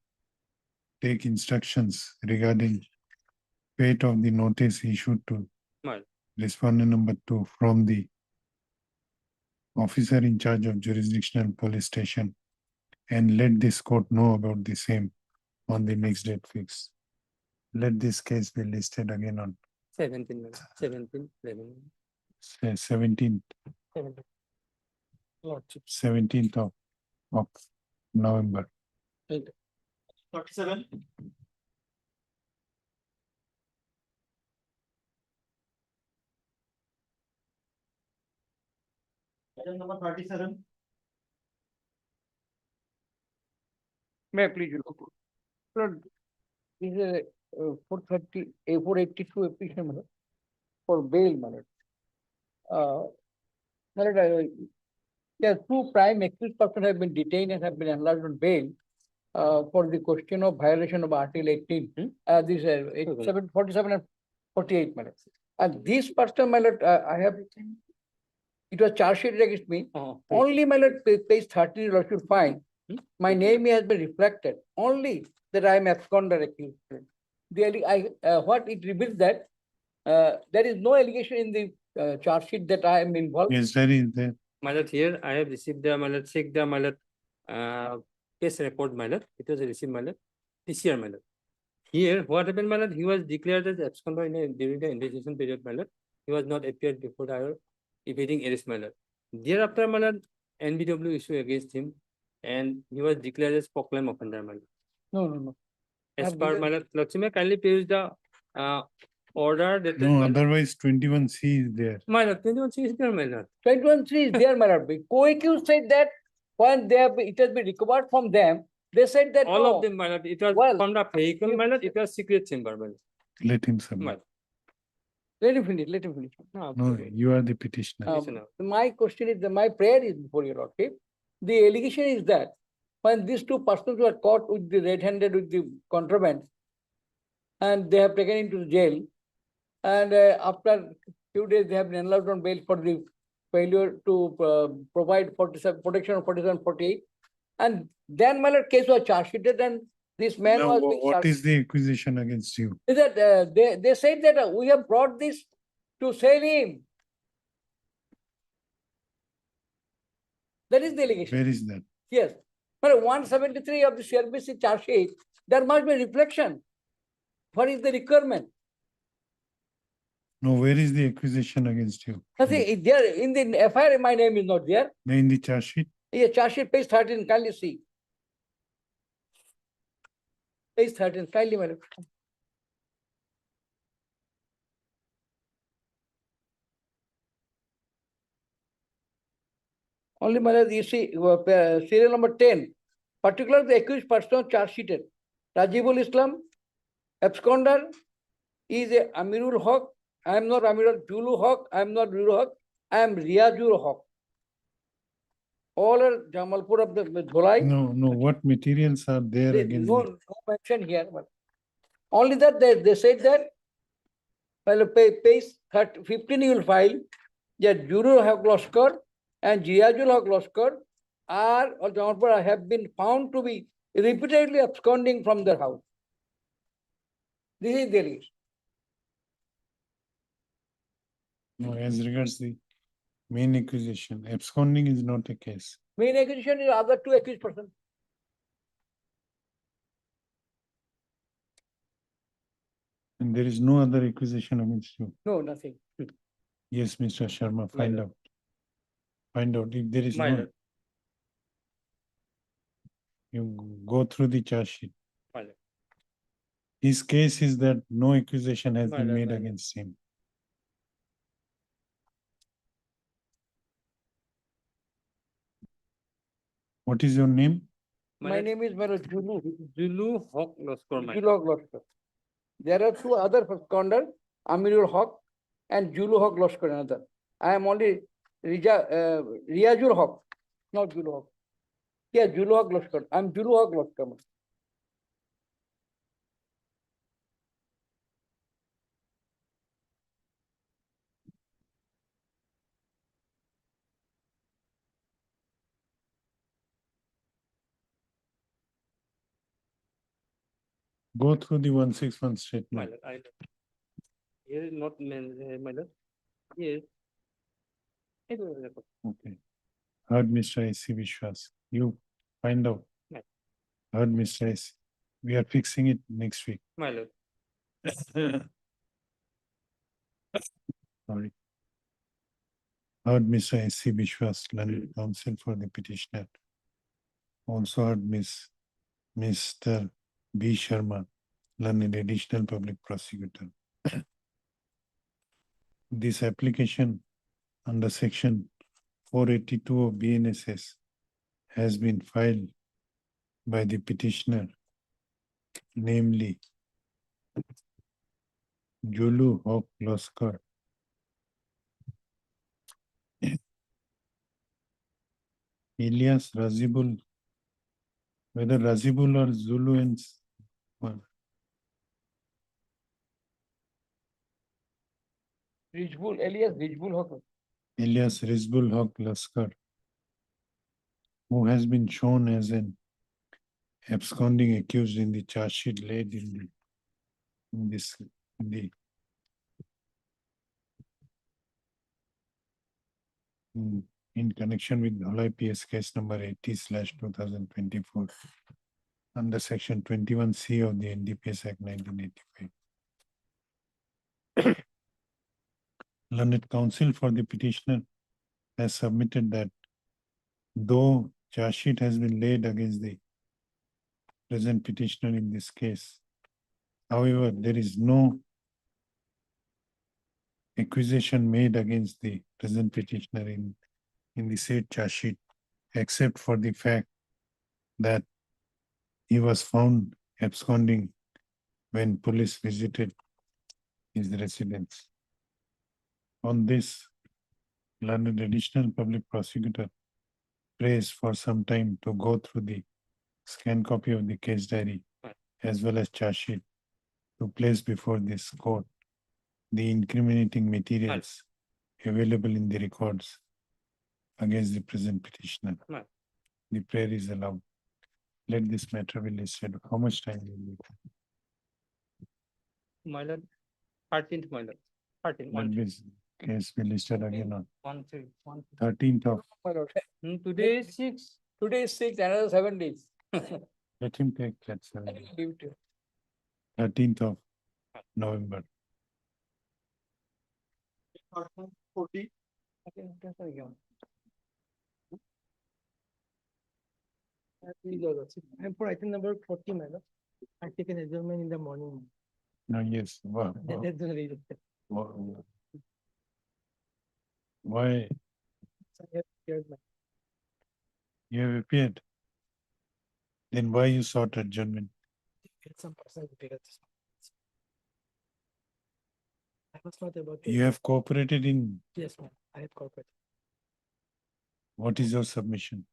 take instructions regarding fate of the notice issued to My lord. respondent number 2 from the officer in charge of jurisdictional police station and let this court know about the same on the next date fixed. Let this case be listed again on 17, my lord. 17, 11. 17th, 17th of November. 37. Item number 37. May I please look? Lord, is a 430, a 482 application, my lord, for bail, my lord. My lord, yeah, two prime accused persons have been detained and have been enlarged on bail for the question of violation of Article 18. This 47 and 48, my lord. And this person, my lord, I have, it was charge sheet against me. Only, my lord, page 13, you should find. My name has been reflected, only that I am absconder accused. What it reveals that there is no allegation in the charge sheet that I am involved. Yes, that is there. My lord, here I have received the, my lord, check the, my lord, case report, my lord. It was received, my lord, this year, my lord. Here, what happened, my lord? He was declared as absconder during the investigation period, my lord. He was not appeared before the evading arrest, my lord. Thereafter, my lord, NBW issue against him, and he was declared as proclaimed offender, my lord. No. As per, my lord, Lakshmi, kindly page the order that. No, otherwise 21C is there. My lord, 21C is there, my lord. 21.3 is there, my lord. Co-accused said that when they have, it has been recovered from them, they said that All no. of them, my lord, it was Well, from the vehicle, my lord, it was secret chamber, my lord. Let him My submit. lord. Let him finish, let him finish. No, you are the petitioner. My question is, my prayer is before your lordship. The allegation is that when these two persons were caught with the red-handed with the contraband, and they have taken into the jail, and after few days they have been allowed on bail for the failure to provide 47 protection of 47, 48, and then my lord case was charge sheeted, and this man Now, was being what charged. is the accusation against you? Is that they said that we have brought this to sell him. That is the allegation. Where is that? Yes. But 173 of the CRBC charge sheet, there must be reflection. What is the requirement? No, where is the accusation against you? Nothing, there in the FIR, my name is not there. In the charge sheet? Yeah, charge sheet page 13, kindly see. Page 13, kindly, madam. Only, madam, you see, serial number 10, particularly the accused person charge sheeted. Rajibul Islam, absconder, is a Amirul Haq. I am not Amirul Julu Haq. I am not Julu Haq. I am Riyazul Haq. All are Jamalpur of the Dholai. No, what materials are there There is against no them? mention here. But only that they said that, well, page 15 you will file that Juru Haq Loskar and Jiazul Haq Loskar are or Jamalpur have been found to be repeatedly absconding from their house. This is the allegation. No, as regards the main accusation, absconding is not a case. Main accusation is other two accused persons. And there is no other accusation against you. No, nothing. Yes, Mr. Sharma, My find lord. out. Find out if there is My no. lord. You go through the charge sheet. My lord. His case is that no accusation has My been lord, made my lord. against him. What is your name? My name is Manoj Julu. Zulu Hawk Loskor, my Julu Haq Loskar. There are two other seconder, Amirul Haq and Julu Haq Loskar another. I am only Riazul Haq, not Julu Haq. Yeah, Julu Haq Loskar. I am Julu Haq Loskar. Go through the 161 My statement. lord, here is not my lord. Yes. Okay. Heard Mr. A.C. Vishwas. You find out. Right. Heard Mr. A.C. We are fixing it next week. My lord. Sorry. Heard Mr. A.C. Vishwas, learned counsel for the petitioner. Also heard Mr. B. Sharma, learned additional public prosecutor. This application under section 482 of BNSS has been filed by the petitioner, namely Julu Haq Loskar, Ilyas Razibul, whether Razibul or Zulu and well, Rijbul, Elias Rijbul Haq. Ilyas Rizbul Haq Laskar, who has been shown as an absconding accused in the charge sheet laid in in connection with Dholai PS case number 80/2024 under section 21C of the NDPS Act 1985. Learned counsel for the petitioner has submitted that though charge sheet has been laid against the present petitioner in this case, however, there is no accusation made against the present petitioner in the said charge sheet, except for the fact that he was found absconding when police visited his residence. On this, learned additional public prosecutor prays for some time to go through the scanned copy of the case diary as well as charge sheet to place before this court the incriminating materials available in the records against the present petitioner. The prayer is allowed. Let this matter be listed. How much time will you need? My lord, 13th, my lord. 13th. Let this case be listed again on 1, 13th of, Today is 6. Today is 6, another 7 days. let him take that 7 days. Give it to you. 13th of November. 40. And for item number 40, madam, I take an adjournment in the morning. No, yes. That's the reason. Why So I have cleared my- you have appeared? Then why you sought adjournment? Get some personal difficulties. I was not about to. You have cooperated in, Yes, ma'am, I have cooperated. what is your submission?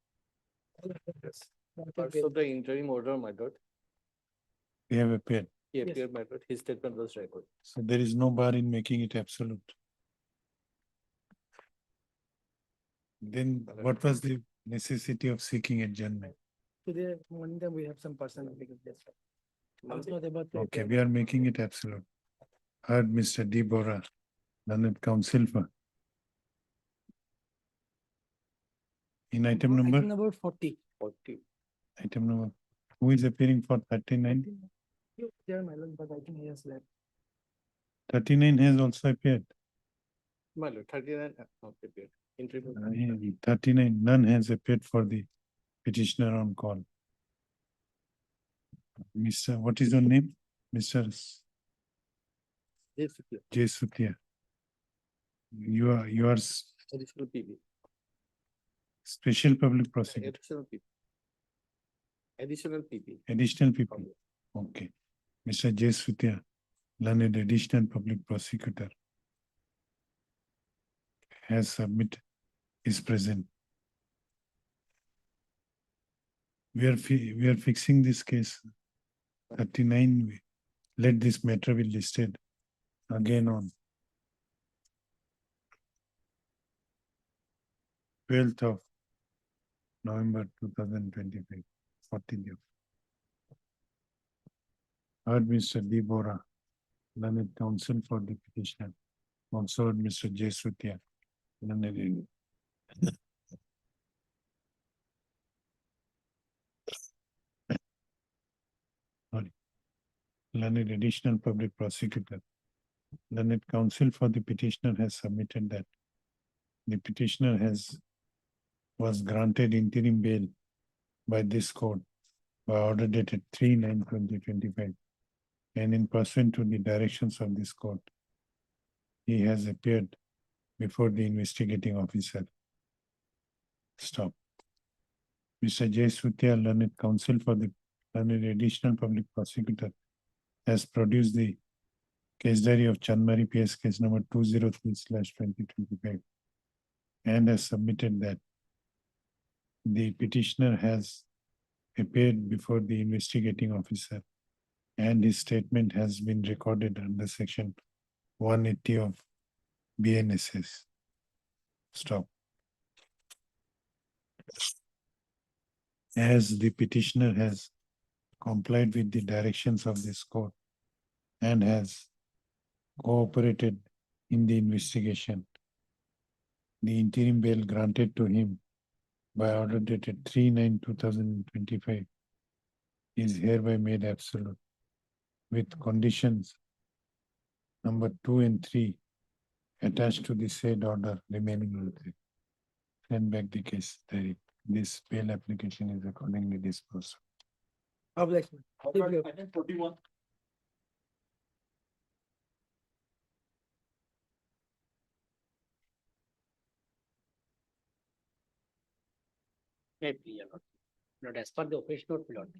Also the interim order, my lord. You have appeared. He Yes. appeared, my lord. His statement was recorded. So there is no bar in making it absolute. Then what was the necessity of seeking adjournment? Today morning, then we have some personal difficulties. I was not about to. Okay, appear. we are making it absolute. Heard Mr. D. Bora, learned counsel for. In item Item number, number 40. item number, who is appearing for 39? You there, my lord, but I think he has left. 39 has also appeared. My lord, 39 have not appeared. Interim. 39, none has appeared for the petitioner on call. Mr. What is your name? Mr. Yes, clear. J. Sutia. You are Additional PB. special public prosecutor. Additional PB. Additional PP. additional people. Okay. Mr. J. Sutia, learned additional public prosecutor, has submitted, is present. We are fixing this case 39. Let this matter be listed again on 12th of November 2025, 14th. Heard Mr. D. Bora, learned counsel for the petitioner. Also heard Mr. J. Sutia, learned learned additional public prosecutor. Learned counsel for the petitioner has submitted that the petitioner was granted interim bail by this court by order dated 3/9/2025, and in pursuant to the directions of this court, he has appeared before the investigating officer. Stop. Mr. J. Sutia, learned counsel for the learned additional public prosecutor, has produced the case diary of Chanmari PS case number 203/2025 and has submitted that the petitioner has appeared before the investigating officer and his statement has been recorded under section 180 of BNSS. Stop. As the petitioner has complied with the directions of this court and has cooperated in the investigation, the interim bail granted to him by order dated 3/9/2025 is hereby made absolute with conditions number 2 and 3 attached to the said order remaining with. Send back the case diary. This bail application is accordingly disposed. Objection. Item 41. May be, Your Lord. But as per the official note, Lord,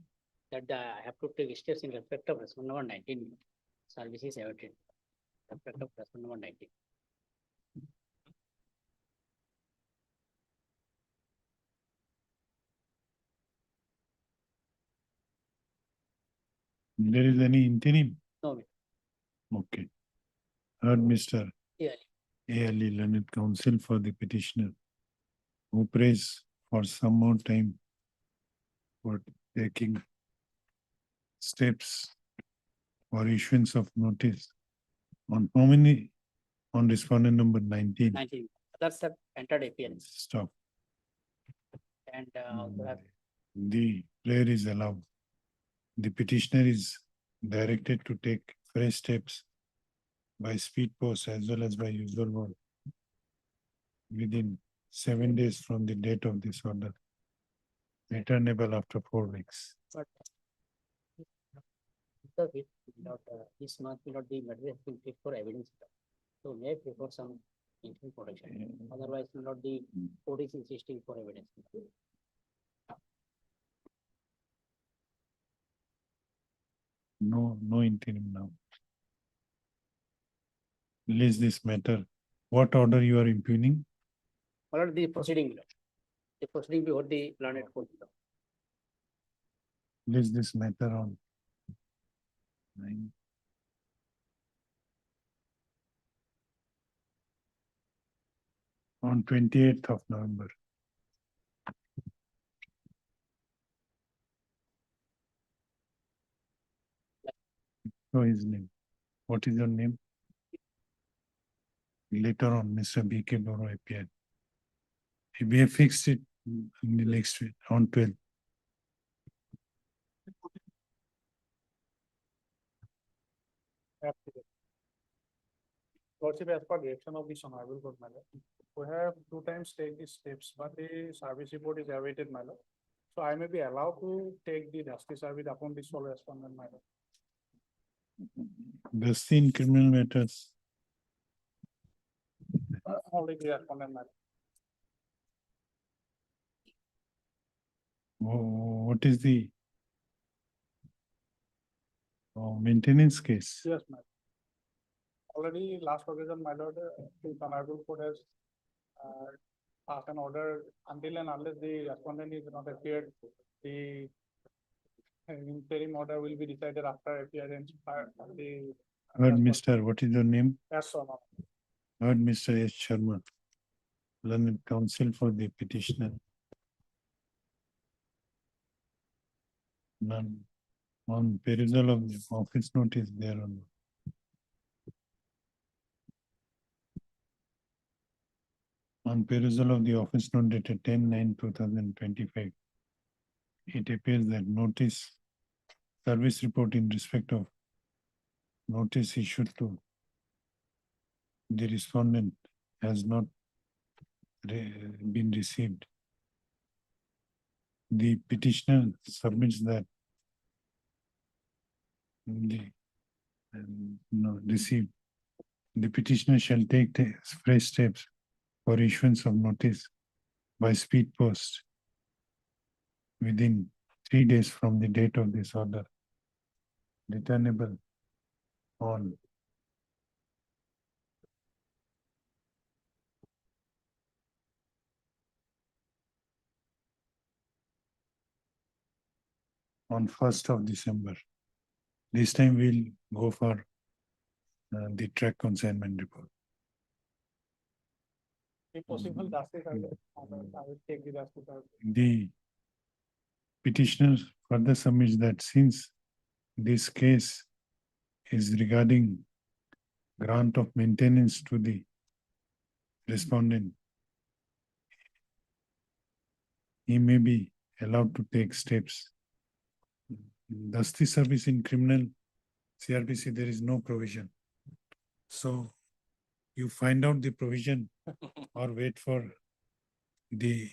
that I have to take steps in respect of response number 19, services awaited. Respect of response number 19. There is any interim? No, Okay. Heard Mr. yeah, A. Ali, learned counsel for the petitioner, who prays for some more time for taking steps for issuance of notice on how many, on respondent number 19. 19. Others have entered appearance Stop. and also have The prayer is allowed. The petitioner is directed to take fresh steps by speed post as well as by usual mode within 7 days from the date of this order, returnable after 4 weeks. but because it not this month will not be material to take for evidence. So may prefer some interim protection. Otherwise, will not the court is insisting for evidence. No interim now. Release this matter. What order you are impugning? Or the proceeding, the proceeding before the learned court. Release this matter on 9. On 28th of November. Show his name. What is your name? Later on, Mr. B.K. Boro appeared. We have fixed it in the next week, on 12th. Lordship, as per direction of the Honorable Court, my lord, we have 2 times take these steps, but the service report is awaited, my lord. So I may be allowed to take the dusty service upon the sole respondent, my lord. Dusty in criminal matters. Only the respondent, my lord. What is the maintenance case. Yes, my. Already last occasion, my lord, the honorable court has passed an order until and unless the respondent is not appeared, the interim order will be decided after appearance by the. Heard Mr. What is your name? Yes, sir. Heard Mr. S. Sharma, learned counsel for the petitioner. None. On perusal of the office notice there on. On perusal of the office note dated 10/9/2025, it appears that notice service report in respect of notice issued to the respondent has not been received. The petitioner submits that received. The petitioner shall take fresh steps for issuance of notice by speed post within 3 days from the date of this order, returnable on on 1st of December. This time we'll go for the track consignment report. If possible, justice, I will take the justice. The petitioner further submits that since this case is regarding grant of maintenance to the respondent, he may be allowed to take steps. Dusty service in criminal CRPC, there is no provision. So you find out the provision or wait for the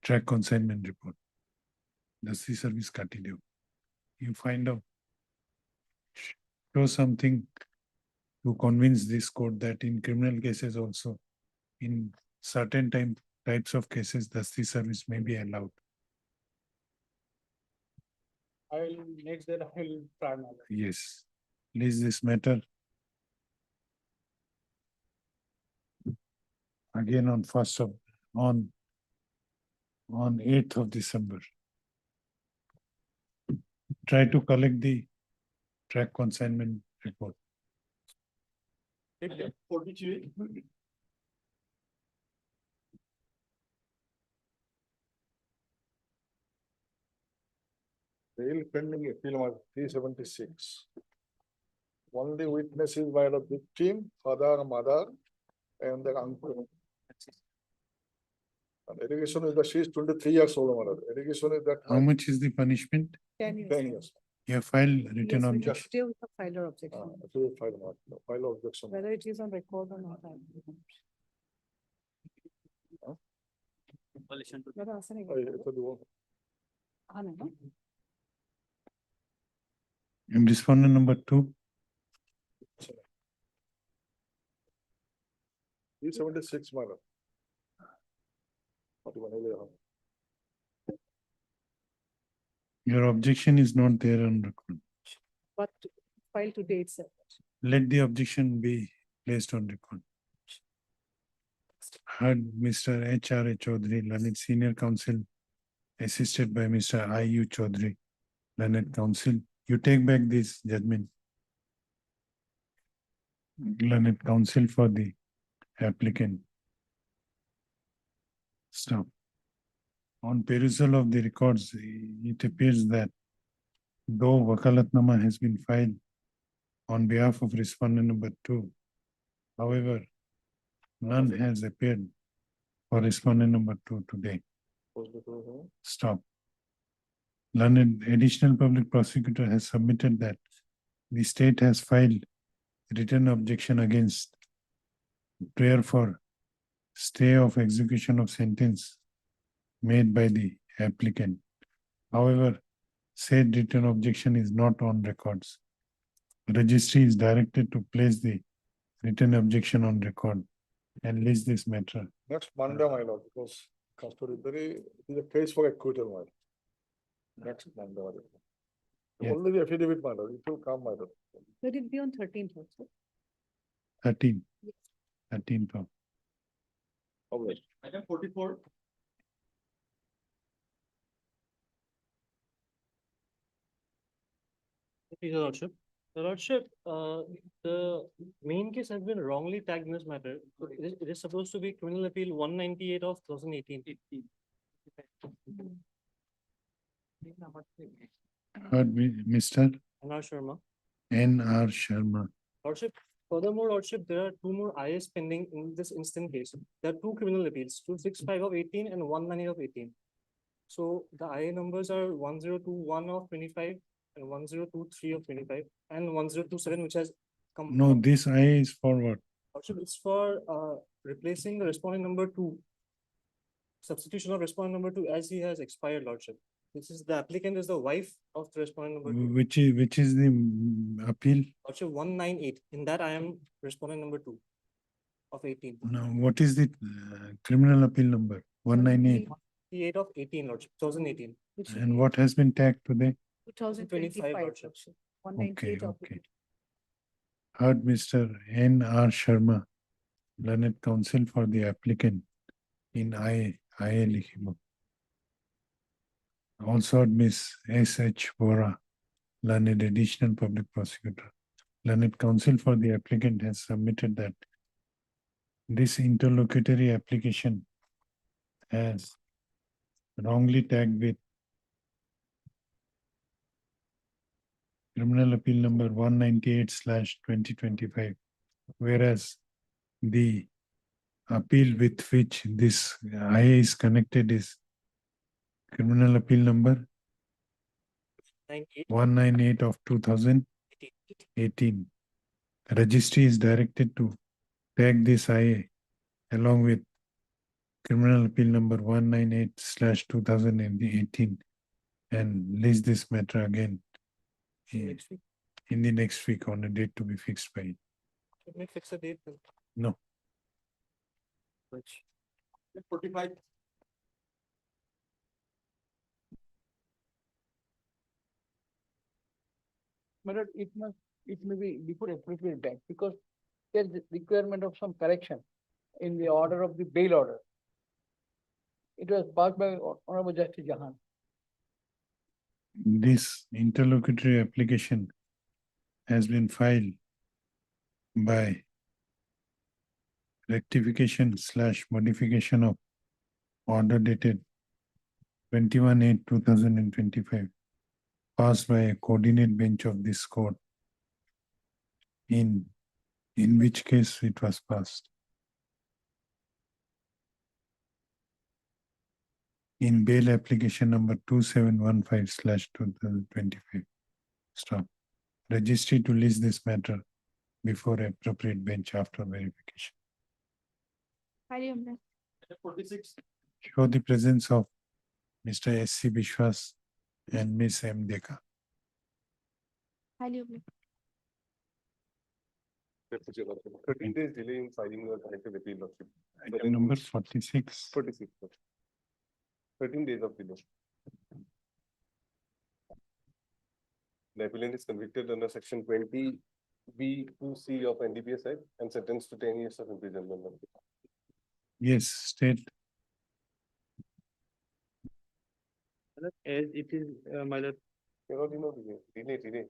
track consignment report. Dusty service continue. You find out, show something to convince this court that in criminal cases also, in certain types of cases, dusty service may be allowed. I will, next day, I will try my best. Yes, please this matter. Again on 8th of December. Try to collect the track consignment report. Bail pending appeal was 376. Only witnesses by the victim, father, mother, and the uncle. And allegation is that she is 23 years old, mother. Allegation is that. How much is the punishment? 10 years. 10 years. You have filed Yes, written we objection. still have filer objection, File objection. whether it is on record or not. दादा असं नाही करत. हा नाही ना? And respondent number 2. 376, mother. 41. Your objection is not there on record. But file today itself. Let the objection be placed on record. Heard Mr. H.R.A. Chaudhary, Learned Senior Counsel, assisted by Mr. I.U. Chaudhary, Learned Counsel. You take back this judgment. Learned Counsel for the applicant. Stop. On perusal of the records, it appears that though Wakalatnama has been filed on behalf of respondent number 2, however, none has appeared for respondent number 2 today. Stop. Learned additional public prosecutor has submitted that the state has filed written objection against prayer for stay of execution of sentence made by the applicant. However, said written objection is not on records. Registry is directed to place the written objection on record and list this matter. Next Monday, my lord, because custody, it is a case for acquittal, my lord. Next month. Yes. Only the affidavit, my lord, it will come, my lord. Let it be on 13th also. 13th. 13th of. Item 44. Your Lordship. Your Lordship, the main case has been wrongly tagged in this matter. It is supposed to be criminal appeal 198 of 2018. Heard Mr. Anar Sharma. N.R. Sharma. Lordship, furthermore, Lordship, there are two more IAs pending in this instant case. There are two criminal appeals, 265 of 18 and 198 of 18. So the IA numbers are 1021 of 25 and 1023 of 25 and 1027, which has come. No, this IA is for what? Lordship, it's for replacing the respondent number 2. Substitution of respondent number 2 as he has expired, Lordship. This is the applicant is the wife of the respondent number 2. Which is the appeal? Lordship 198. In that I am respondent number 2 of 18. No, what is the criminal appeal number? 198. 198 of 18, Lordship, 2018. And what has been tagged today? 2025, Lordship. Lordship. 198 of Okay. Heard Mr. N.R. Sharma, learned counsel for the applicant in IA Likhimo. Also heard Ms. S.H. Vora, learned additional public prosecutor. Learned counsel for the applicant has submitted that this interlocutory application has wrongly tagged with criminal appeal number 198/2025, whereas the appeal with which this IA is connected is criminal appeal number 198 of 2018. Registry is directed to tag this IA along with criminal appeal number 198/2018 and list this matter again in the next week on a date to be fixed by it. Let me fix a date. Then. No. Which? 45. But it may be before appropriate bank because there's the requirement of some correction in the order of the bail order. It was passed by Honorable Justice Jahan. This interlocutory application has been filed by rectification/modification of order dated 21/8/2025, passed by a coordinate bench of this court, in which case it was passed. In bail application number 2715/2025. Stop. Registry to list this matter before appropriate bench after verification. Highly obliged. 46. Show the presence of Mr. S.C. Bishwas and Ms. M. Deka. Highly obliged. 13 days delay in filing your collective appeal, Lordship. Item number 46. 46. 13 days of delay. The appellant is convicted under section 20B2C of NDPS Act and sentenced to 10 years of imprisonment. Yes, state. As it is, my lord. Delay.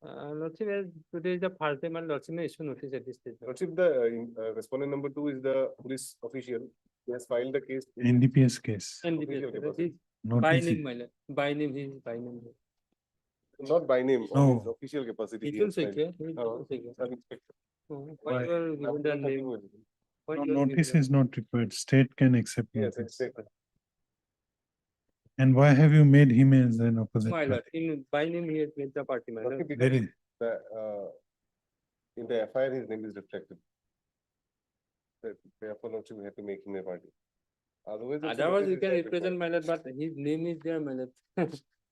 Lordship, as today is the first time, and Lordship may issue notice at this stage. Lordship, the respondent number 2 is the police official. He has filed the case. NDPS case. And Official that capacity. is Not by easy. name, my lord. By name, he is by name. Not by name, No. on his official capacity. It he will has say filed. clear. It will say clear. Sub-inspector. Why you are given the name? Why No, you are notice given is not required. State can accept Yes, notice. exactly. And why have you made him as an opposite My lord, party? in by name, he has made the party, my lord. Okay, There because is, in the FIR, his name is reflected. Therefore, Lordship, we have to make him a party. Otherwise, it's Otherwise, okay, you can it's not represent my lord, but his name is there, my lord.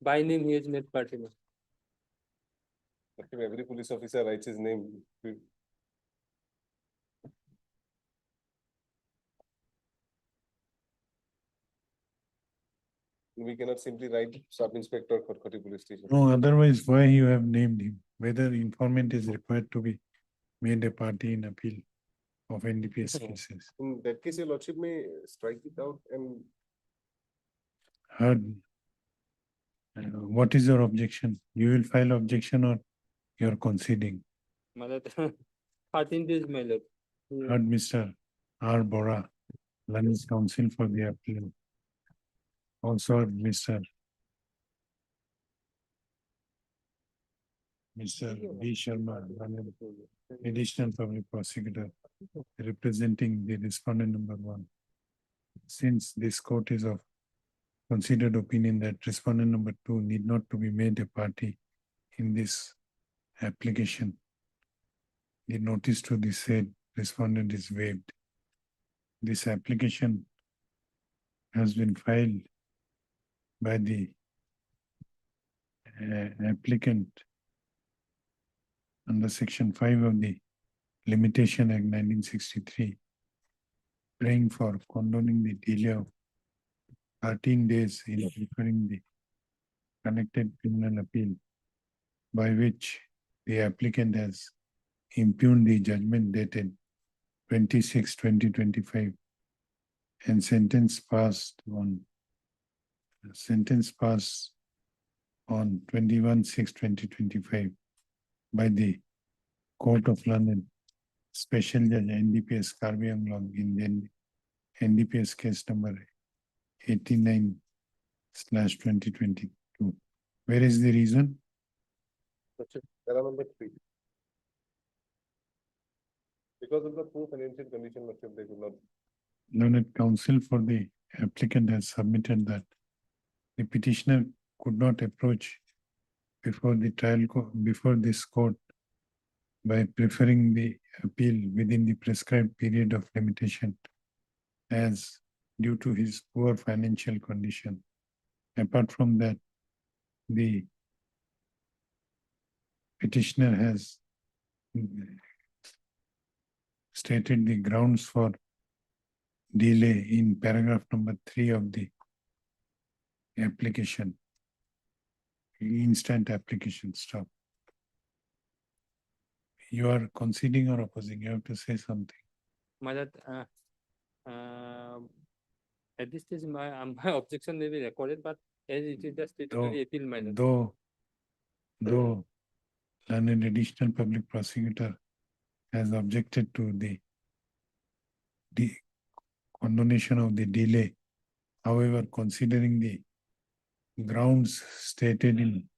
By name, he has made party. my lord. If every police officer writes his name, We cannot simply write sub-inspector Khatkati police station. No, otherwise why you have named him? Whether informant is required to be made a party in appeal of NDPS cases. In that case, your lordship may strike it out and Heard. What is your objection? You will file objection or you're conceding? My lord, 13 days, my lord. Heard Mr. R. Bora, London's counsel for the appeal. Also heard Mr. B. Sharma, London, additional public prosecutor, representing the respondent number 1. Since this court is of considered opinion that respondent number 2 need not to be made a party in this application, the notice to the said respondent is waived. This application has been filed by the applicant under section 5 of the Limitation Act 1963, praying for condoning the delay of 13 days in preparing the connected criminal appeal, by which the applicant has impugned the judgment dated 26/2025 and sentence passed on 21/6/2025 by the Court of London, Special Judge NDPS Karbi Anglong in the NDPS case number 89/2022. Where is the reason? para number 3. Because of the poor financial condition, lordship, they could not. Learned counsel for the applicant has submitted that the petitioner could not approach before the before this court by preferring the appeal within the prescribed period of limitation, as due to his poor financial condition. Apart from that, the petitioner has stated the grounds for delay in paragraph number 3 of the application. Instant application stop. You are conceding or opposing? You have to say something. My lord, at this stage, my objection may be recorded, but as it is just statutory appeal, my lord. Though an additional public prosecutor has objected to the condonation of the delay. However, considering the grounds stated in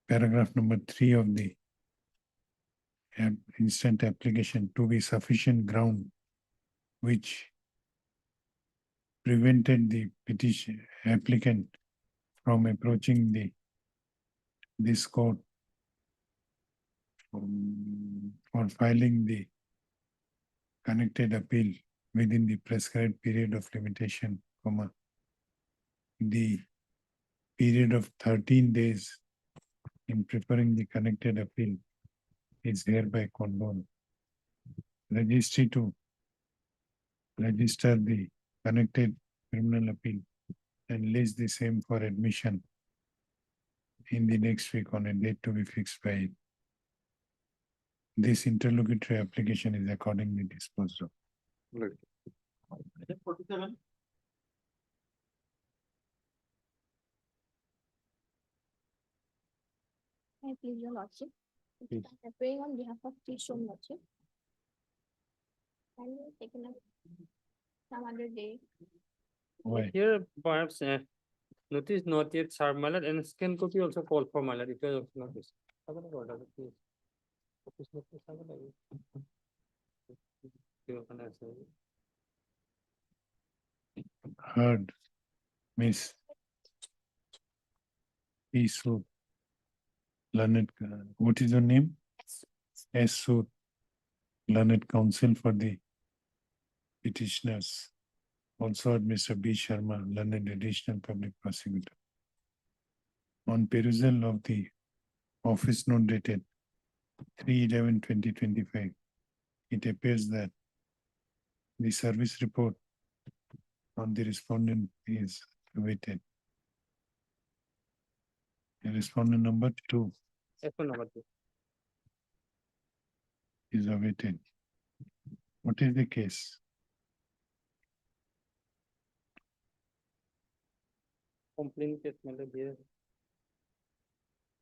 paragraph number 3 of the instant application to be sufficient ground which prevented the petition applicant from approaching this court for filing the connected appeal within the prescribed period of limitation, the period of 13 days in preparing the connected appeal is hereby condoned. Registry to register the connected criminal appeal and list the same for admission in the next week on a date to be fixed by it. This interlocutory application is accordingly disposed of. Right. Item 47. I please your lordship. Please. I'm appearing on behalf of Tishon lordship. Can you take some other day? Why? Here, perhaps, notice not yet served, my lord, and scan copy also called for, my lord. It was also noticed. Heard, Miss Isu, learned, what is your name? Esu, learned counsel for the petitioners. Also Mr. B. Sharma, learned additional public prosecutor. On perusal of the office note dated 3/11/2025, it appears that the service report on the respondent is awaited. Respondent number 2 F1 number 2. is awaited. What is the case? Complaint case, my lord, here.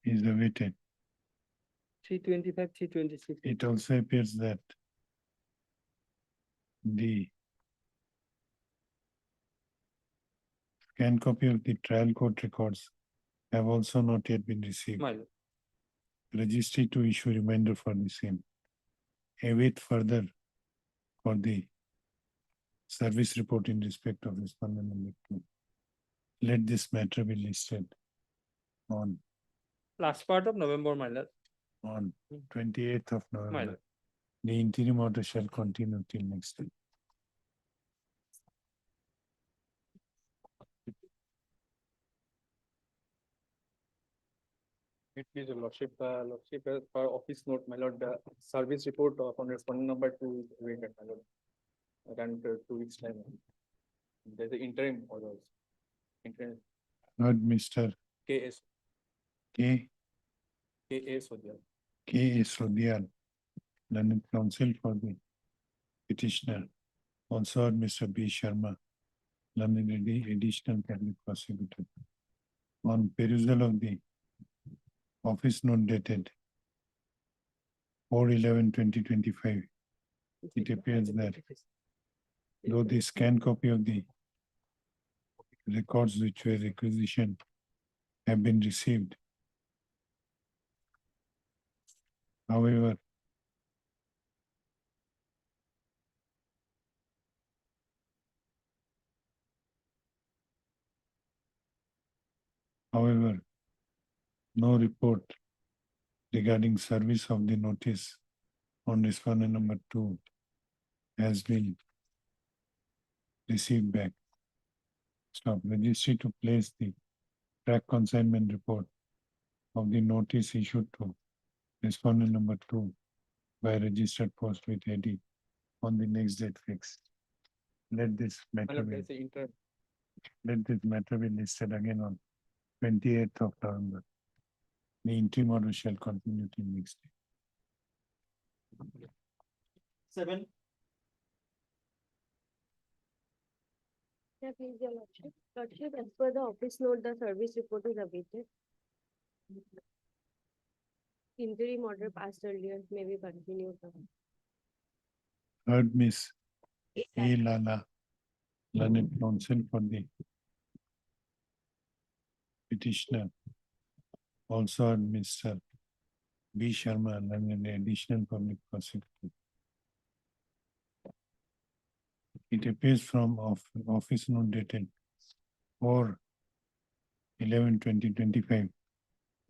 Is awaited. 325, 326. It also appears that the scanned copy of the trial court records have also not yet been received. My lord. Registry to issue reminder for the same. Await further for the service report in respect of respondent number 2. Let this matter be listed on Last part of November, my lord. 28th of My November. lord. The interim order shall continue till next day. It is a lordship, per office note, my lord, the service report on respondent number 2 is awaited, my lord. Around 2 weeks time. There's an interim order. Interim Heard Mr. KS, K. KS Odiyal. K. Sodhyal, learned counsel for the petitioner. Also heard Mr. B. Sharma, learned additional public prosecutor. On perusal of the office note dated 4/11/2025, it appears that though the scanned copy of the records which were requisitioned have been received, however, no report regarding service of the notice on respondent number 2 has been received back. Stop. Registry to place the track consignment report of the notice issued to respondent number 2 by registered post with ID on the next date fixed. Let this My matter lord, be, there's an interim. let this matter be listed again on 28th of November. The interim order shall continue till next day. 7. Yeah, please, your lordship. Lordship, as per the office note, the service report is awaited. Interim order passed earlier, may be continued. Heard Miss A. Lala, learned counsel for the petitioner. Also heard Mr. B. Sharma, learned additional public prosecutor. It appears from office note dated 4/11/2025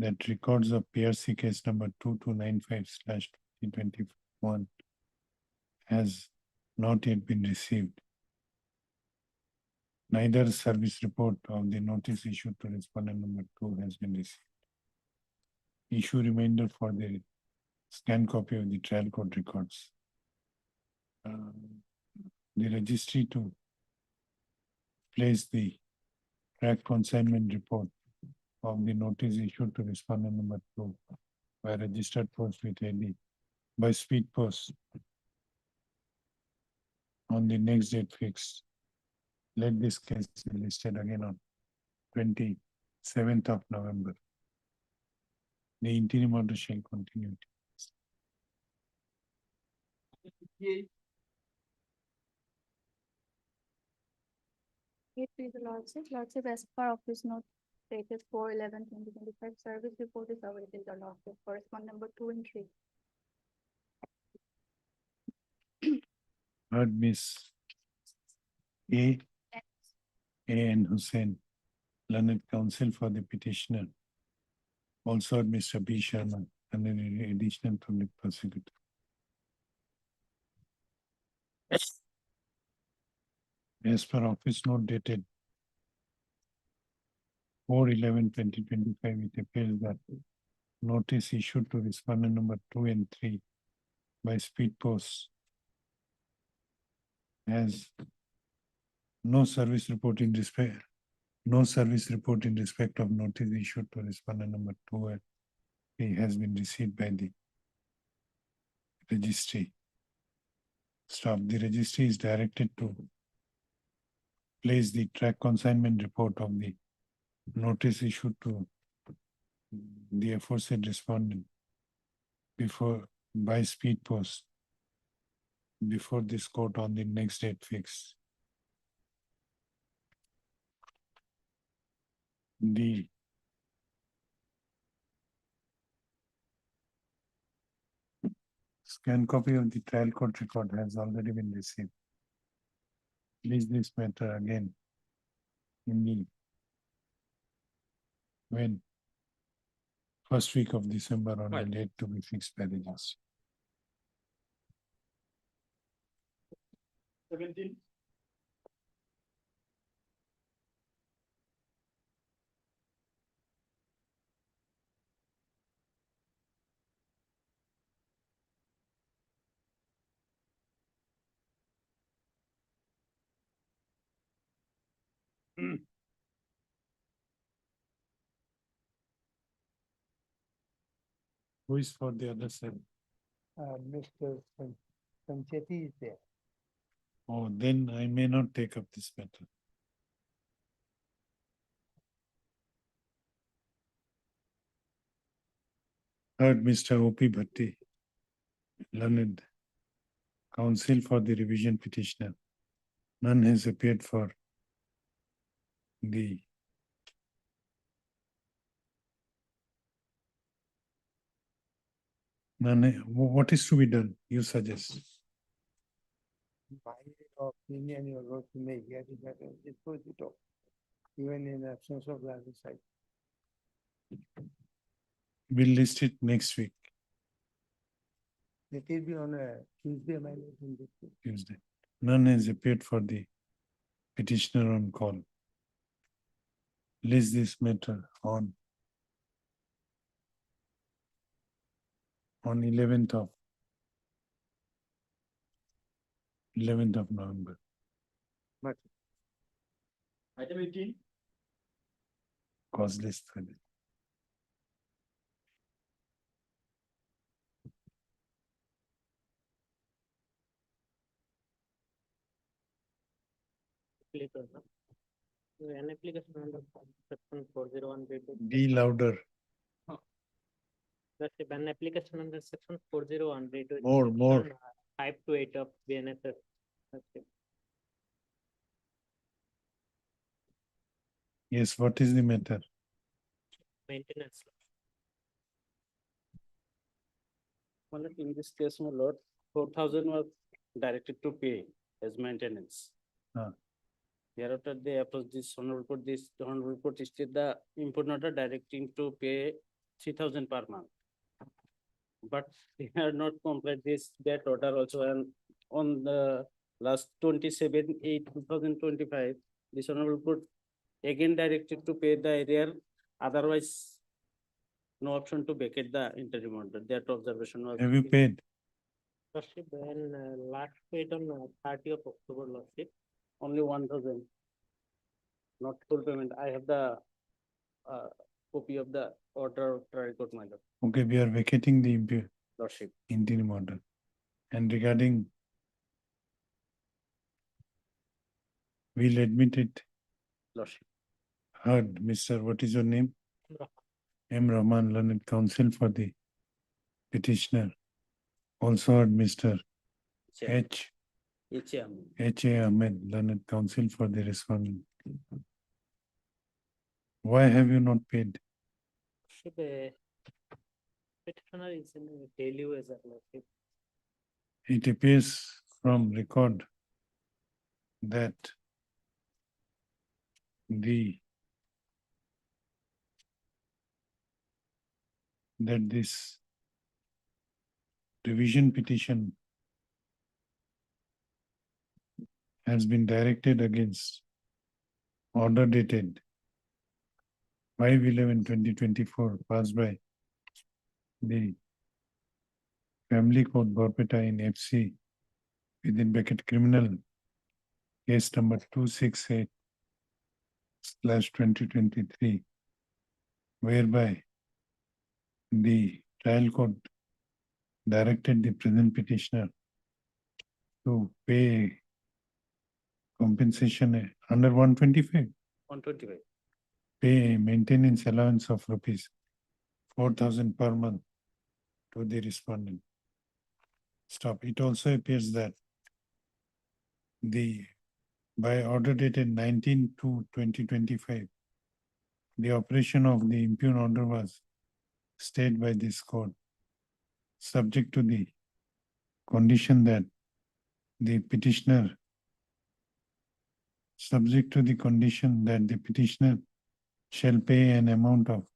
that records of PRC case number 2295/2021 has not yet been received. Neither service report of the notice issued to respondent number 2 has been received. Issue reminder for the scanned copy of the trial court records. The registry to place the track consignment report of the notice issued to respondent number 2 by registered post with ID by speed post on the next date fixed. Let this case be listed again on 27th of November. The interim order shall continue. It is the lordship, as per office note dated 4/11/2025, service report is awaited, the lordship, correspondent number 2 and 3. Heard Miss A. N. Hussain, learned counsel for the petitioner. Also heard Mr. B. Sharma, and an additional public prosecutor. As per office note dated 4/11/2025, it appears that notice issued to respondent number 2 and 3 by speed post has no service report in respect No service report in respect of notice issued to respondent number 2 and 3 has been received by the registry. Staff, the registry is directed to place the track consignment report of the notice issued to the aforesaid respondent before by speed post before this court on the next date fixed. The scanned copy of the trial court record has already been received. Please this matter again in the when first week of December on the date to be fixed by the judge. 17. Who is for the other side? Mr. Sancheti is there. Oh, then I may not take up this matter. Third, Mr. O.P. Bhatti, learned counsel for the revision petitioner. None has appeared for the none. What is to be done? You suggest. My opinion, your lord, to make here is that dispose it off, even in absence of the other side. We'll list it next week, Let it be on a Tuesday, my lord, in this case. Tuesday. None has appeared for the petitioner on call. List this matter on 11th of November. Item 18. Cause list for it. An application under section 401 Be louder. That's an application under section 401 More. 5 to 8 of BNSS. That's it. Yes, what is the matter? Maintenance. Well, in this case, my lord, 4,000 was directed to pay as maintenance. Thereafter, they approached this honorable court stated the importer directing to pay 3,000 per month. But they are not complied that order also, and on the last 27/8/2025, this honorable court again directed to pay the arrear, otherwise no option to vacate the interim order. That observation was. Have you paid? Lordship, when last paid on 30 of October, Lordship. Only 1,000. Not full payment. I have the copy of the order of trial court, my lord. Okay, we are vacating the Lordship. interim order. And regarding, we'll admit it. Lordship. Heard, Mr. What is your name? M. Rahman, learned counsel for the petitioner. Also heard Mr. H. A. Ahmed, learned counsel for the respondent. Why have you not paid? Petitioner is in daily wage, Lordship. It appears from record that this revision petition has been directed against order dated 5/11/2024 passed by the Family Court Borpeta in FC within bracket criminal case number 268 slash 2023, whereby the trial court directed the present petitioner to pay compensation under 125, 125. pay maintenance allowance of rupees 4,000 per month to the respondent. Stop. It also appears that by order dated 19/2/2025, the operation of the impugned order was stayed by this court, subject to the condition that the petitioner shall pay an amount of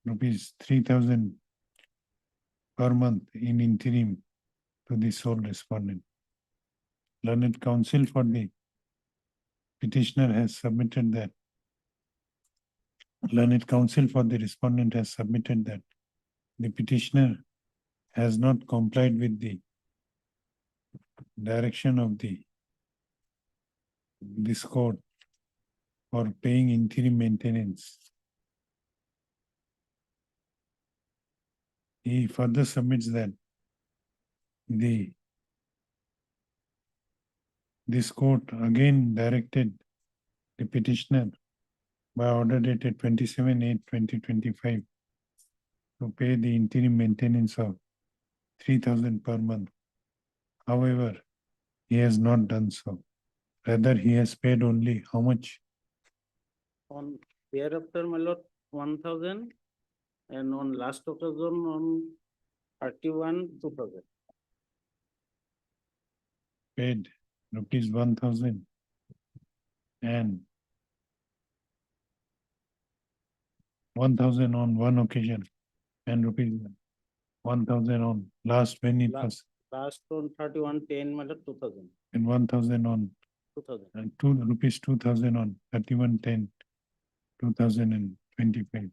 rupees 3,000 per month in interim to the sole respondent. Learned counsel for the petitioner has submitted that. Learned counsel for the respondent has submitted that the petitioner has not complied with the direction of this court for paying interim maintenance. He further submits that this court again directed the petitioner by order dated 27/8/2025 to pay the interim maintenance of 3,000 per month. However, he has not done so. Rather, he has paid only how much? On thereafter, my lord, 1,000, and on last occasion on 31/2000. Paid rupees 1,000 and 1,000 on one occasion and rupees 1,000 on last when it was, Last on 31/10, my lord, 2000. and 1,000 on 2000. and rupees 2,000 on 31/10/2025.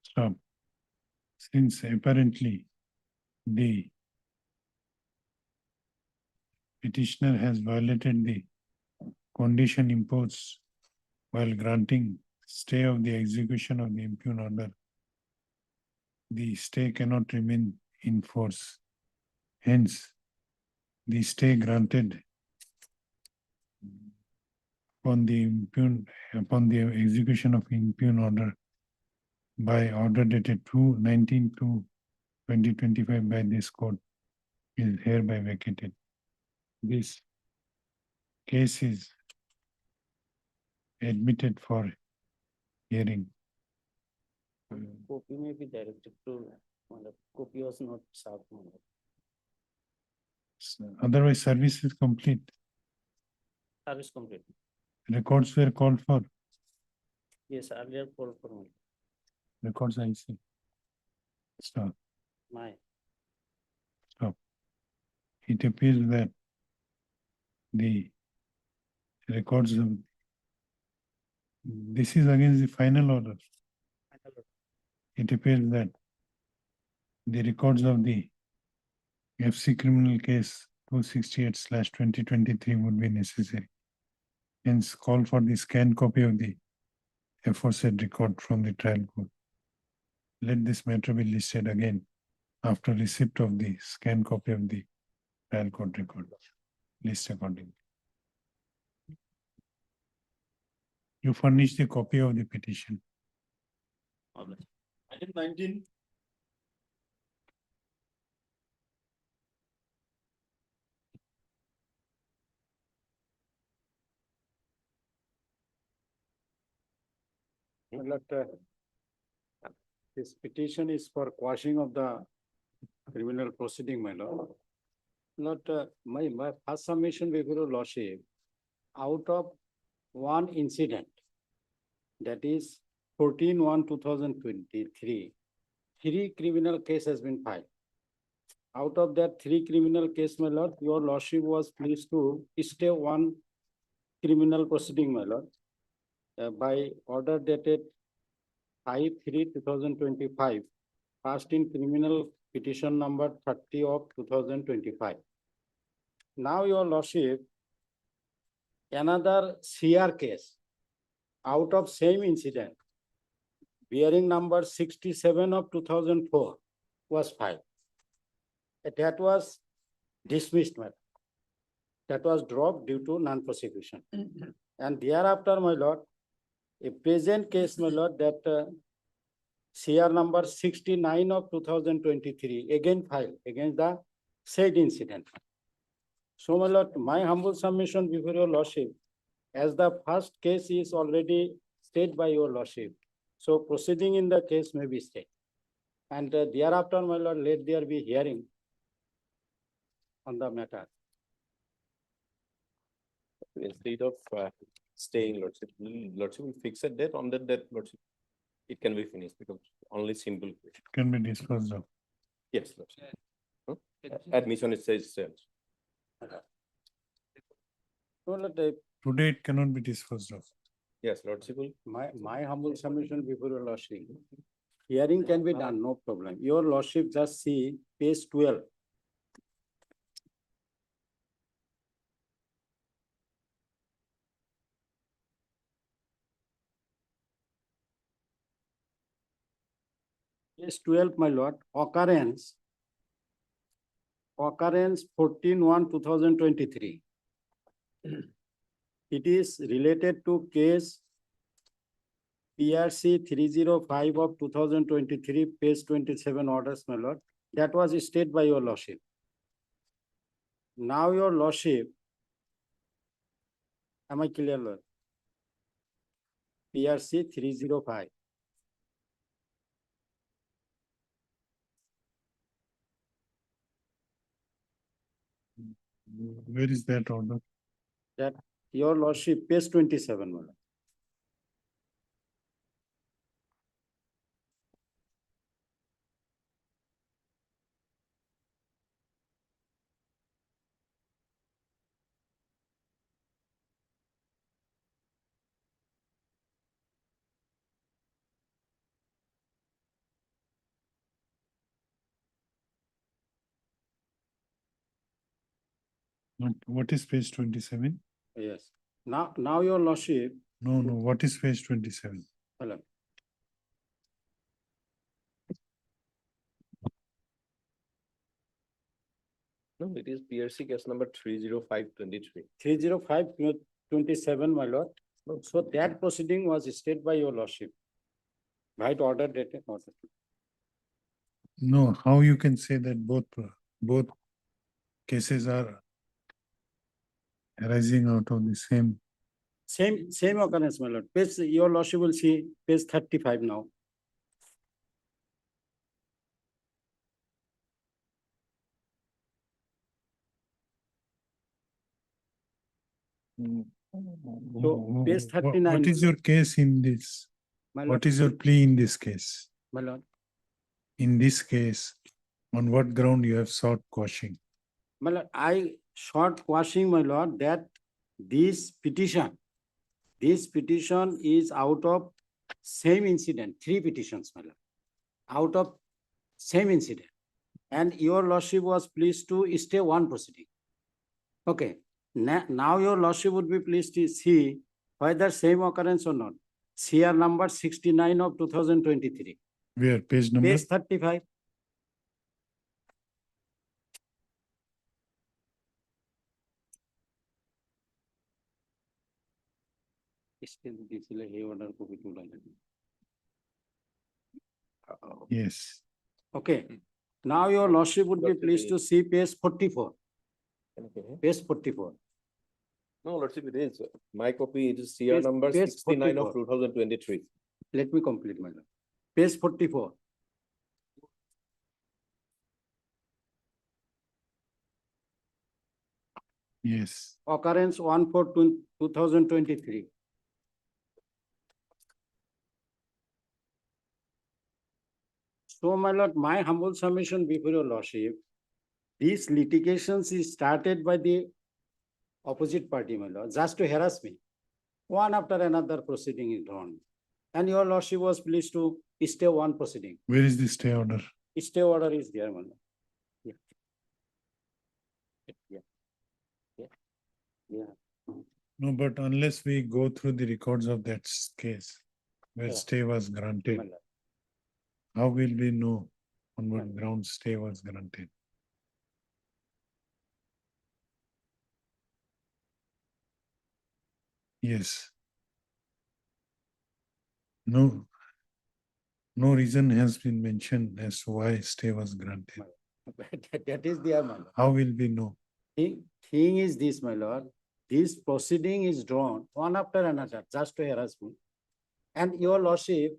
Stop. Since apparently the petitioner has violated the condition imposed while granting stay of the execution of the impugned order, the stay cannot remain in force. Hence, the stay granted upon the execution of impugned order by order dated 19/2/2025 by this court is hereby vacated. This case is admitted for hearing. Copy may be directed to, my lord, copy was not served, my lord. Otherwise, service is complete. Service complete. Records were called for. Yes, earlier call for my, Records I see. Stop. my, Stop. It appears that the records of this is against the final order. It appears that the records of the FC criminal case 268/2023 would be necessary. Hence, call for the scanned copy of the aforesaid record from the trial court. Let this matter be listed again after receipt of the scanned copy of the trial court record. List accordingly. You furnish the copy of the petition. Item 19. this petition is for quashing of the criminal proceeding, my lord. Not, my first submission before your lordship, out of one incident, that is 14/1/2023, 3 criminal case has been filed. Out of that 3 criminal case, my lord, your lordship was pleased to stay 1 criminal proceeding, my lord, by order dated 5/3/2025, passed in criminal petition number 30 of 2025. Now your lordship another CR case out of same incident, bearing number 67 of 2004 was filed. That was dismissed, madam. That was dropped due to non-prosecution. And thereafter, my lord, a present case, my lord, that CR number 69 of 2023 again filed against the said incident. So, my lord, my humble submission before your lordship, as the first case is already stayed by your lordship, so proceeding in the case may be stayed. And thereafter, my lord, let there be hearing on the matter. Instead of staying, lordship will fix a date. On that date, lordship, it can be finished because only simple. Can be disposed of. Yes, lordship. Admission is says. So, let Today it cannot be disposed of. Yes, lordship will. my humble submission before your lordship, hearing can be done, no problem. Your lordship just see page 12. Page 12, my lord, occurrence 14/1/2023. It is related to case PRC 305 of 2023, page 27 orders, my lord. That was stated by your lordship. Now your lordship, am I clear, lord? PRC 305. Where is that order? That your lordship, page 27, my lord. What is page 27? Yes. Now your lordship, No, what is page 27? hello. No, it is PRC case number 305/23. 305/27, my lord. So that proceeding was stayed by your lordship. Right order dated order. No, how you can say that both cases are arising out of the same? Same occurrence, my lord. Page, your lordship will see page 35 now. So page 39. What is your case in this? My What lord, is your plea in this case? my lord, In this case, on what ground you have sought quashing? my lord, I short quashing, my lord, that this petition is out of same incident, 3 petitions, my lord, out of same incident. And your lordship was pleased to stay 1 proceeding. Okay, now your lordship would be pleased to see whether same occurrence or not. CR number 69 of 2023, Where, page number? page 35. Still, this is a order copy to line. Yes. Okay, now your lordship would be pleased to see page 44. Page 44. No, lordship, it is. My copy, it is CR Page- number page 69 of 44. 2023. Let me complete, my lord. Page 44. Yes. Occurrence 1/4/2023. So, my lord, my humble submission before your lordship, these litigations is started by the opposite party, my lord, just to harass me. One after another proceeding is drawn. And your lordship was pleased to stay 1 proceeding. Where is the stay order? Stay order is there, my lord. Yeah. Yeah. Yeah. Yeah. No, but unless we go through the records of that case where Yeah. stay was granted, my lord. how will we know on what ground stay was granted? Yes. No, no reason has been mentioned as to why stay was granted. That is there, my lord. How will we know? Thing is this, my lord, this proceeding is drawn one after another, just to harass me. And your lordship,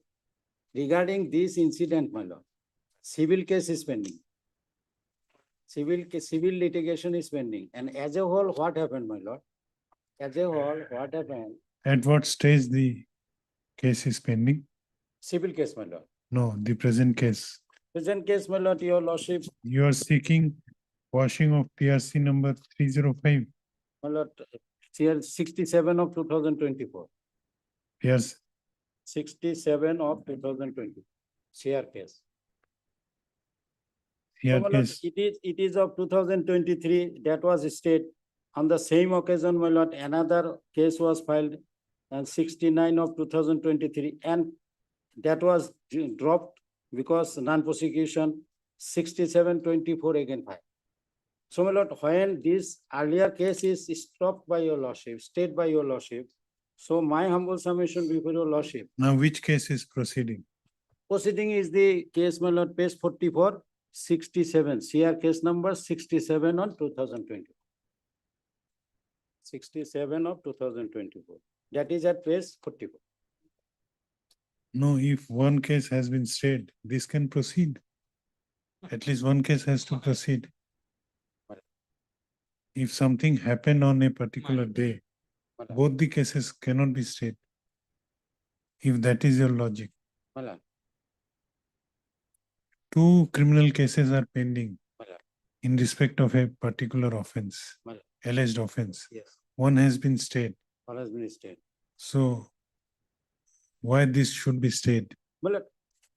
regarding this incident, my lord, civil case is pending. Civil litigation is pending, and as a whole, what happened, my lord? As a whole, what happened? At what stage the case is pending? Civil case, my lord. No, the present case. Present case, my lord, your lordship, You are seeking washing of PRC number 305. my lord, CR 67 of 2024. Yes, 67 of 2020, CR case. here So, my lord, case. it is of 2023 that was stayed. On the same occasion, my lord, another case was filed and 69 of 2023, and that was dropped because non-prosecution 67/24 again filed. So, my lord, when this earlier case is stopped by your lordship, stayed by your lordship, so my humble submission before your lordship, Now which case is proceeding? proceeding is the case, my lord, page 44, 67, CR case number 67 on 2020. 67 of 2024. That is at page 44. No, if one case has been stayed, this can proceed. At least one case has to proceed. If something happened on a particular day, both the cases cannot be stayed. If that is your logic. Malal, Two criminal cases are pending Malal, in respect of a particular offense, Malal. alleged offense. Yes, One has been stayed. all has been stayed. So why this should be stayed? Malal,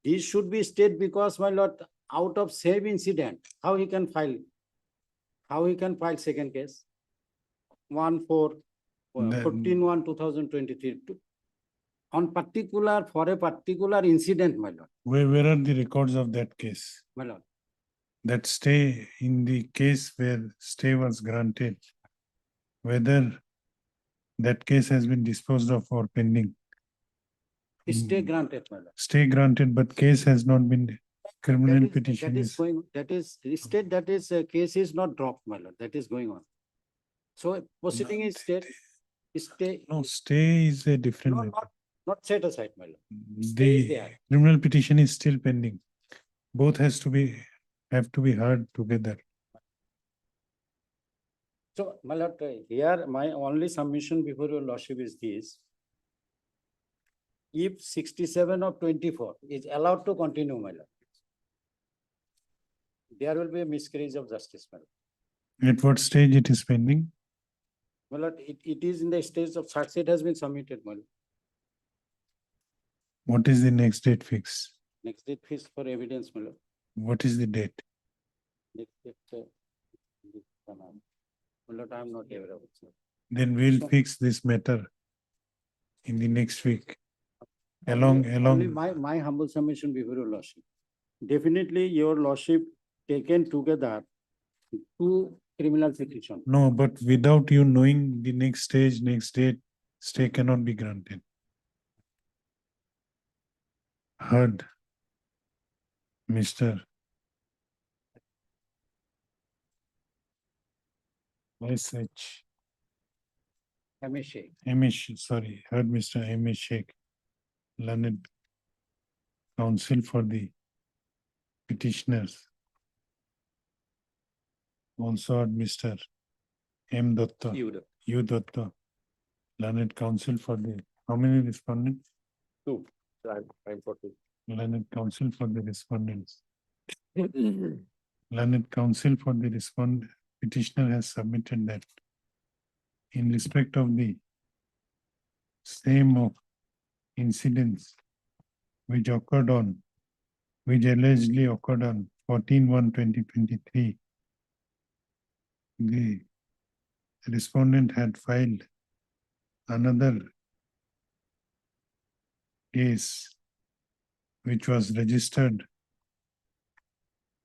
this should be stayed because, my lord, out of same incident, how he can file? How he can file second case? 14/1/2023. On particular, for a particular incident, my lord. Where are the records of that case? My lord, That stay in the case where stay was granted, whether that case has been disposed of or pending. stay granted, my lord. Stay granted, but case has not been, criminal petition That is is. going, that is, state that is, case is not dropped, my lord, that is going on. So proceeding is stay, No, stay is a different no, matter. not set aside, my lord. Stay is The there. criminal petition is still pending. Both have to be heard together. So, my lord, here my only submission before your lordship is this. If 67 of 24 is allowed to continue, my lord, there will be a miscarriage of justice, my lord. At what stage it is pending? My lord, it is in the stage of such it has been submitted, my lord. What is the next date fixed? Next date fees for evidence, my lord. What is the date? Next date, my lord, I am not aware of it, sir. Then we'll So- fix this matter in the next week. Only Along, my humble submission before your lordship. Definitely your lordship taken together two criminal petition. no, but without you knowing the next stage, next date, stay cannot be granted. Heard. Mr. S.H. Amish, Amish, sorry, heard Mr. Amish Sheikh, learned counsel for the petitioners. Also heard Mr. M. Datta, U. Datta, learned counsel for the, how many respondents? Two. I'm for two. Learned counsel for the respondents. Learned counsel for the petitioner has submitted that in respect of the same of incidents which allegedly occurred on 14/1/2023, the respondent had filed another case which was registered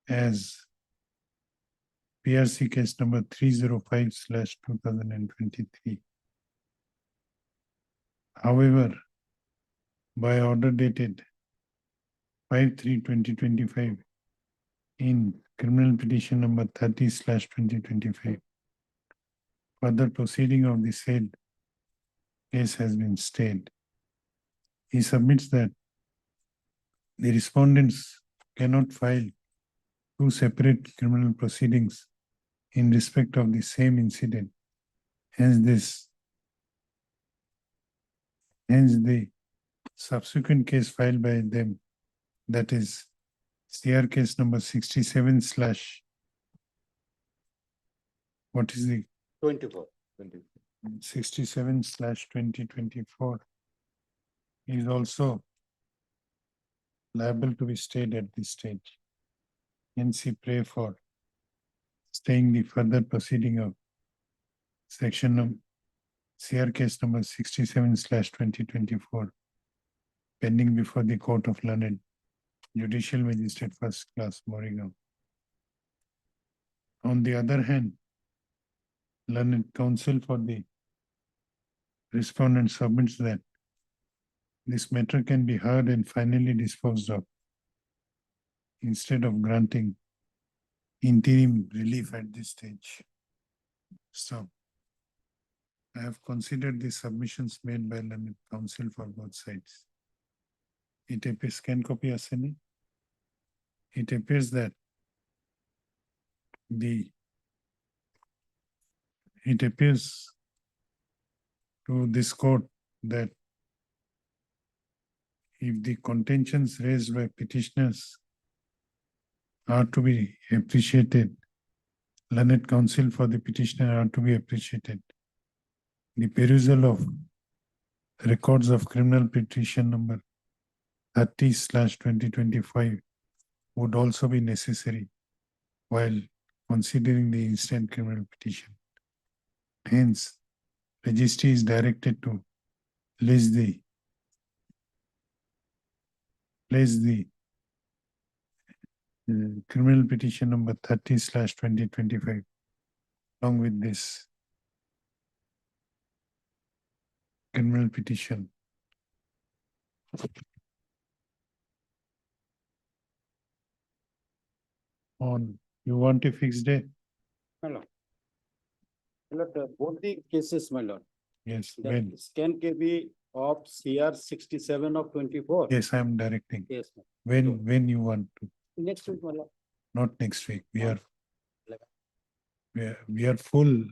as PRC case number 305/2023. However, by order dated 5/3/2025 in criminal petition number 30/2025, further proceeding of the said case has been stayed. He submits that the respondents cannot file two separate criminal proceedings in respect of the same incident. Hence the subsequent case filed by them, that is CR case number 67 slash, what is the 24. 67/2024 is also liable to be stayed at this stage. Hence, he pray for staying the further proceeding of section of CR case number 67/2024 pending before the Court of Learned Judicial Magistrate First Class, Morrigaon. On the other hand, Learned Counsel for the respondent submits that this matter can be heard and finally disposed of instead of granting interim relief at this stage. So, I have considered the submissions made by Learned Counsel for both sides. It appears, scan copy aseni. It appears that it appears to this court that if the contentions raised by petitioners are to be appreciated, Learned Counsel for the petitioner are to be appreciated. The perusal of records of criminal petition number 30/2025 would also be necessary while considering the instant criminal petition. Hence, registry is directed to place the criminal petition number 30/2025 along with this criminal petition. On, you want a fixed day? My lord. My lord, both the cases, my lord. Yes, The when? scan KB of CR 67 of 24. Yes, I am directing. Yes, ma'am. When you want to, Next week, my lord. not next week. We are 11. we are full.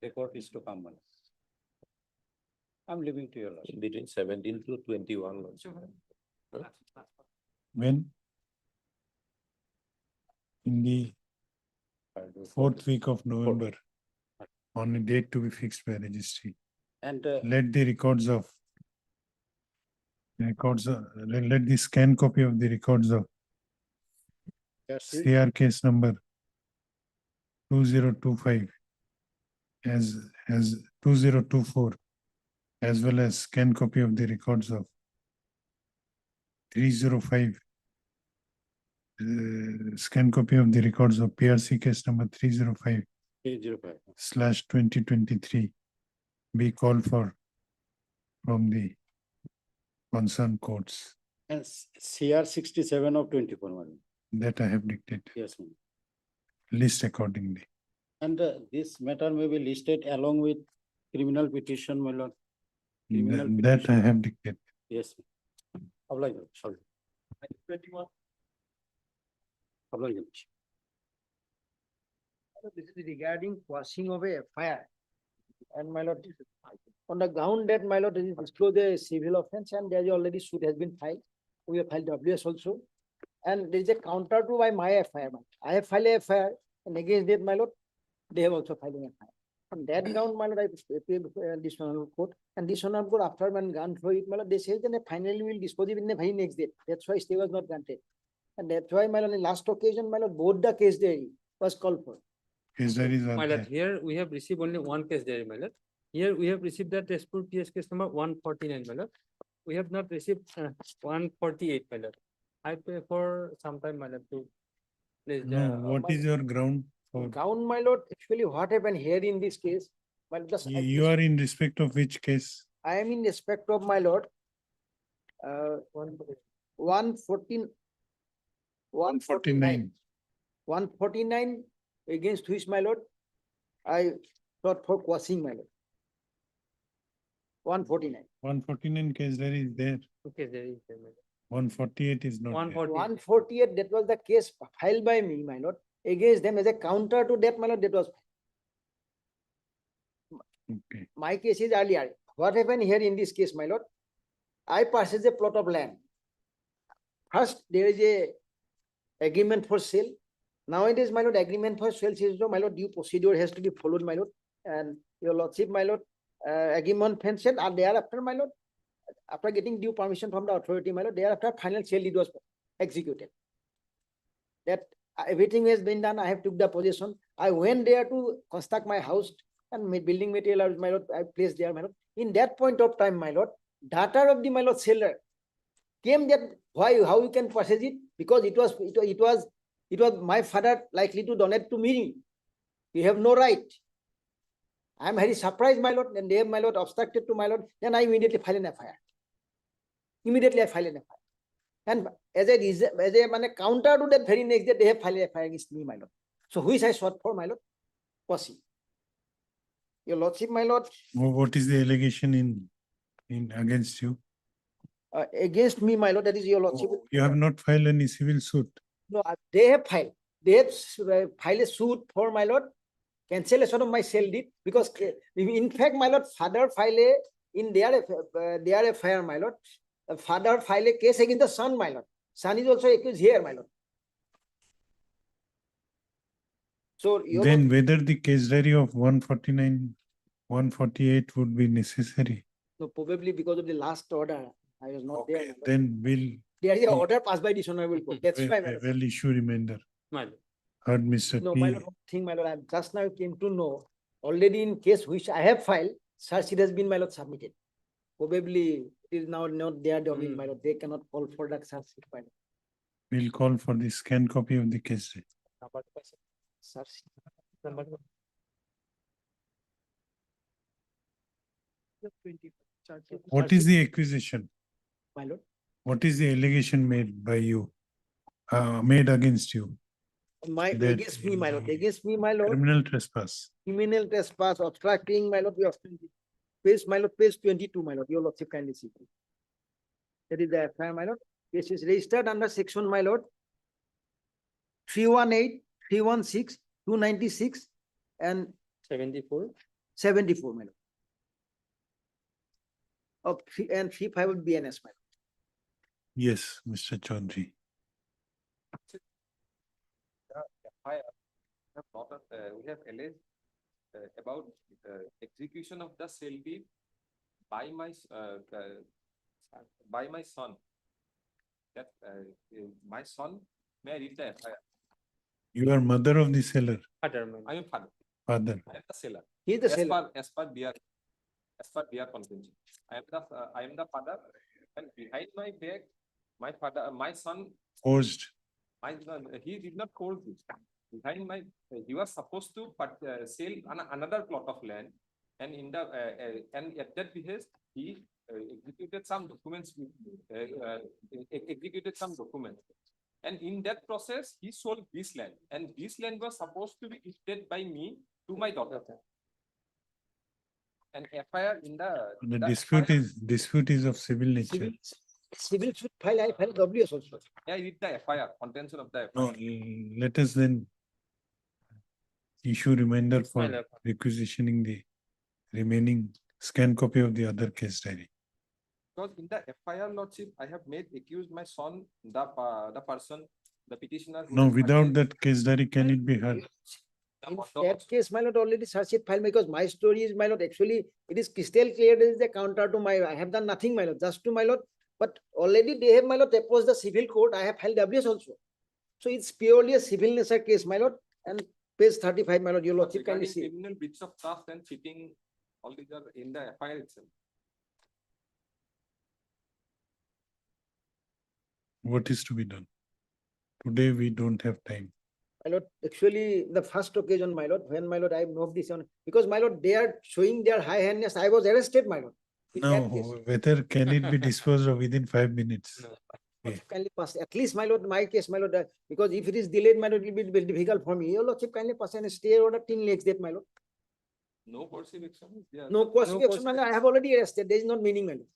Record is to come, my lord. I'm leaving to your lord. Between 17 to 21. Lordship. When? In the fourth week of November, on a date to be fixed by registry. And Let the let the scan copy of the records of CR case number 2025 as 2024, as well as scan copy of the records of 305, scan copy of the records of PRC case number 305 305. /2023 be called for from the concerned courts And CR 67 of 24, my lord. that I have dictated. Yes, ma'am. List accordingly. And this matter may be listed along with criminal petition, my lord. Criminal That I petition. have dictated. Yes. ma'am. Oblige, sorry. 21. Oblige. This is regarding quashing of a FIR. And my lord, on the ground that my lord is disclosed a civil offense and there is already suit has been filed. We have filed WS also. And there is a counter to my FIR. I have filed a FIR and against that, my lord, they have also filed a FIR. On that ground, my lord, I appeal before this honorable court. And this honorable court, after one gone through it, my lord, they say that finally will dispose it in the very next date. That's why stay was not granted. And that's why, my lord, in last occasion, my lord, both the case day was called for. case diaries are My lord, there. here we have received only one case diary, my lord. Here we have received that Tezpur PS case number 149, my lord. We have not received 148, my lord. I pay for some time, my lord, to place No, the. what is your ground for? Ground, my lord, actually what happened here in this case? My lord, just You are in respect of which case? I am in respect of my lord. 114. 149. 149 against which, my lord, I thought for quashing, my lord. 149. 149 case diary is there. Okay, there is, my lord. 148 is not there. 148, that was the case filed by me, my lord, against them as a counter to that, my lord, that was. Okay. My case is earlier. What happened here in this case, my lord? I purchased a plot of land. First, there is a agreement for sale. Nowadays, my lord, agreement for sale is, my lord, due procedure has to be followed, my lord. And your lordship, my lord, agreement fenced, and thereafter, my lord, after getting due permission from the authority, my lord, thereafter final sale deed was executed. That everything has been done. I have took the possession. I went there to construct my house and building material, my lord, I placed there, my lord. In that point of time, my lord, daughter of the, my lord, seller came that why, how you can purchase it? Because it was my father likely to donate to me. You have no right. I am very surprised, my lord, and they have, my lord, obstructed to my lord. Then I immediately file an FIR. Immediately I file an FIR. And as a counter to that, very next day they have filed a FIR against me, my lord. So which I sought for, my lord? Quasi. Your lordship, my lord. What is the allegation in against you? Against me, my lord, that is your lordship. You have not filed any civil suit. No, they have filed. They have filed a suit for, my lord, cancellation of my sale deed, because in fact, my lord, father filed in their FIR, my lord. Father filed a case against the son, my lord. Son is also accused here, my lord. So Then whether the case diary of 149, 148 would be necessary. no, probably because of the last order, I was not there. Then we'll There is an order passed by dishonorable court. That's why, my lord. we'll issue remainder. My lord. Heard Mr. No, P. my lord, my lord, I just now came to know, already in case which I have filed, search sheet has been, my lord, submitted. Probably it is now not their domain, my lord. They cannot call for that search sheet, my lord. We'll call for the scan copy of the case diary. Search sheet. What is the accusation? My lord, What is the allegation made by you? Made against you? That- against me, my lord, against me, my lord. Criminal trespass. Criminal trespass, obstructing, my lord, we obstructing. Page, my lord, page 22, my lord, your lordship kindly see. That is the FIR, my lord. This is registered under section, my lord, 318, 316, 296, and 74. 74, my lord. And 35 would BNS, my lord. Yes, Mr. Chaudhary. We have alleged about execution of the sale deed by my son. That my son, may I read the FIR? You are mother of the seller, Father, I am father. father. I am the seller. He is the seller. As per their convention. I am the father, and behind my back, my son, Forged. he did not hold this. Behind he was supposed to sell another plot of land, and and at that behest, he executed some documents. And in that process, he sold this land, and this land was supposed to be gifted by me to my daughter. And FIR in The dispute is of civil nature. Civil suit file, I filed WS also. Yeah, I read the FIR, contention of the FIR. No, let us then issue reminder for my lord. requisitioning the remaining scan copy of the other case diary. Because in the FIR, lordship, I have made accused my son, the person, the petitioner. who No, has without purchased- that case diary, can it be heard? In that case, my lord, already search it file, because my story is, my lord, actually, it is crystal clear, there is a counter to my, I have done nothing, my lord, just to my lord. But already they have, my lord, approached the civil court, I have filed WS also. So it's purely a civil nature case, my lord, and Page 35, my lord, your lordship kindly Regarding see. criminal breach of trust and cheating, all these are in the FIR itself. What is to be done? Today, we don't have time. My lord, actually, the first occasion, my lord, when my lord, I moved this on, because my lord, they are showing their high handedness, I was arrested, my lord. in Now, that case. whether can it be disposed of within 5 minutes? Okay. Kindly pass, at least, my lord, my case, my lord, because if it is delayed, my lord, it will be very difficult for me. Your lordship kindly pass and stay order 10 legs that, my lord. No coercive action is there. No coercive action, my lord, I have already arrested, there is not meaning, my lord.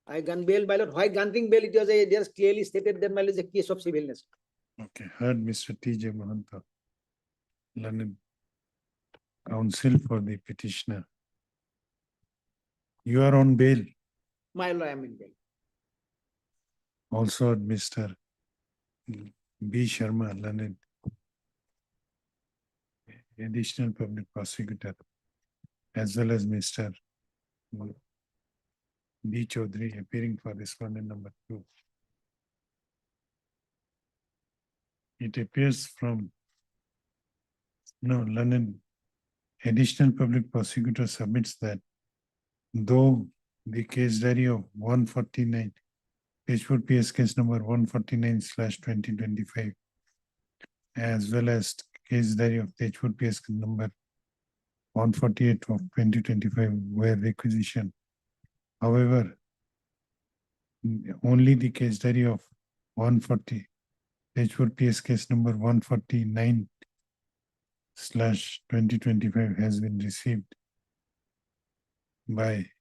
I gun bail, my lord, why granting bail, it was a, there is clearly stated that, my lord, is a case of civilness. Okay, heard Mr. T.J. Mahanta, London counsel for the petitioner. You are on bail. My lord, I am in bail. Also, Mr. B. Sharma, London additional public prosecutor, as well as Mr. B. Chaudhary appearing for respondent number 2. It appears from London additional public prosecutor submits that though the case diary of 149, Tejpur PS case number 149/2025, as well as case diary of Tejpur PS number 148 of 2025 were requisitioned. However, only the case diary of 140, Tejpur PS case number 149/2025 has been received by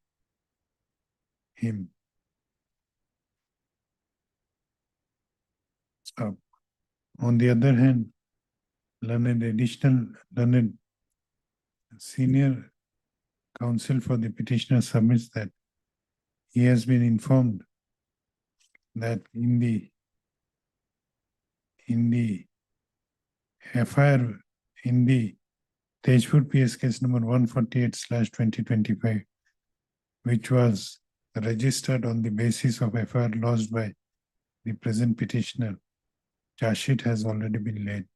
him. So, on the other hand, learned senior counsel for the petitioner submits that he has been informed that in the FIR in the Tejpur PS case number 148/2025, which was registered on the basis of FIR lodged by the present petitioner, charge sheet has already been laid.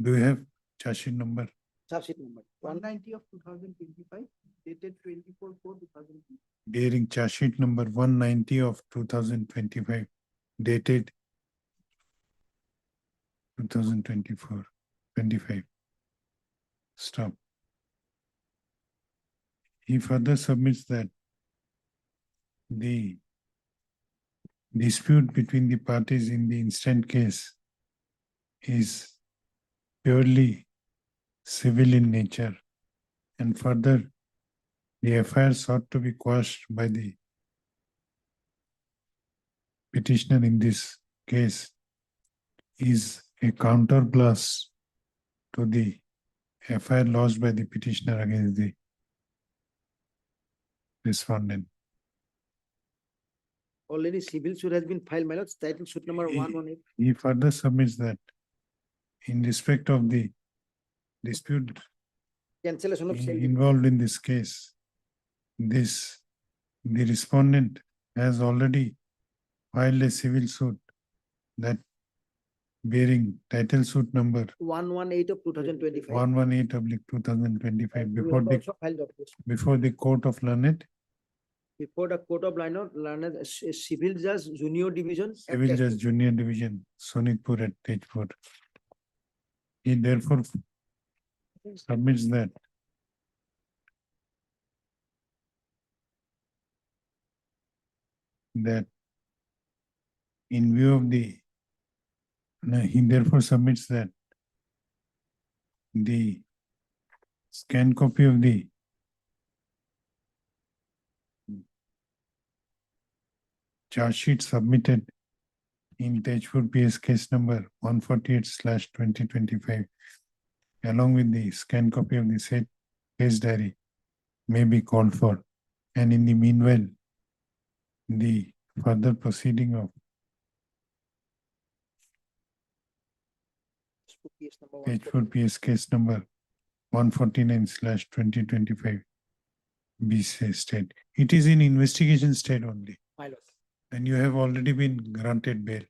Do you have charge sheet number? Charge sheet number 190 of 2025, dated 24/4/2025. Bearing charge sheet number 190 of 2025, dated 2024-25. Stop. He further submits that the dispute between the parties in the instant case is purely civil in nature, and further the FIR sought to be quashed by the petitioner in this case is a counterblast to the FIR lodged by the petitioner against the respondent. Already civil suit has been filed, my lord, title suit number 118. He further submits that in respect of the dispute Cancellation of sale. involved in this case, the respondent has already filed a civil suit that bearing title suit number 118 of 2025. 118/2025 We have also filed of this. before the court of learned Before the court of learned civil judge junior division. at Civil Tezpur. Judge Junior Division, Sonitpur at Tejpur. He therefore submits that in view of he therefore submits that the scanned copy of the charge sheet submitted in Tejpur PS case number 148/2025, along with the scanned copy of the said case diary, may be called for. And in the meanwhile, the further proceeding of Case number Tejpur PS case number 149/2025 be state. It is in investigation state only, My lord. and you have already been granted bail.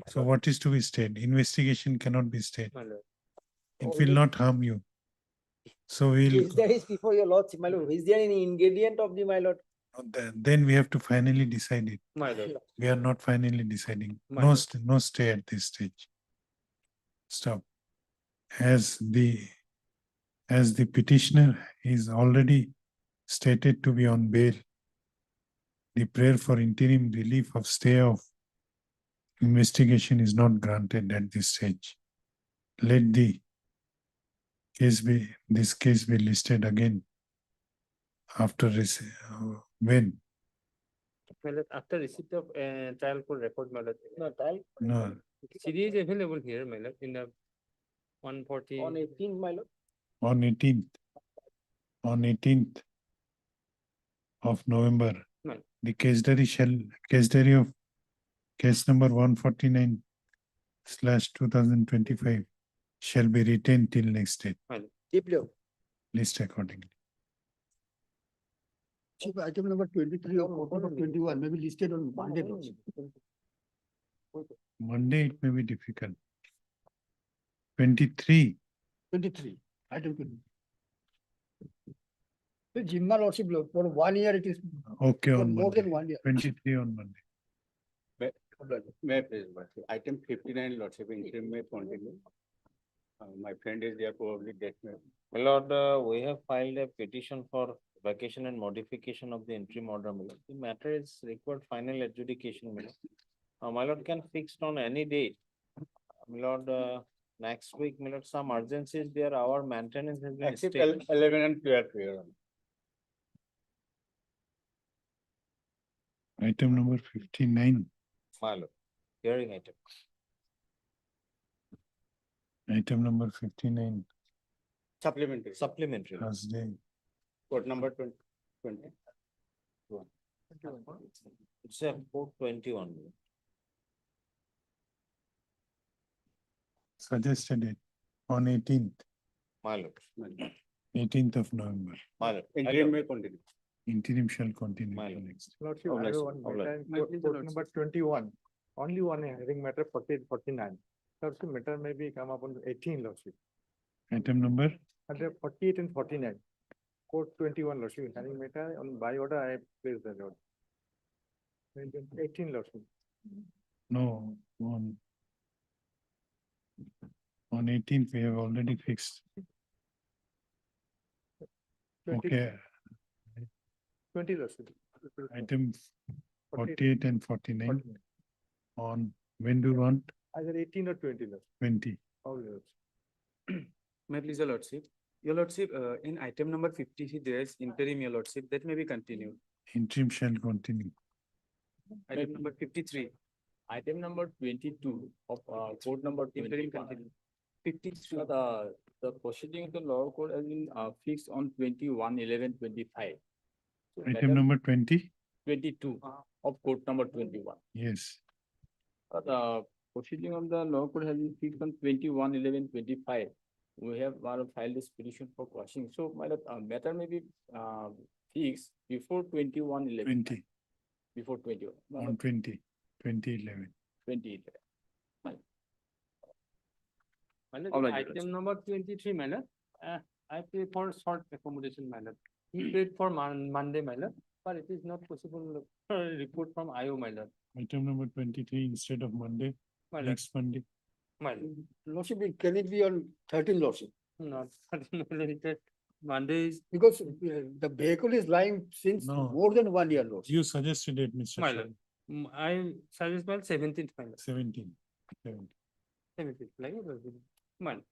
So what is to be stayed? Investigation cannot be stayed. my lord. It will not harm you. So we'll, Is there is before your lordship, my lord, is there any ingredient of the, my lord? then we have to finally decide it. My lord. We are not finally deciding. My No, lord. no stay at this stage. Stop. As the petitioner is already stated to be on bail, the prayer for interim relief of stay of investigation is not granted at this stage. Let this case be listed again after when? My lord, after receipt of trial court record, my lord. No, trial. No, CD is available here, my lord, in the 140. On 18th, my lord. on 18th of November, Right. the case diary of case number 149/2025 shall be retained till next date, Deeply. list accordingly. Chief, item number 23 or report of 21 may be listed on Monday. lordship. Monday, it may be difficult. 23, 23, item 20. The Jimma lordship, for 1 year it is. okay for on more Monday, than 1 year. 23 on Monday. May I please, lordship? Item 59, lordship, interim may continue. My friend is there, probably that may. My lord, we have filed a petition for vacation and modification of the interim order, my lord. The matter is required final adjudication, my lord. My lord can fix on any date. My lord, next week, my lord, some urgencies there, our maintenance has been Except stayed. 11 and 12 here. Item number 59, My lord, hearing item. item number 59, Supplementary. Supplementary. Thursday. Code number 20. It's a 421. Suggested it on 18th, My lord. 18th of November. My lord. Interim may continue. Interim shall continue My till lord. next. Lordship, I Obliged, have one obliged. matter, code number 21, only one hearing matter 49. Lordship, matter may be come up on 18, lordship, Item number, under 48 and 49. Code 21, lordship, hearing matter on by order, I place the order. 18, lordship. no, on 18th, we have already fixed. 20 Okay, 20, lordship. item 48 and 49 49. on, when do you want? Either 18 or 20, lordship. 20. All lords. May I please, your lordship? Your lordship, in item number 53, there is interim, your lordship, that may be continued. Interim shall continue. Item number 53. Item number 22 of code number Interim 21. continue. 53. The proceeding of the lower court has been fixed on 21/11/25. So Item matter number 20? 22 of code number 21. Yes. The proceeding of the lower court has been fixed on 21/11/25. We have filed this petition for quashing. So my matter may be fixed before 21/11. 20, Before 21. on 2011. 2011. Manoj, item number 23, manner, I pay for short accommodation, manner. He paid for Monday, manner, but it is not possible report from IO, manner. Item number 23 instead of Monday, My lord. next Monday. My lord. Lordship, can it be on 13, lordship? Not Monday is, Because the vehicle is lying since No. more than 1 year, lordship. You suggested it, Mr. my Chair. lord. I suggest my 17th, my lord. 17. 17. 17th, like, my lord.